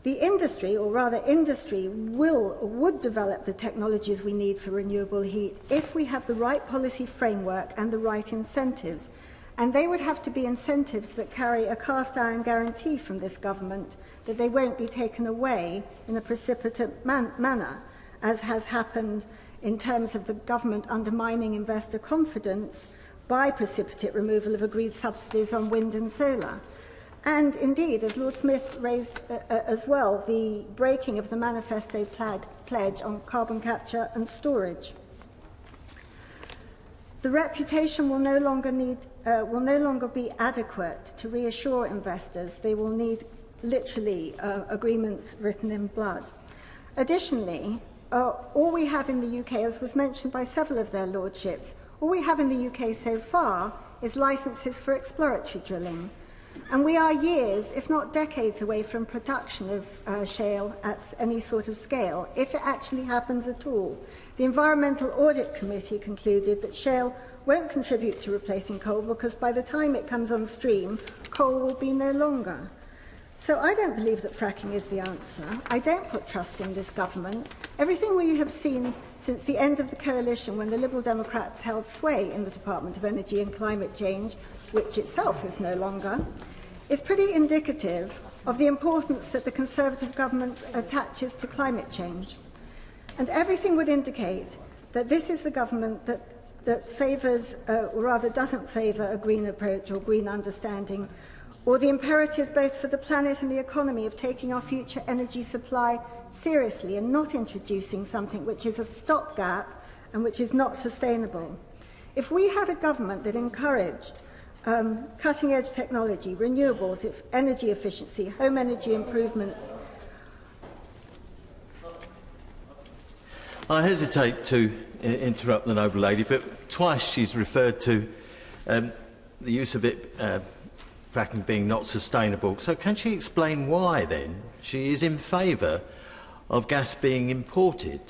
The industry, or rather industry, would develop the technologies we need for renewable heat if we have the right policy framework and the right incentives. And they would have to be incentives that carry a cast iron guarantee from this government that they won't be taken away in a precipitate manner, as has happened in terms of the government undermining investor confidence by precipitate removal of agreed subsidies on wind and solar. And indeed, as Lord Smith raised as well, the breaking of the manifesto pledge on carbon capture and storage. The reputation will no longer be adequate to reassure investors. They will need literally agreements written in blood. Additionally, all we have in the UK, as was mentioned by several of their lordships, all we have in the UK so far is licences for exploratory drilling. And we are years, if not decades, away from production of shale at any sort of scale, if it actually happens at all. The Environmental Audit Committee concluded that shale won't contribute to replacing coal because by the time it comes on stream, coal will be no longer. So I don't believe that fracking is the answer. I don't put trust in this government. Everything we have seen since the end of the coalition, when the Liberal Democrats held sway in the Department of Energy and Climate Change, which itself is no longer, is pretty indicative of the importance that the Conservative government attaches to climate change. And everything would indicate that this is the government that favours, or rather doesn't favour, a green approach or green understanding, or the imperative both for the planet and the economy of taking our future energy supply seriously and not introducing something which is a stopgap and which is not sustainable. If we had a government that encouraged cutting-edge technology, renewables, energy efficiency, home energy improvements. I hesitate to interrupt the noble lady, but twice she's referred to the use of it, fracking being not sustainable. So can she explain why, then, she is in favour of gas being imported,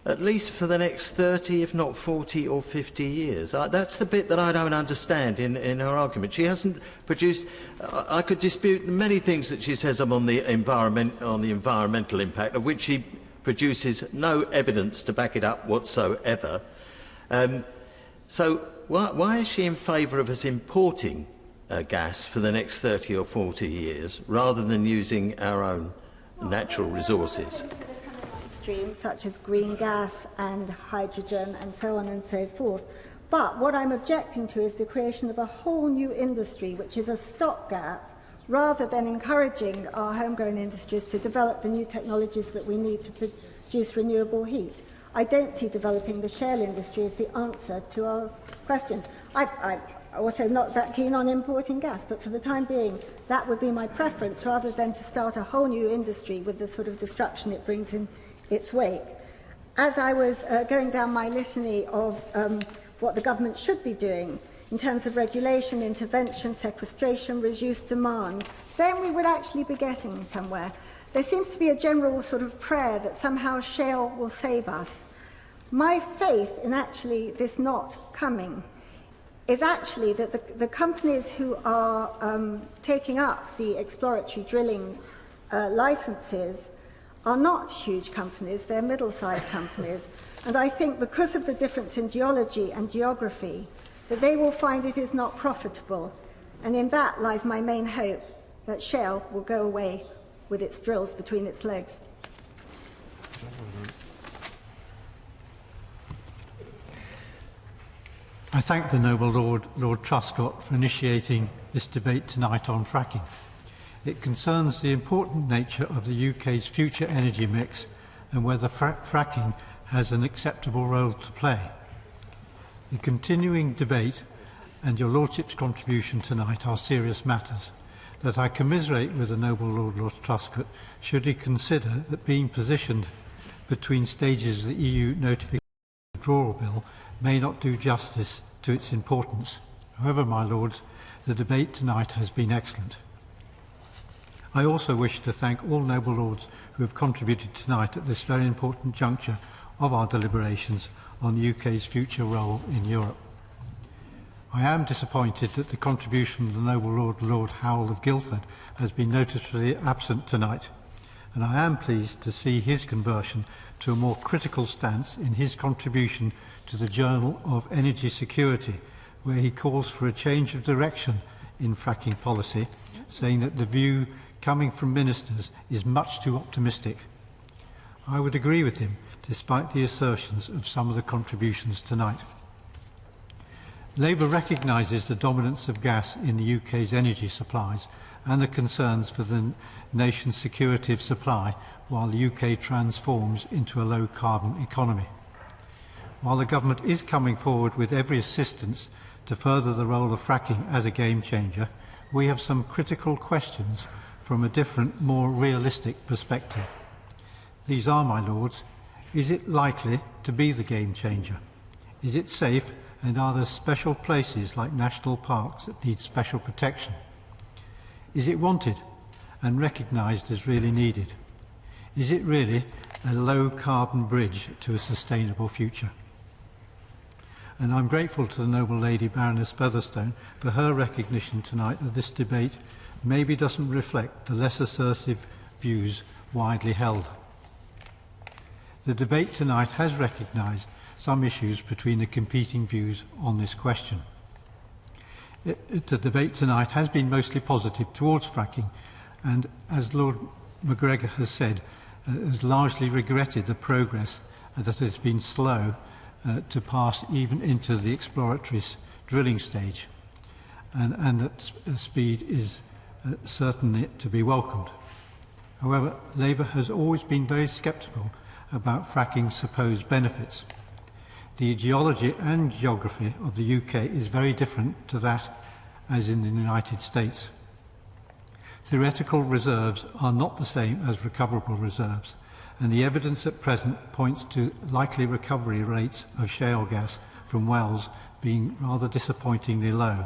at least for the next 30, if not 40 or 50 years? That's the bit that I don't understand in her argument. She hasn't produced... I could dispute many things that she says on the environmental impact, of which she produces no evidence to back it up whatsoever. So why is she in favour of us importing gas for the next 30 or 40 years, rather than using our own natural resources? Streams such as green gas and hydrogen and so on and so forth. But what I'm objecting to is the creation of a whole new industry, which is a stopgap, rather than encouraging our homegrown industries to develop the new technologies that we need to produce renewable heat. I don't see developing the shale industry as the answer to our questions. I'm also not that keen on importing gas, but for the time being, that would be my preference, rather than to start a whole new industry with the sort of destruction it brings in its wake. As I was going down my litany of what the government should be doing in terms of regulation, intervention, sequestration, reduced demand, then we would actually be getting somewhere. There seems to be a general sort of prayer that somehow shale will save us. My faith in actually this not coming is actually that the companies who are taking up the exploratory drilling licenses are not huge companies, they're middle-sized companies. And I think because of the difference in geology and geography, that they will find it is not profitable. And in that lies my main hope, that shale will go away with its drills between its legs. I thank the noble Lord Truscott for initiating this debate tonight on fracking. It concerns the important nature of the UK's future energy mix and whether fracking has an acceptable role to play. The continuing debate and your Lordship's contribution tonight are serious matters that I commiserate with the noble Lord Truscott should he consider that being positioned between stages of the EU notification withdrawal bill may not do justice to its importance. However, my Lords, the debate tonight has been excellent. I also wish to thank all noble lords who have contributed tonight at this very important juncture of our deliberations on the UK's future role in Europe. I am disappointed that the contribution of the noble Lord HoL of Guildford has been noticeably absent tonight, and I am pleased to see his conversion to a more critical stance in his contribution to the Journal of Energy Security, where he calls for a change of direction in fracking policy, saying that the view coming from ministers is much too optimistic. I would agree with him, despite the assertions of some of the contributions tonight. Labour recognises the dominance of gas in the UK's energy supplies and the concerns for the nation's security of supply while the UK transforms into a low-carbon economy. While the government is coming forward with every assistance to further the role of fracking as a game-changer, we have some critical questions from a different, more realistic perspective. These are, my lords, is it likely to be the game-changer? Is it safe, and are there special places like national parks that need special protection? Is it wanted and recognised as really needed? Is it really a low-carbon bridge to a sustainable future? And I'm grateful to the noble lady Baroness Featherstone for her recognition tonight that this debate maybe doesn't reflect the less assertive views widely held. The debate tonight has recognised some issues between the competing views on this question. The debate tonight has been mostly positive towards fracking, and as Lord McGregor has said, has largely regretted the progress that has been slow to pass even into the exploratory drilling stage, and that speed is certainly to be welcomed. However, Labour has always been very sceptical about fracking's supposed benefits. The geology and geography of the UK is very different to that as in the United States. Theoretical reserves are not the same as recoverable reserves, and the evidence at present points to likely recovery rates of shale gas from wells being rather disappointingly low,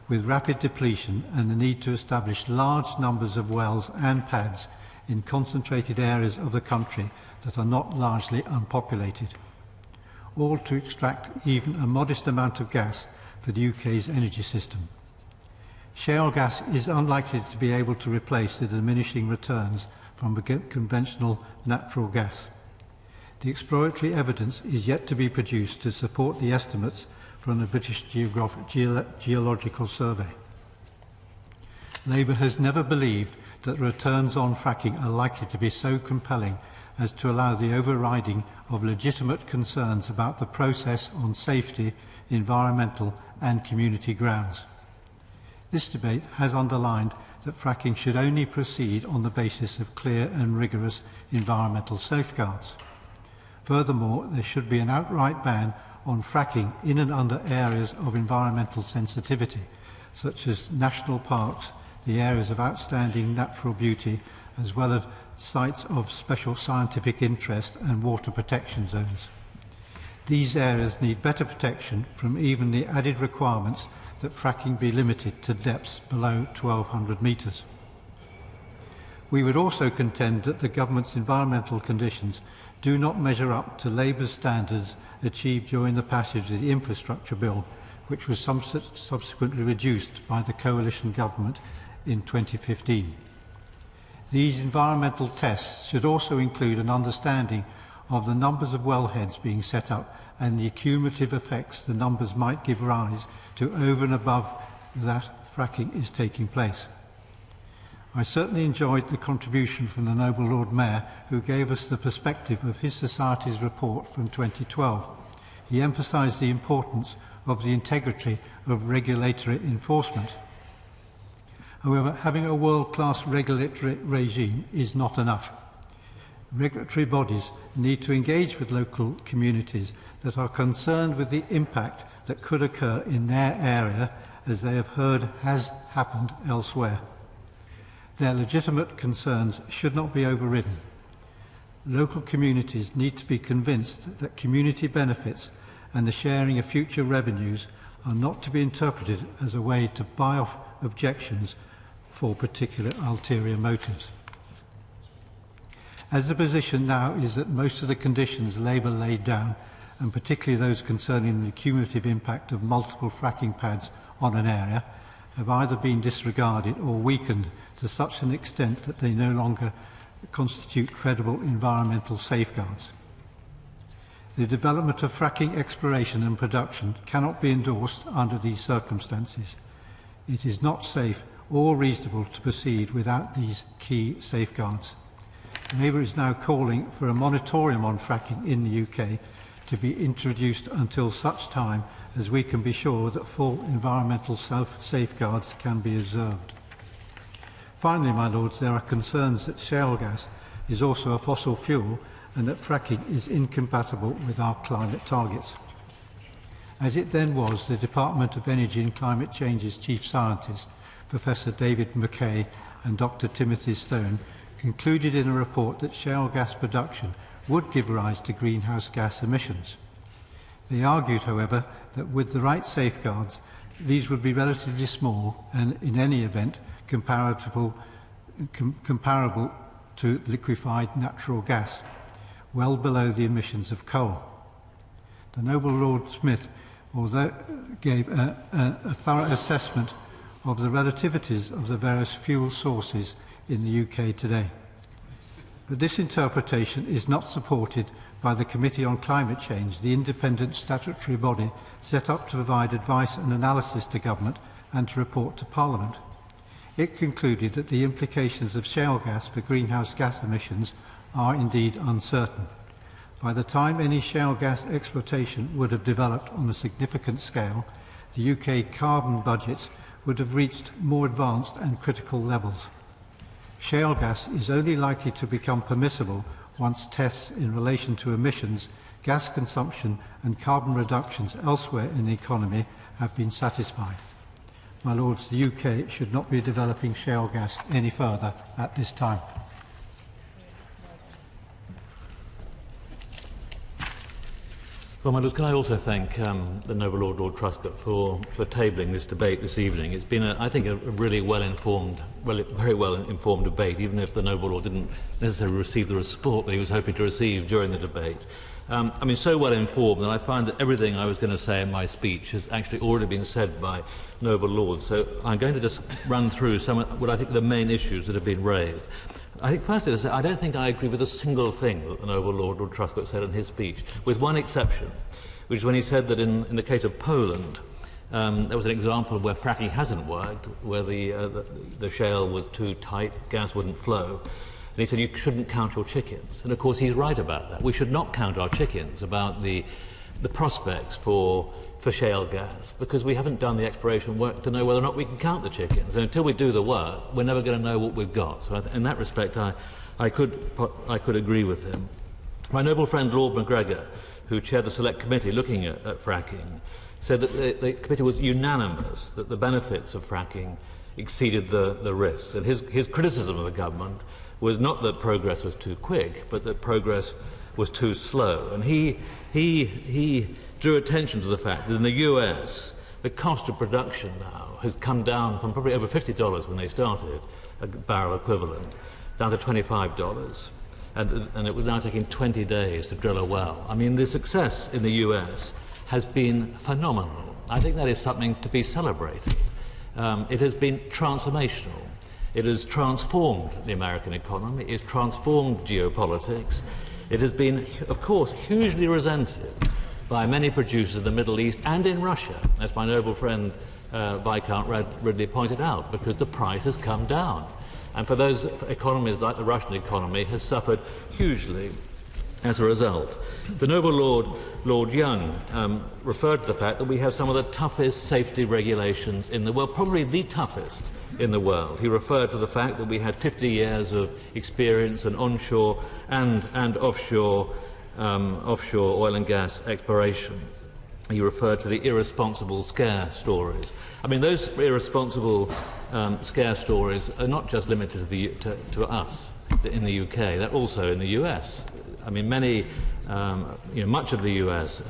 with rapid depletion and the need to establish large numbers of wells and pads in concentrated areas of the country that are not largely unpopulated, all to extract even a modest amount of gas for the UK's energy system. Shale gas is unlikely to be able to replace the diminishing returns from conventional natural gas. The exploratory evidence is yet to be produced to support the estimates from the British Geological Survey. Labour has never believed that returns on fracking are likely to be so compelling as to allow the overriding of legitimate concerns about the process on safety, environmental and community grounds. This debate has underlined that fracking should only proceed on the basis of clear and rigorous environmental safeguards. Furthermore, there should be an outright ban on fracking in and under areas of environmental sensitivity, such as national parks, the areas of outstanding natural beauty, as well as sites of special scientific interest and water protection zones. These areas need better protection from even the added requirements that fracking be limited to depths below 1,200 metres. We would also contend that the government's environmental conditions do not measure up to Labour's standards achieved during the passage of the infrastructure bill, which was subsequently reduced by the coalition government in 2015. These environmental tests should also include an understanding of the numbers of wellheads being set up and the cumulative effects the numbers might give rise to over and above that fracking is taking place. I certainly enjoyed the contribution from the Noble Lord Mayor, who gave us the perspective of his Society's report from 2012. He emphasised the importance of the integrity of regulatory enforcement. However, having a world-class regulatory regime is not enough. Regulatory bodies need to engage with local communities that are concerned with the impact that could occur in their area, as they have heard has happened elsewhere. Their legitimate concerns should not be overridden. Local communities need to be convinced that community benefits and the sharing of future revenues are not to be interpreted as a way to buy off objections for particular ulterior motives. As the position now is that most of the conditions Labour laid down, and particularly those concerning the cumulative impact of multiple fracking pads on an area, have either been disregarded or weakened to such an extent that they no longer constitute credible environmental safeguards. The development of fracking exploration and production cannot be endorsed under these circumstances. It is not safe or reasonable to proceed without these key safeguards. Labour is now calling for a moratorium on fracking in the UK to be introduced until such time as we can be sure that full environmental safeguards can be observed. Finally, my lords, there are concerns that shale gas is also a fossil fuel and that fracking is incompatible with our climate targets. As it then was, the Department of Energy and Climate Change's chief scientist, Professor David Mackay and Dr. Timothy Stone, concluded in a report that shale gas production would give rise to greenhouse gas emissions. They argued, however, that with the right safeguards, these would be relatively small and, in any event, comparable to liquefied natural gas, well below the emissions of coal. The Noble Lord Smith, although gave a thorough assessment of the relativities of the various fuel sources in the UK today. But this interpretation is not supported by the Committee on Climate Change, the independent statutory body set up to provide advice and analysis to Government and to report to Parliament. It concluded that the implications of shale gas for greenhouse gas emissions are indeed uncertain. By the time any shale gas exploitation would have developed on a significant scale, the UK carbon budgets would have reached more advanced and critical levels. Shale gas is only likely to become permissible once tests in relation to emissions, gas consumption and carbon reductions elsewhere in the economy have been satisfied. My Lords, the UK should not be developing shale gas any further at this time. Well, my Lords, can I also thank the Noble Lord Truscott for tabling this debate this evening. It's been, I think, a really very well-informed debate, even if the Noble Lord didn't necessarily receive the support that he was hoping to receive during the debate. I mean, so well-informed that I find that everything I was going to say in my speech has actually already been said by Noble Lords. So I'm going to just run through some of what I think are the main issues that have been raised. I think firstly, I don't think I agree with a single thing that the Noble Lord Truscott said in his speech, with one exception, which is when he said that in the case of Poland, there was an example where fracking hasn't worked, where the shale was too tight, gas wouldn't flow. And he said you shouldn't count your chickens. And of course he's right about that. We should not count our chickens about the prospects for shale gas, because we haven't done the exploration work to know whether or not we can count the chickens. And until we do the work, we're never going to know what we've got. So in that respect, I could agree with him. My noble friend Lord McGregor, who chaired the Select Committee looking at fracking, said that the committee was unanimous that the benefits of fracking exceeded the risks. And his criticism of the government was not that progress was too quick, but that progress was too slow. And he drew attention to the fact that in the US, the cost of production now has come down from probably over $50 when they started, a barrel equivalent, down to $25. And it was now taking 20 days to drill a well. I mean, the success in the US has been phenomenal. I think that is something to be celebrated. It has been transformational. It has transformed the American economy. It has transformed geopolitics. It has been, of course, hugely resented by many producers in the Middle East and in Russia, as my noble friend Viscount Ridley pointed out, because the price has come down. And for those economies like the Russian economy has suffered hugely as a result. The noble Lord Young referred to the fact that we have some of the toughest safety regulations in the world, probably the toughest in the world. He referred to the fact that we had 50 years of experience in onshore and offshore oil and gas exploration. He referred to the irresponsible scare stories. I mean, those irresponsible scare stories are not just limited to us in the UK, they're also in the US. I mean, much of the US,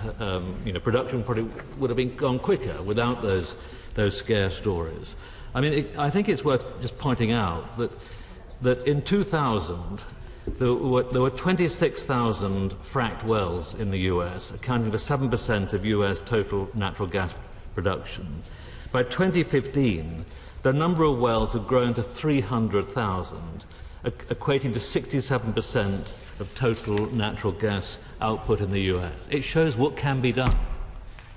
production probably would have gone quicker without those scare stories. I mean, I think it's worth just pointing out that in 2000, there were 26,000 fracked wells in the US, accounting for 7% of US total natural gas production. By 2015, the number of wells had grown to 300,000, equating to 67% of total natural gas output in the US. It shows what can be done.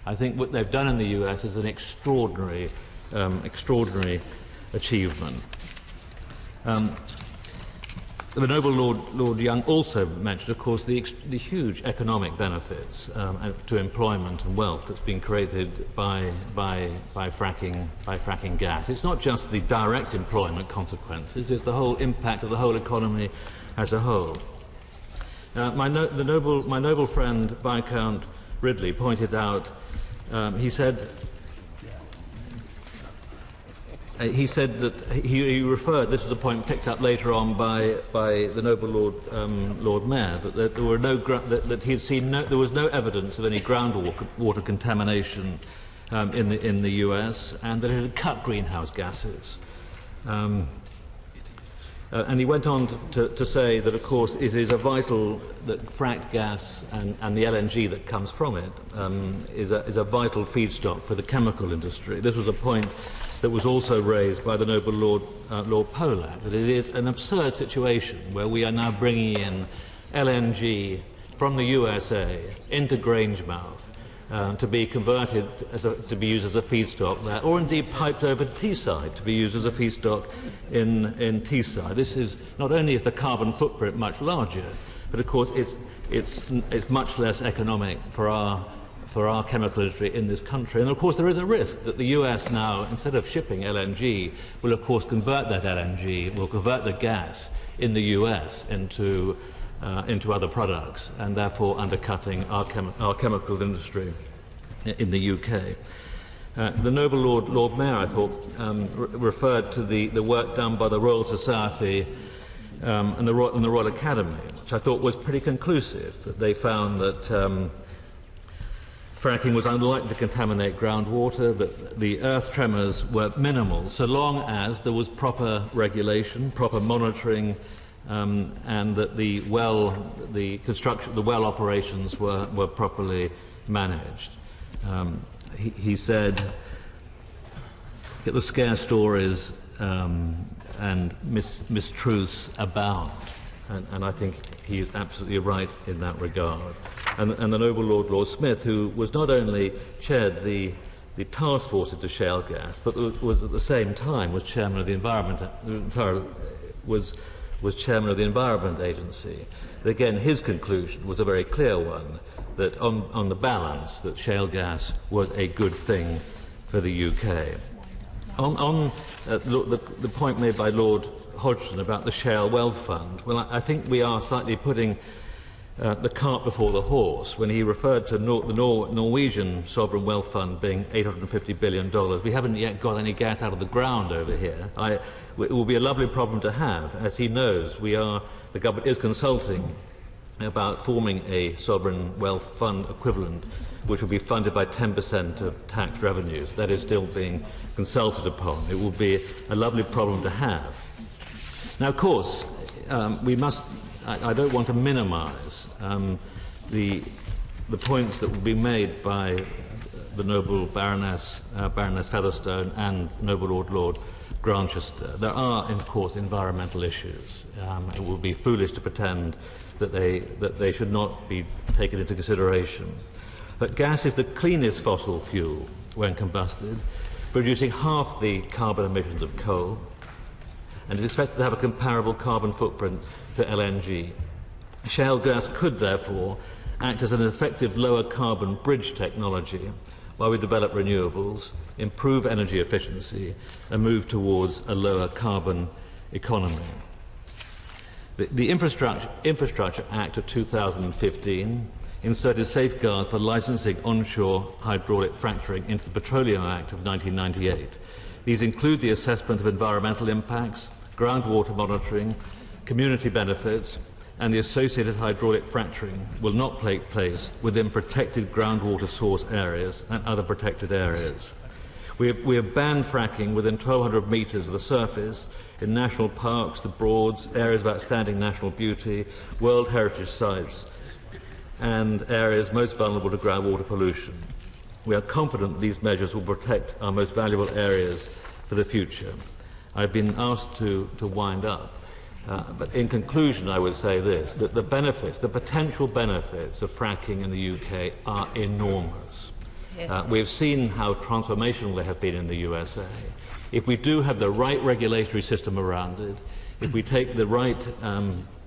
I think what they've done in the US is an extraordinary achievement. The noble Lord Young also mentioned, of course, the huge economic benefits to employment and wealth that's been created by fracking gas. It's not just the direct employment consequences; it's the whole impact of the whole economy as a whole. My noble friend Viscount Ridley pointed out. He said that he referred. This was a point picked up later on by the noble Lord Mayor, that there were that he had seen there was no evidence of any groundwater contamination in the US, and that it had cut greenhouse gases. And he went on to say that, of course, it is a vital that fracked gas and the LNG that comes from it is a vital feedstock for the chemical industry. This was a point that was also raised by the noble Lord Polak, that it is an absurd situation where we are now bringing in LNG from the USA into Grangemouth to be converted to be used as a feedstock there, or indeed piped over to Teesside to be used as a feedstock in Teesside. This is not only is the carbon footprint much larger, but of course it's much less economic for our chemical industry in this country. And of course there is a risk that the US now, instead of shipping LNG, will of course convert that LNG, will convert the gas in the US into other products, and therefore undercutting our chemical industry in the UK. The noble Lord Mayor, I thought, referred to the work done by the Royal Society and the Royal Academy, which I thought was pretty conclusive, that they found that fracking was unlikely to contaminate groundwater, that the earth tremors were minimal, so long as there was proper regulation, proper monitoring, and that the well operations were properly managed. He said that the scare stories and mistruths abound, and I think he is absolutely right in that regard. And the noble Lord Smith, who was not only chaired the task force into shale gas, but was at the same time was chairman of the was chairman of the Environment Agency. Again, his conclusion was a very clear one, that on the balance, that shale gas was a good thing for the UK. On the point made by Lord Hodgson about the Shale Wealth Fund, well, I think we are slightly putting the cart before the horse when he referred to the Norwegian Sovereign Wealth Fund being $850 billion. We haven't yet got any gas out of the ground over here. It will be a lovely problem to have. As he knows, the government is consulting about forming a sovereign wealth fund equivalent, which will be funded by 10% of tax revenues. That is still being consulted upon. It will be a lovely problem to have. Now, of course, we must. I don't want to minimise the points that will be made by the noble Baroness Featherstone and noble Lord Grantchester. There are, of course, environmental issues. It would be foolish to pretend that they should not be taken into consideration. But gas is the cleanest fossil fuel when combusted, producing half the carbon emissions of coal, and is expected to have a comparable carbon footprint to LNG. Shale gas could, therefore, act as an effective lower carbon bridge technology while we develop renewables, improve energy efficiency, and move towards a lower carbon economy. The Infrastructure Act of 2015 inserted safeguards for licensing onshore hydraulic fracturing into the Petroleum Act of 1998. These include the assessment of environmental impacts, groundwater monitoring, community benefits, and the associated hydraulic fracturing will not take place within protected groundwater source areas and other protected areas. We have banned fracking within 1,200 metres of the surface in national parks, the Broads, areas of outstanding national beauty, World Heritage Sites, and areas most vulnerable to groundwater pollution. We are confident that these measures will protect our most valuable areas for the future. I've been asked to wind up, but in conclusion I would say this, that the potential benefits of fracking in the UK are enormous. We've seen how transformational they have been in the USA. If we do have the right regulatory system around it, if we take the right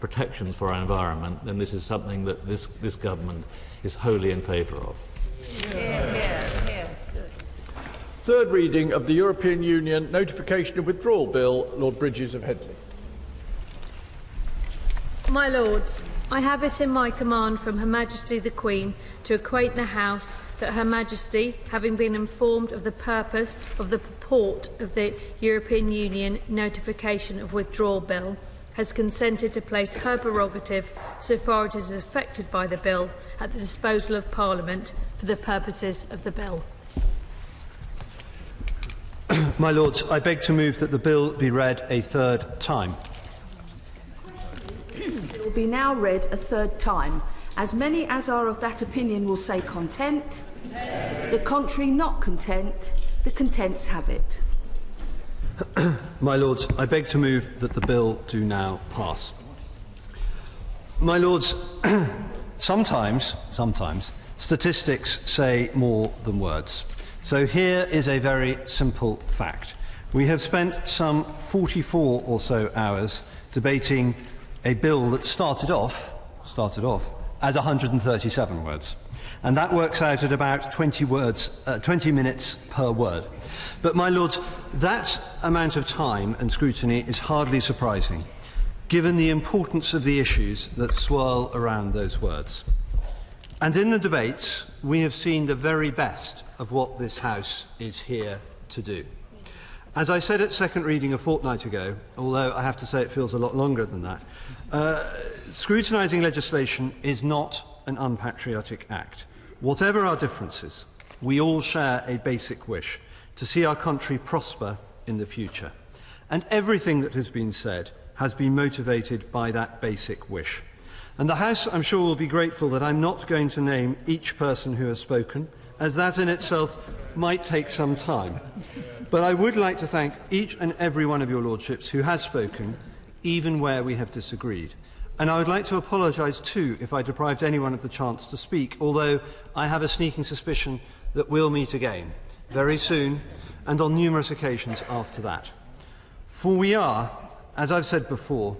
protections for our environment, then this is something that this government is wholly in favour of. Third reading of the European Union Notification of Withdrawal Bill. Lord Bridges of Headley. My Lords, I have it in my command from Her Majesty the Queen to acquaint the House that Her Majesty, having been informed of the purpose of the purport of the European Union Notification of Withdrawal Bill, has consented to place her prerogative, so far as it is affected by the bill, at the disposal of Parliament for the purposes of the bill. My Lords, I beg to move that the bill be read a third time. be now read a third time. As many as are of that opinion will say content. The contrary not content. The contents have it. My Lords, I beg to move that the bill do now pass. My Lords, sometimes statistics say more than words. So here is a very simple fact. We have spent some 44 or so hours debating a bill that started off as 137 words. And that works out at about 20 minutes per word. But, my Lords, that amount of time and scrutiny is hardly surprising, given the importance of the issues that swirl around those words. And in the debates, we have seen the very best of what this House is here to do. As I said at second reading a fortnight ago, although I have to say it feels a lot longer than that, scrutinising legislation is not an unpatriotic act. Whatever our differences, we all share a basic wish to see our country prosper in the future. And everything that has been said has been motivated by that basic wish. And the House, I'm sure, will be grateful that I'm not going to name each person who has spoken, as that in itself might take some time. But I would like to thank each and every one of your Lordships who has spoken, even where we have disagreed. And I would like to apologise too if I deprived anyone of the chance to speak, although I have a sneaking suspicion that we'll meet again very soon and on numerous occasions after that. For we are, as I've said before,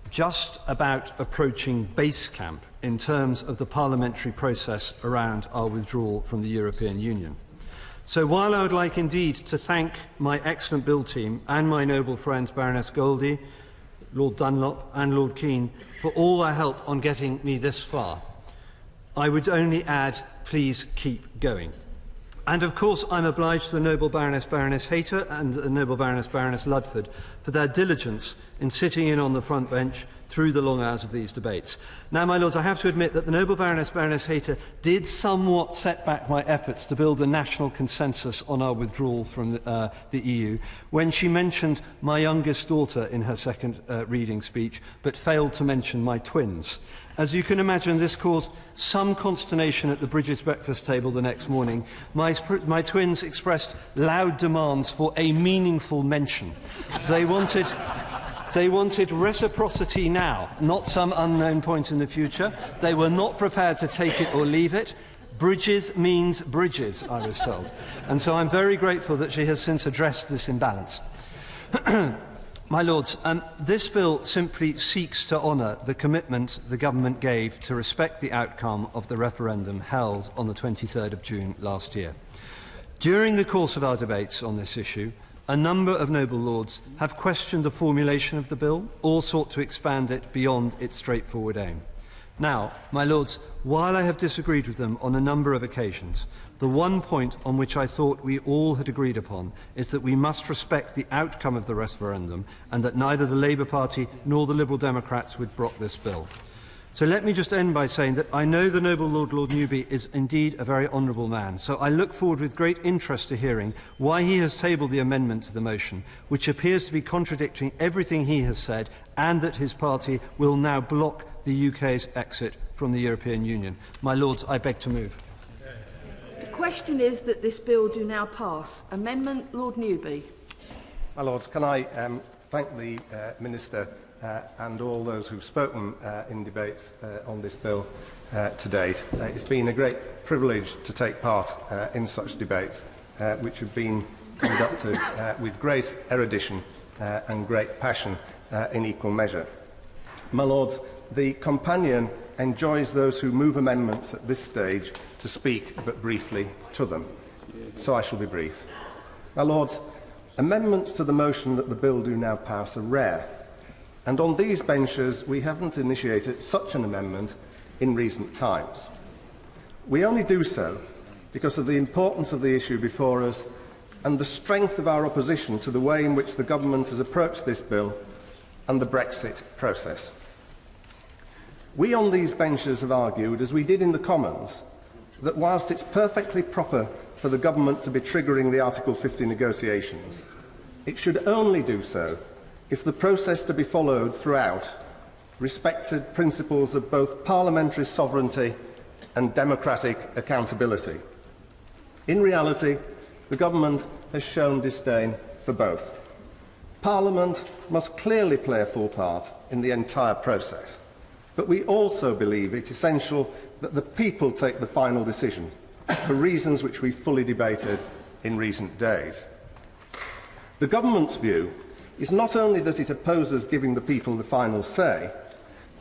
just about approaching base camp in terms of the parliamentary process around our withdrawal from the European Union. So while I would like indeed to thank my excellent bill team and my noble friends Baroness Goldie, Lord Dunlop and Lord Keane for all their help on getting me this far, I would only add, please keep going. And of course I'm obliged to the noble Baroness Hayter and the noble Baroness Ludford for their diligence in sitting in on the front bench through the long hours of these debates. Now, my Lords, I have to admit that the noble Baroness Hayter did somewhat set back my efforts to build a national consensus on our withdrawal from the EU when she mentioned my youngest daughter in her second reading speech, but failed to mention my twins. As you can imagine, this caused some consternation at the Bridges breakfast table the next morning. My twins expressed loud demands for a meaningful mention. They wanted reciprocity now, not some unknown point in the future. They were not prepared to take it or leave it. Bridges means bridges, I was told. And so I'm very grateful that she has since addressed this imbalance. My Lords, this bill simply seeks to honour the commitment the government gave to respect the outcome of the referendum held on the 23rd of June last year. During the course of our debates on this issue, a number of noble lords have questioned the formulation of the bill or sought to expand it beyond its straightforward aim. Now, my Lords, while I have disagreed with them on a number of occasions, the one point on which I thought we all had agreed upon is that we must respect the outcome of the referendum and that neither the Labour Party nor the Liberal Democrats would block this bill. So let me just end by saying that I know the noble Lord Newby is indeed a very honourable man, so I look forward with great interest to hearing why he has tabled the amendment to the motion, which appears to be contradicting everything he has said, and that his party will now block the UK's exit from the European Union. My Lords, I beg to move. The question is that this bill do now pass. Amendment, Lord Newby. My Lords, can I thank the Minister and all those who've spoken in debates on this bill to date. It's been a great privilege to take part in such debates, which have been conducted with great erudition and great passion in equal measure. My Lords, the companion enjoys those who move amendments at this stage to speak but briefly to them. So I shall be brief. My Lords, amendments to the motion that the bill do now pass are rare. And on these benches, we haven't initiated such an amendment in recent times. We only do so because of the importance of the issue before us and the strength of our opposition to the way in which the government has approached this bill and the Brexit process. We on these benches have argued, as we did in the Commons, that whilst it's perfectly proper for the government to be triggering the Article 50 negotiations, it should only do so if the process to be followed throughout respected principles of both parliamentary sovereignty and democratic accountability. In reality, the government has shown disdain for both. Parliament must clearly play a full part in the entire process, but we also believe it essential that the people take the final decision, for reasons which we fully debated in recent days. The government's view is not only that it opposes giving the people the final say,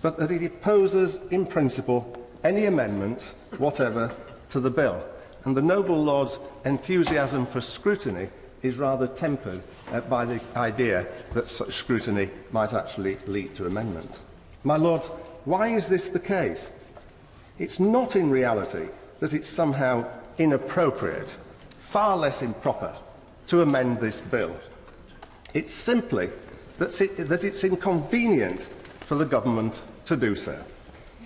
but that it opposes, in principle, any amendments, whatever, to the bill. And the noble Lord's enthusiasm for scrutiny is rather tempered by the idea that such scrutiny might actually lead to amendment. My Lords, why is this the case? It's not in reality that it's somehow inappropriate, far less improper, to amend this bill. It's simply that it's inconvenient for the government to do so.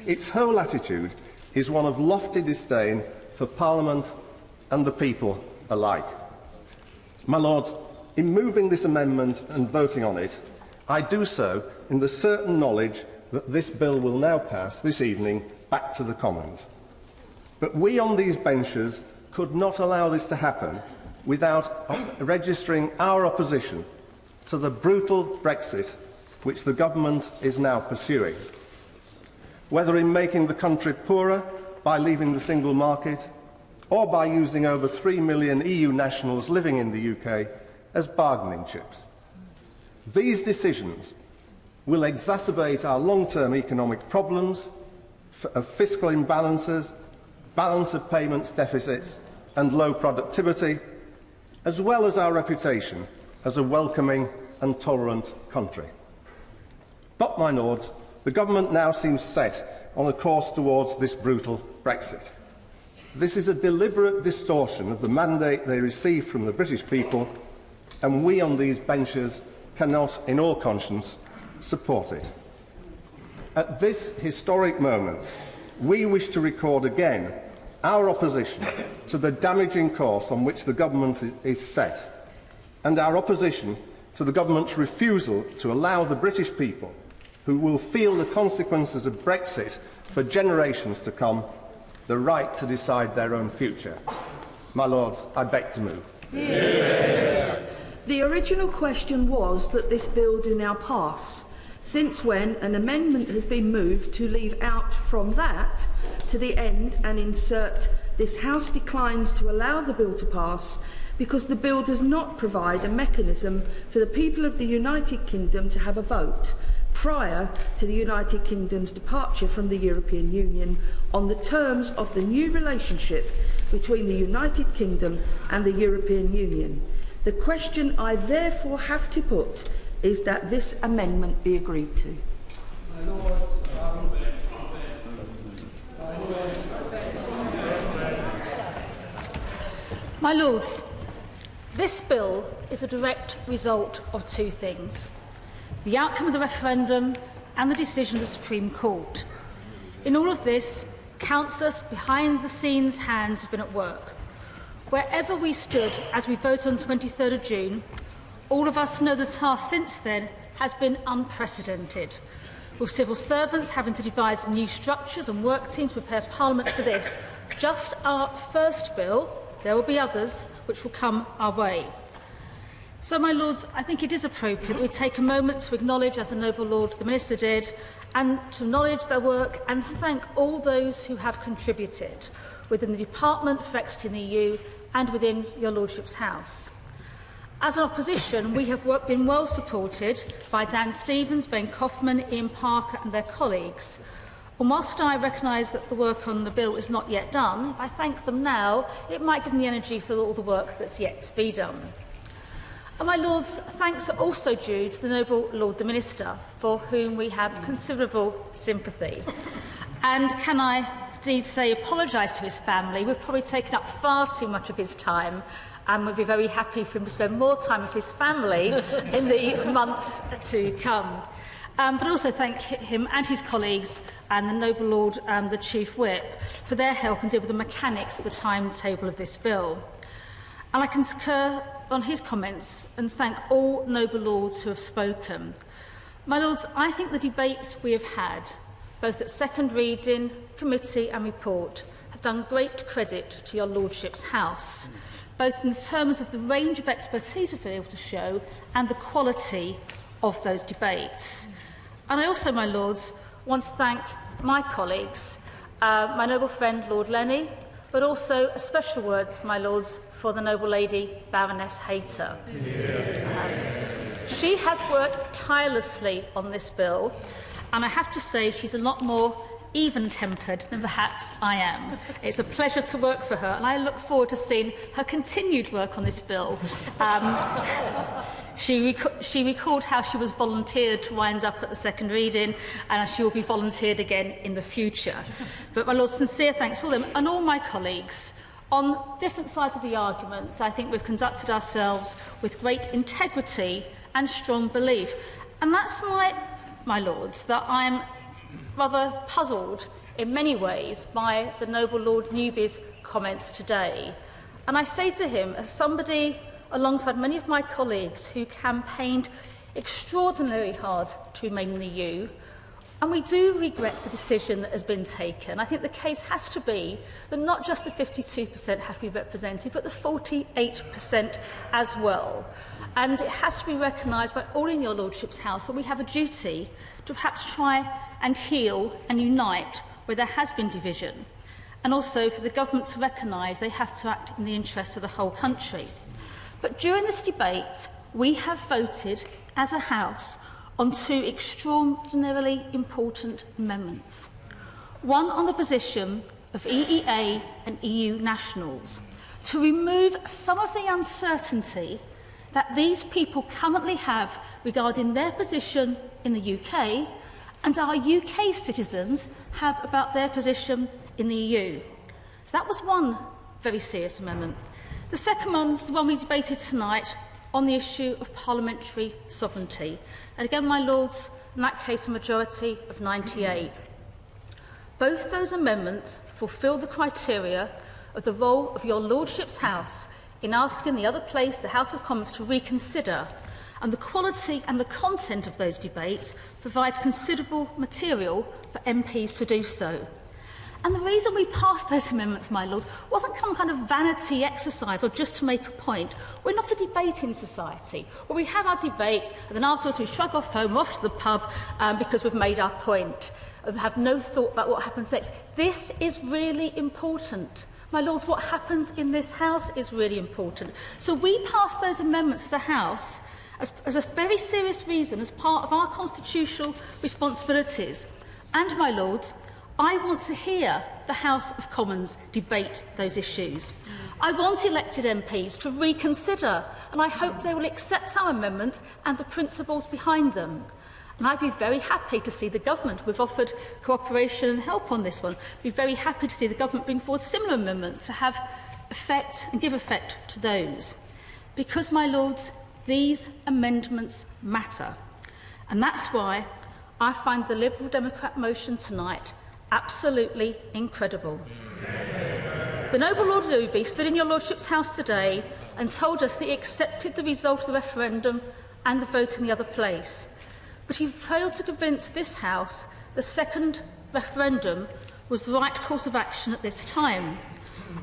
Its whole attitude is one of lofty disdain for Parliament and the people alike. My Lords, in moving this amendment and voting on it, I do so in the certain knowledge that this bill will now pass this evening back to the Commons. But we on these benches could not allow this to happen without registering our opposition to the brutal Brexit which the government is now pursuing. Whether in making the country poorer by leaving the single market, or by using over 3 million EU nationals living in the UK as bargaining chips. These decisions will exacerbate our long-term economic problems of fiscal imbalances, balance of payments deficits and low productivity, as well as our reputation as a welcoming and tolerant country. But, my Lords, the government now seems set on a course towards this brutal Brexit. This is a deliberate distortion of the mandate they received from the British people, and we on these benches cannot, in all conscience, support it. At this historic moment, we wish to record again our opposition to the damaging course on which the government is set, and our opposition to the government's refusal to allow the British people, who will feel the consequences of Brexit for generations to come, the right to decide their own future. My Lords, I beg to move. Yeah. The original question was that this bill do now pass, since when an amendment has been moved to leave out from that to the end and insert "this House declines to allow the bill to pass because the bill does not provide a mechanism for the people of the United Kingdom to have a vote prior to the United Kingdom's departure from the European Union on the terms of the new relationship between the United Kingdom and the European Union. The question I therefore have to put is that this amendment be agreed to. My Lords, this bill is a direct result of two things: the outcome of the referendum and the decision of the Supreme Court. In all of this, countless behind-the-scenes hands have been at work. Wherever we stood as we voted on 23rd of June, all of us know the task since then has been unprecedented, with civil servants having to devise new structures and work teams to prepare Parliament for this. Just our first bill, there will be others which will come our way. So, my Lords, I think it is appropriate we take a moment to acknowledge, as the noble Lord the Minister did, and to acknowledge their work and thank all those who have contributed within the Department for Exiting the EU and within your Lordship's House. As an opposition, we have been well supported by Dan Stevens, Ben Kaufman, Ian Parker and their colleagues. And whilst I recognise that the work on the bill is not yet done, if I thank them now, it might give them the energy for all the work that's yet to be done. And my Lords, thanks are also due to the noble Lord the Minister, for whom we have considerable sympathy. And can I indeed say apologise to his family? We've probably taken up far too much of his time, and we'd be very happy for him to spend more time with his family in the months to come. But also thank him and his colleagues and the noble Lord the Chief Whip for their help and deal with the mechanics of the timetable of this bill. And I concur on his comments and thank all noble lords who have spoken. My Lords, I think the debates we have had, both at second reading, committee and report, have done great credit to your Lordship's House, both in terms of the range of expertise we've been able to show and the quality of those debates. And I also, my Lords, want to thank my colleagues, my noble friend Lord Lenny, but also a special word, my Lords, for the noble lady Baroness Hayter. She has worked tirelessly on this bill, and I have to say she's a lot more even-tempered than perhaps I am. It's a pleasure to work for her, and I look forward to seeing her continued work on this bill. She recalled how she was volunteered to wind up at the second reading, and she will be volunteered again in the future. But, my Lord, sincere thanks to all them and all my colleagues. On different sides of the arguments, I think we've conducted ourselves with great integrity and strong belief. And that's why, my Lords, that I'm rather puzzled in many ways by the noble Lord Newby's comments today. And I say to him, as somebody alongside many of my colleagues who campaigned extraordinarily hard to remain in the EU, and we do regret the decision that has been taken. I think the case has to be that not just the 52% have to be represented, but the 48% as well. And it has to be recognised by all in your Lordship's House that we have a duty to perhaps try and heal and unite where there has been division, and also for the government to recognise they have to act in the interest of the whole country. But during this debate, we have voted as a House on two extraordinarily important amendments. One on the position of EEA and EU nationals, to remove some of the uncertainty that these people currently have regarding their position in the UK and our UK citizens have about their position in the EU. So that was one very serious amendment. The second one was the one we debated tonight on the issue of parliamentary sovereignty. And again, my Lords, in that case a majority of 98. Both those amendments fulfil the criteria of the role of your Lordship's House in asking the other place, the House of Commons, to reconsider, and the quality and the content of those debates provides considerable material for MPs to do so. And the reason we passed those amendments, my Lord, wasn't some kind of vanity exercise or just to make a point. We're not a debating society where we have our debates and then afterwards we shrug off home, off to the pub because we've made our point and have no thought about what happens next. This is really important. My Lords, what happens in this House is really important. So we passed those amendments as a House as a very serious reason, as part of our constitutional responsibilities. And, my Lords, I want to hear the House of Commons debate those issues. I want elected MPs to reconsider, and I hope they will accept our amendments and the principles behind them. And I'd be very happy to see the government, we've offered cooperation and help on this one, be very happy to see the government bring forward similar amendments to have effect and give effect to those. Because, my Lords, these amendments matter. And that's why I find the Liberal Democrat motion tonight absolutely incredible. The noble Lord Newby stood in your Lordship's House today and told us that he accepted the result of the referendum and the vote in the other place. But he failed to convince this House the second referendum was the right course of action at this time.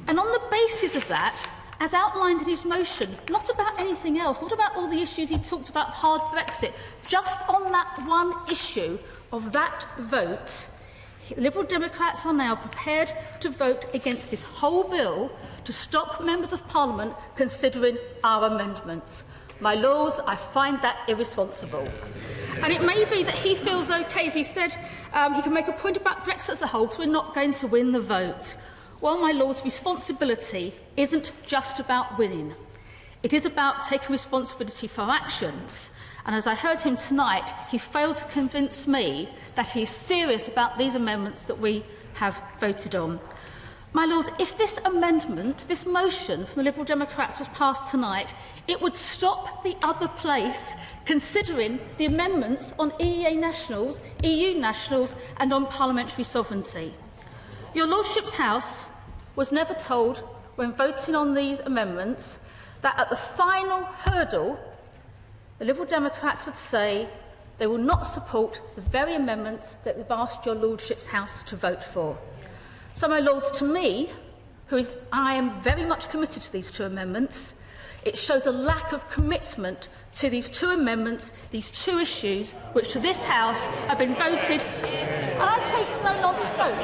And on the basis of that, as outlined in his motion, not about anything else, not about all the issues he talked about, hard Brexit, just on that one issue of that vote, Liberal Democrats are now prepared to vote against this whole bill to stop members of Parliament considering our amendments. My Lords, I find that irresponsible. And it may be that he feels OK, as he said, he can make a point about Brexit as a whole, because we're not going to win the vote. Well, my Lords, responsibility isn't just about winning. It is about taking responsibility for actions. And as I heard him tonight, he failed to convince me that he is serious about these amendments that we have voted on. My Lord, if this amendment, this motion from the Liberal Democrats was passed tonight, it would stop the other place considering the amendments on EEA nationals, EU nationals and on parliamentary sovereignty. Your Lordship's House was never told, when voting on these amendments, that at the final hurdle, the Liberal Democrats would say They will not support the very amendments that they've asked your Lordship's House to vote for. So, my Lords, to me, I am very much committed to these two amendments, it shows a lack of commitment to these two amendments, these two issues, which to this House have been voted. And I take no nonsense vote.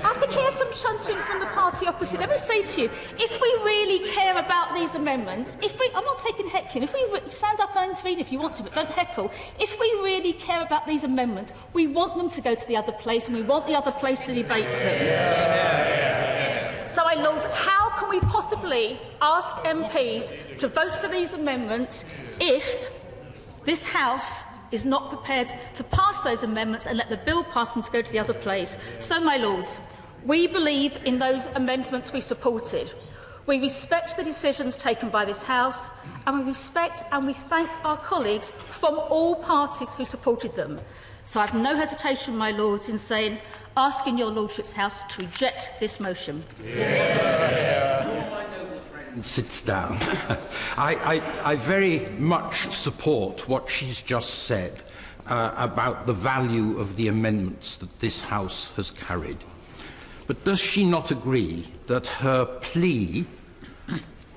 I can hear some chuntering from the party opposite. Let me say to you, if we really care about these amendments, I'm not taking heckling, stand up and intervene if you want to, but don't heckle. If we really care about these amendments, we want them to go to the other place, and we want the other place to debate them. So, my Lords, how can we possibly ask MPs to vote for these amendments if this House is not prepared to pass those amendments and let the bill pass them to go to the other place? So, my Lords, we believe in those amendments we supported. We respect the decisions taken by this House, and we respect and we thank our colleagues from all parties who supported them. So I have no hesitation, my Lords, in asking your Lordship's House to reject this motion. Sits down. I very much support what she's just said about the value of the amendments that this House has carried. But does she not agree that her plea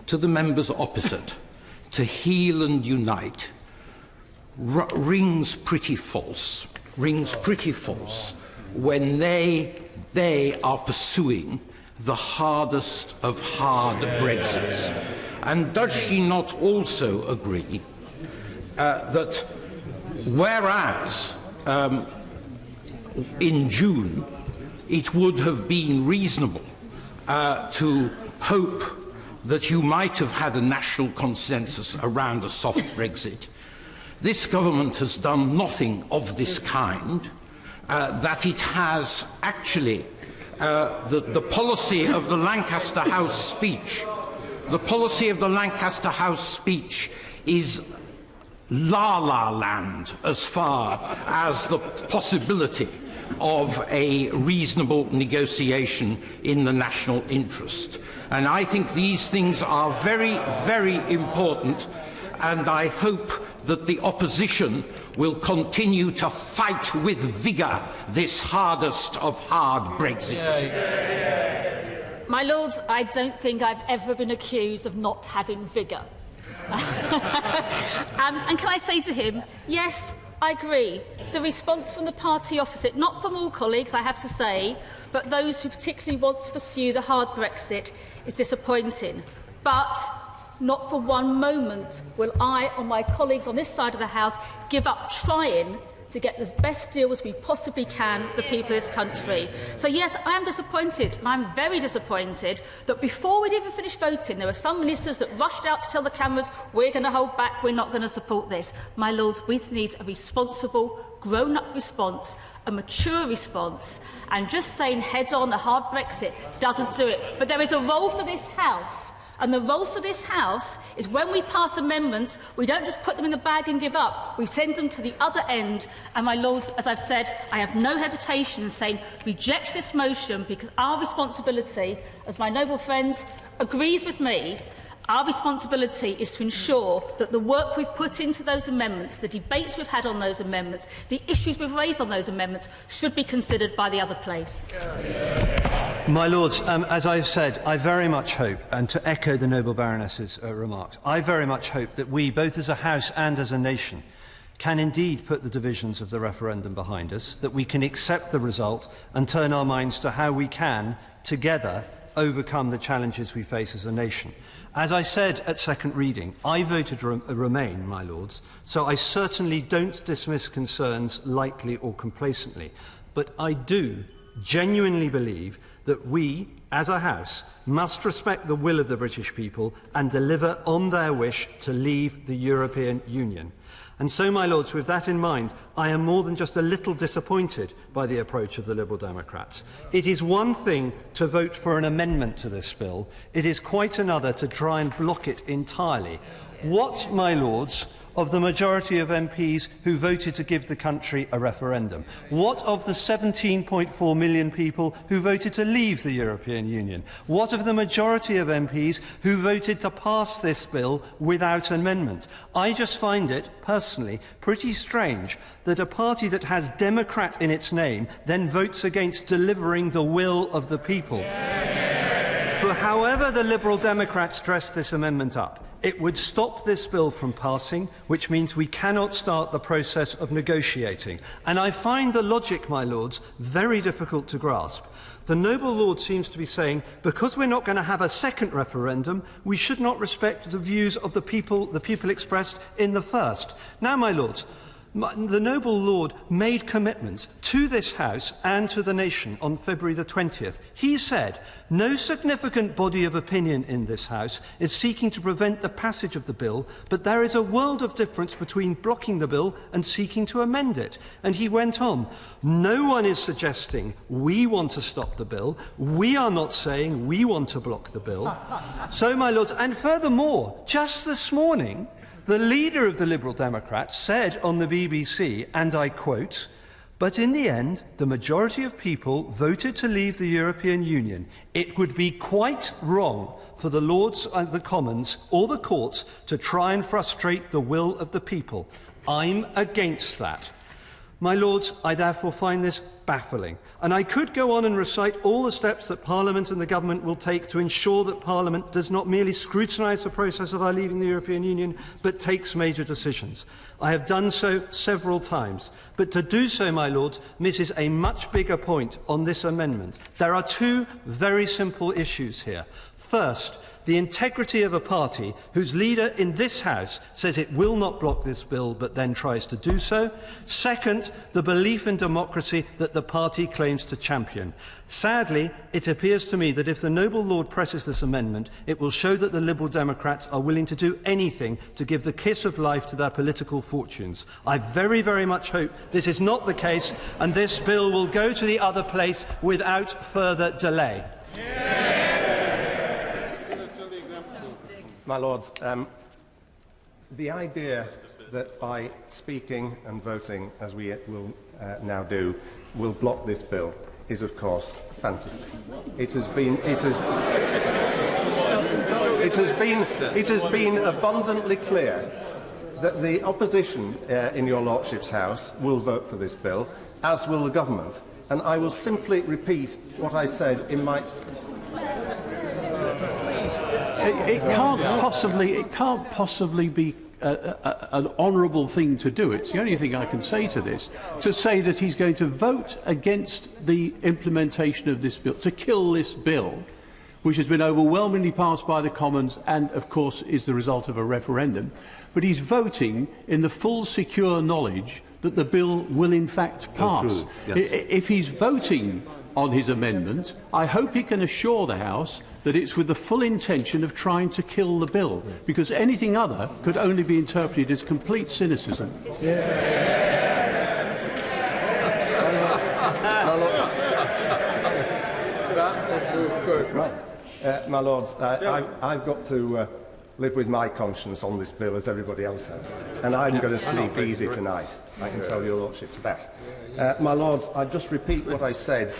to the members opposite to heal and unite rings pretty false? Rings pretty false when they are pursuing the hardest of hard Brexits. And does she not also agree that whereas in June it would have been reasonable to hope that you might have had a national consensus around a soft Brexit, this government has done nothing of this kind, that it has actually the policy of the Lancaster House speech, is la-la land as far as the possibility of a reasonable negotiation in the national interest. And I think these things are very, very important, and I hope that the opposition will continue to fight with vigour this hardest of hard Brexits. My Lords, I don't think I've ever been accused of not having vigour. And can I say to him, yes, I agree. The response from the party opposite, not from all colleagues, I have to say, but those who particularly want to pursue the hard Brexit, is disappointing. But not for one moment will I or my colleagues on this side of the House give up trying to get the best deal as we possibly can for the people of this country. So yes, I am disappointed, and I'm very disappointed that before we'd even finished voting, there were some ministers that rushed out to tell the cameras, we're going to hold back, we're not going to support this. My Lords, we need a responsible, grown-up response, a mature response, and just saying head-on a hard Brexit doesn't do it. But there is a role for this House. And the role for this House is when we pass amendments, we don't just put them in the bag and give up. We send them to the other end. And, my Lords, as I've said, I have no hesitation in saying reject this motion, because our responsibility, as my noble friend agrees with me, our responsibility is to ensure that the work we've put into those amendments, the debates we've had on those amendments, the issues we've raised on those amendments should be considered by the other place. My Lords, as I've said, I very much hope, and to echo the noble Baroness's remarks, I very much hope that we, both as a House and as a nation, can indeed put the divisions of the referendum behind us, that we can accept the result and turn our minds to how we can, together, overcome the challenges we face as a nation. As I said at second reading, I voted Remain, my Lords, so I certainly don't dismiss concerns lightly or complacently, but I do genuinely believe that we, as a House, must respect the will of the British people and deliver on their wish to leave the European Union. And so, my Lords, with that in mind, I am more than just a little disappointed by the approach of the Liberal Democrats. It is one thing to vote for an amendment to this bill. It is quite another to try and block it entirely. What, my Lords, of the majority of MPs who voted to give the country a referendum? What of the 17.4 million people who voted to leave the European Union? What of the majority of MPs who voted to pass this bill without amendment? I just find it, personally, pretty strange that a party that has Democrat in its name then votes against delivering the will of the people. For however the Liberal Democrats dress this amendment up, it would stop this bill from passing, which means we cannot start the process of negotiating. And I find the logic, my lords, very difficult to grasp. The noble lord seems to be saying, because we're not going to have a second referendum, we should not respect the views of the people expressed in the first. Now, my lords, the noble lord made commitments to this House and to the nation on February the 20th. He said, no significant body of opinion in this House is seeking to prevent the passage of the bill, but there is a world of difference between blocking the bill and seeking to amend it. And he went on, no one is suggesting we want to stop the bill. We are not saying we want to block the bill. So, my lords, and furthermore, just this morning, the leader of the Liberal Democrats said on the BBC, and I quote, "But in the end, the majority of people voted to leave the European Union. It would be quite wrong for the Lords and the Commons or the courts to try and frustrate the will of the people. I'm against that." My lords, I therefore find this baffling. And I could go on and recite all the steps that Parliament and the Government will take to ensure that Parliament does not merely scrutinise the process of our leaving the European Union, but takes major decisions. I have done so several times. But to do so, my lords, misses a much bigger point on this amendment. There are two very simple issues here. First, the integrity of a party whose leader in this House says it will not block this bill but then tries to do so. Second, the belief in democracy that the party claims to champion. Sadly, it appears to me that if the noble lord presses this amendment, it will show that the Liberal Democrats are willing to do anything to give the kiss of life to their political fortunes. I very, very much hope this is not the case and this bill will go to the other place without further delay. My lords, the idea that by speaking and voting, as we will now do, will block this bill is, of course, fantasy. It has been abundantly clear that the opposition in your lordship's House will vote for this bill, as will the government. And I will simply repeat what I said in my... It can't possibly be an honourable thing to do. It's the only thing I can say to this, to say that he's going to vote against the implementation of this bill, to kill this bill, which has been overwhelmingly passed by the Commons and, of course, is the result of a referendum. But he's voting in the full secure knowledge that the bill will in fact pass. Yeah. If he's voting on his amendment, I hope he can assure the House that it's with the full intention of trying to kill the bill, because anything other could only be interpreted as complete cynicism. My lords, I've got to live with my conscience on this bill as everybody else has, and I'm going to sleep easy tonight. I can tell your lordships that. My lords, I just repeat what I said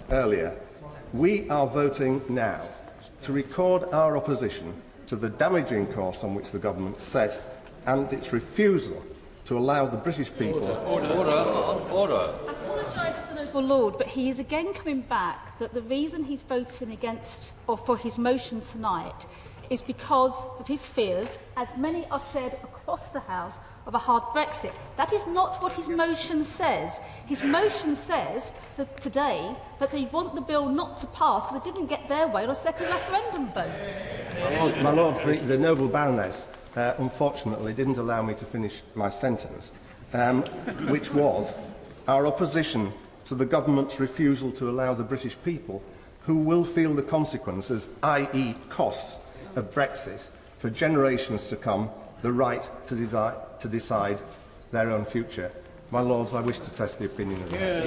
earlier. We are voting now to record our opposition to the damaging course on which the government set and its refusal to allow the British people... Order. I apologise to the noble lord, but he is again coming back that the reason he's voting against or for his motion tonight is because of his fears, as many are shared across the House, of a hard Brexit. That is not what his motion says. His motion says that today that they want the bill not to pass because they didn't get their way on a second referendum vote. My lords, the noble Baroness unfortunately didn't allow me to finish my sentence, which was our opposition to the government's refusal to allow the British people, who will feel the consequences, i.e. costs, of Brexit for generations to come, the right to decide their own future. My lords, I wish to test the opinion of the House.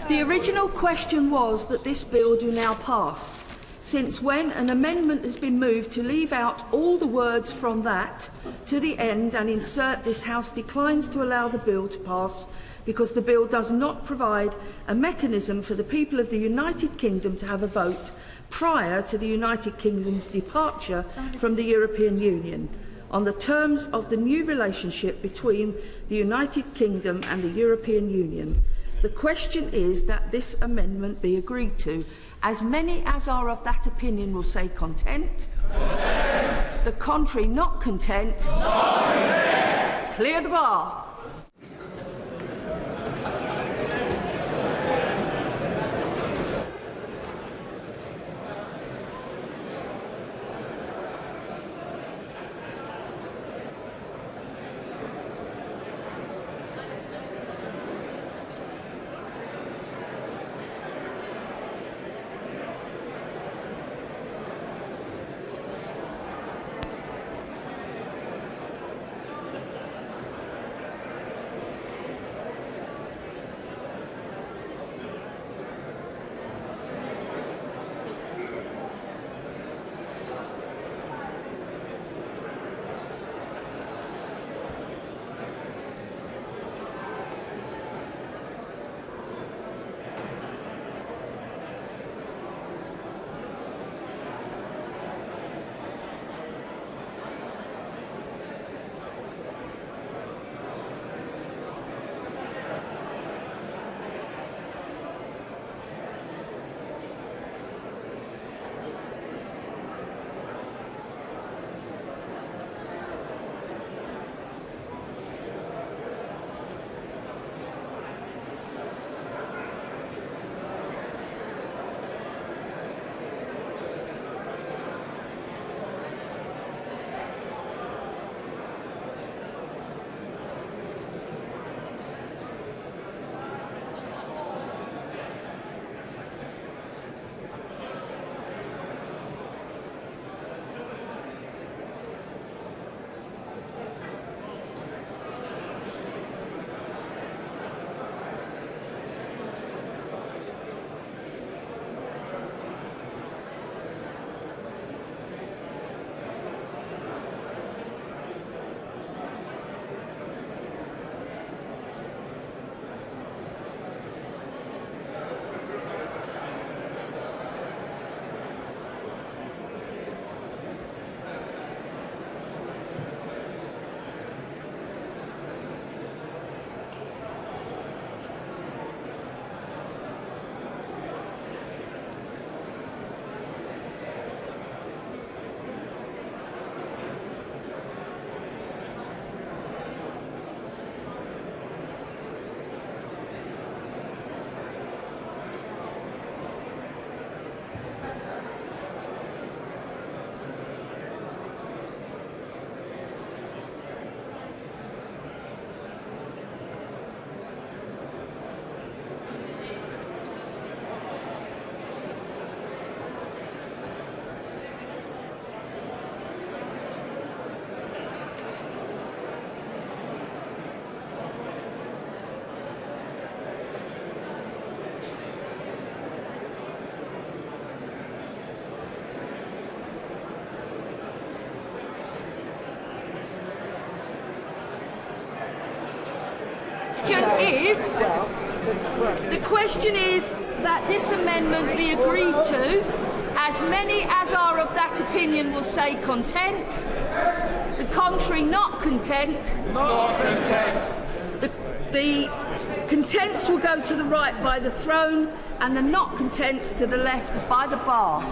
The original question was that this bill do now pass. since when an amendment has been moved to leave out all the words from that to the end and insert "This House declines to allow the bill to pass because the bill does not provide a mechanism for the people of the United Kingdom to have a vote prior to the United Kingdom's departure from the European Union on the terms of the new relationship between the United Kingdom and the European Union. The question is that this amendment be agreed to. As many as are of that opinion will say content. Content. The contrary not content. Not content. Clear the bar. The question is that this amendment be agreed to. As many as are of that opinion will say content. The contrary not content. Not content. The contents will go to the right by the throne and the not contents to the left by the bar.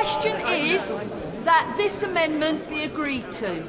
question is that this amendment be agreed to.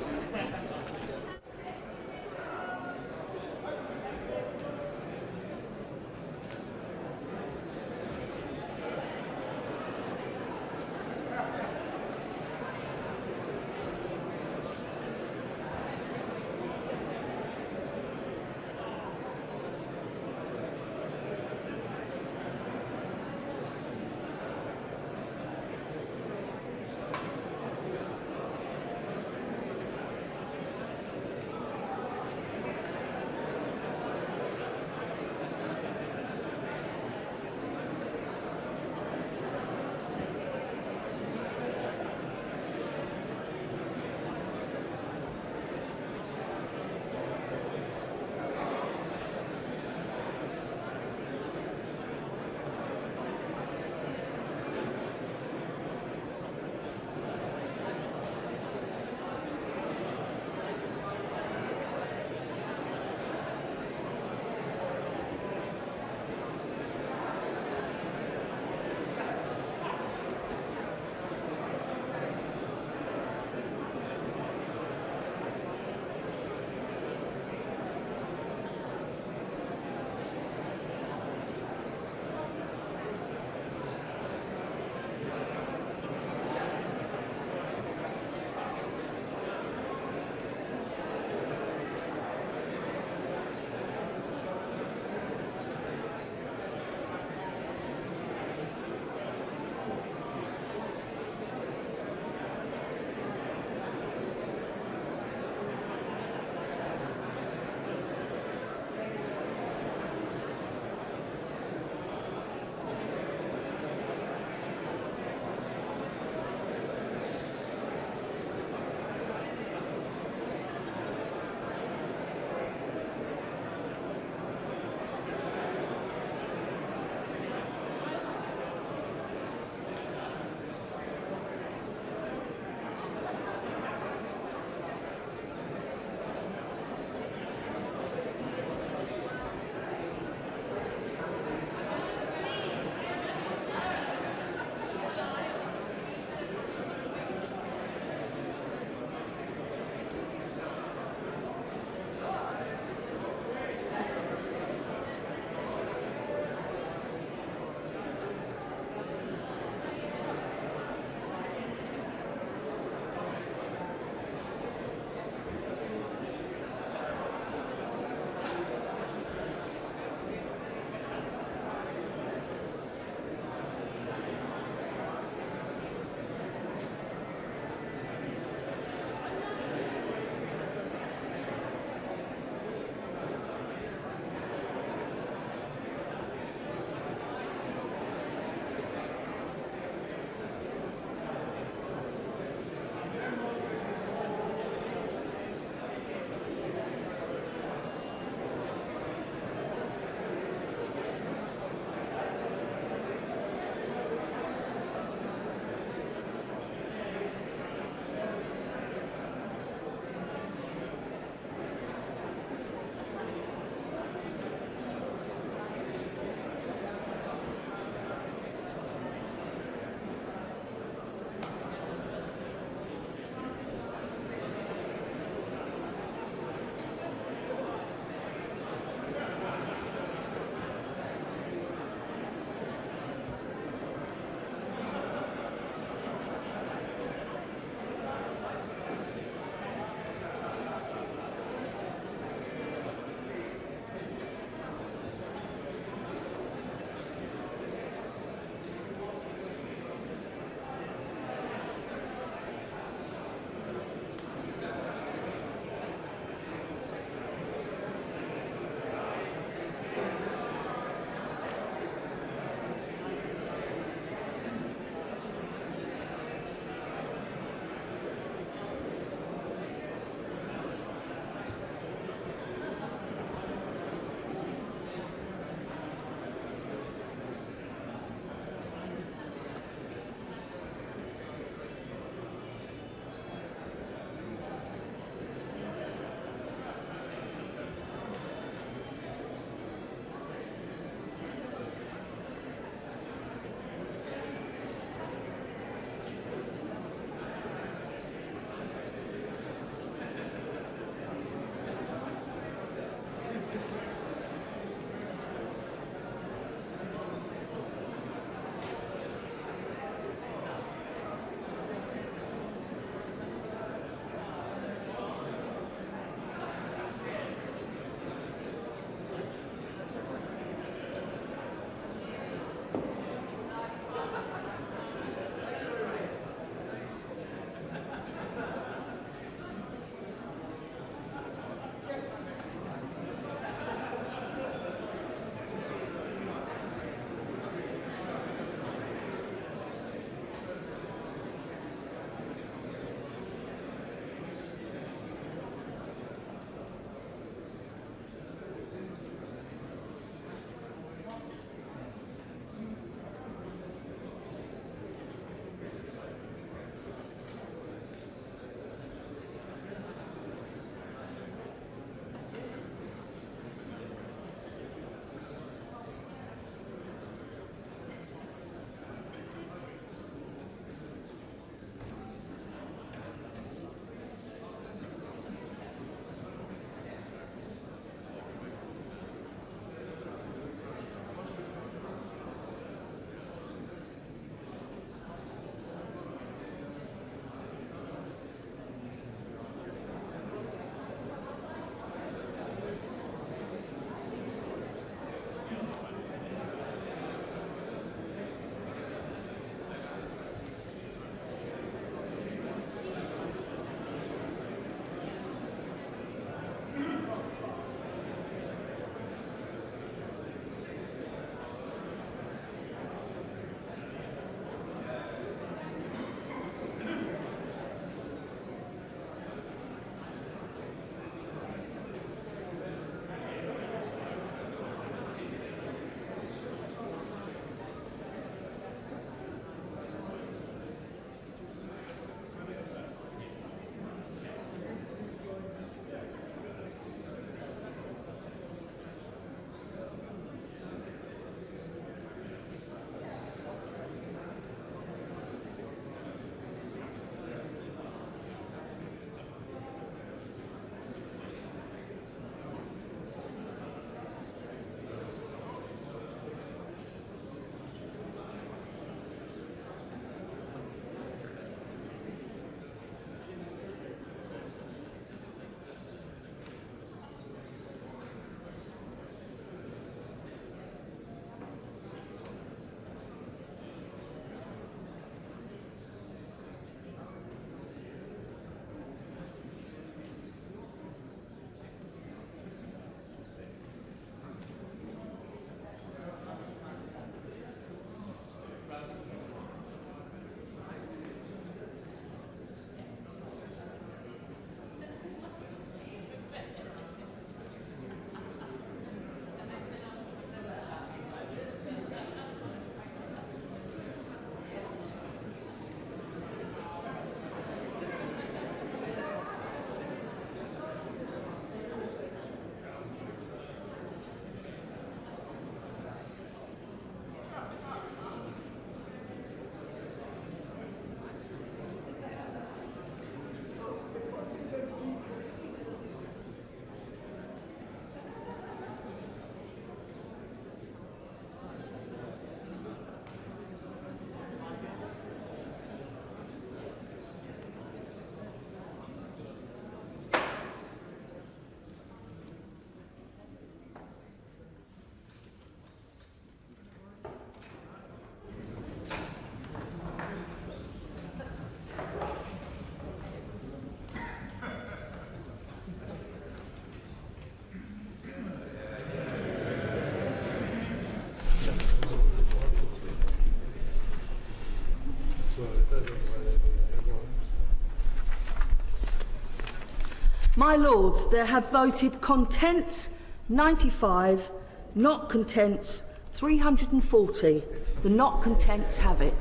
My Lords, there have voted contents 95, not contents 340. The not contents have it.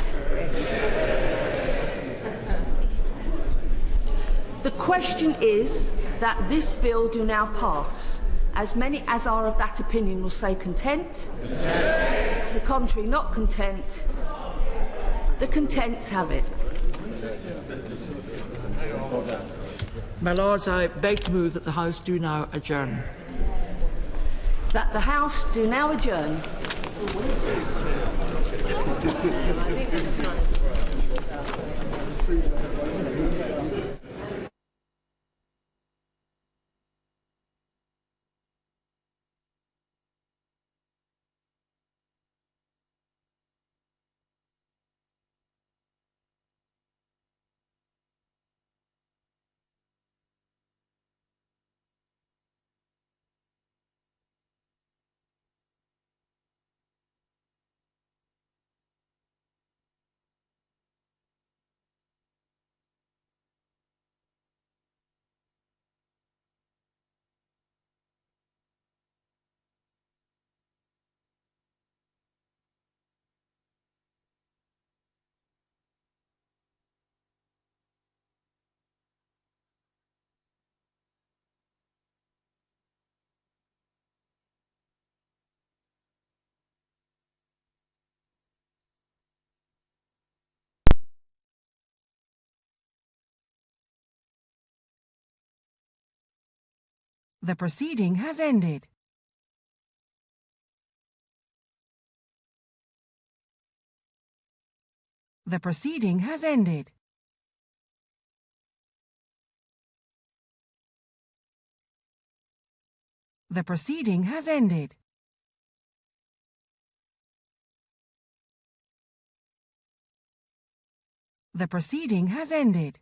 The question is that this bill do now pass. As many as are of that opinion will say content. Content. The contrary, not content. The contents have it. My Lords, I beg to move that the House do now adjourn. That the House do now adjourn. The proceeding has ended. The proceeding has ended. The proceeding has ended. The proceeding has ended.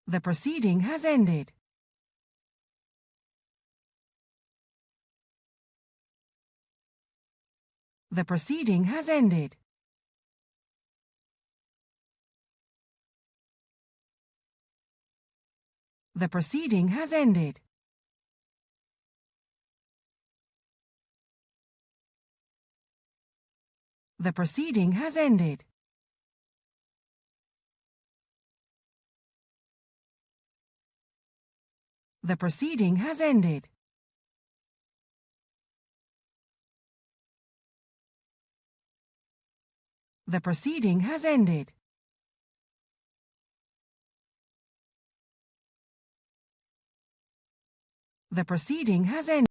The proceeding has ended. The proceeding has ended. The proceeding has ended. The proceeding has ended. The proceeding has ended. The proceeding has ended. The proceeding has ended.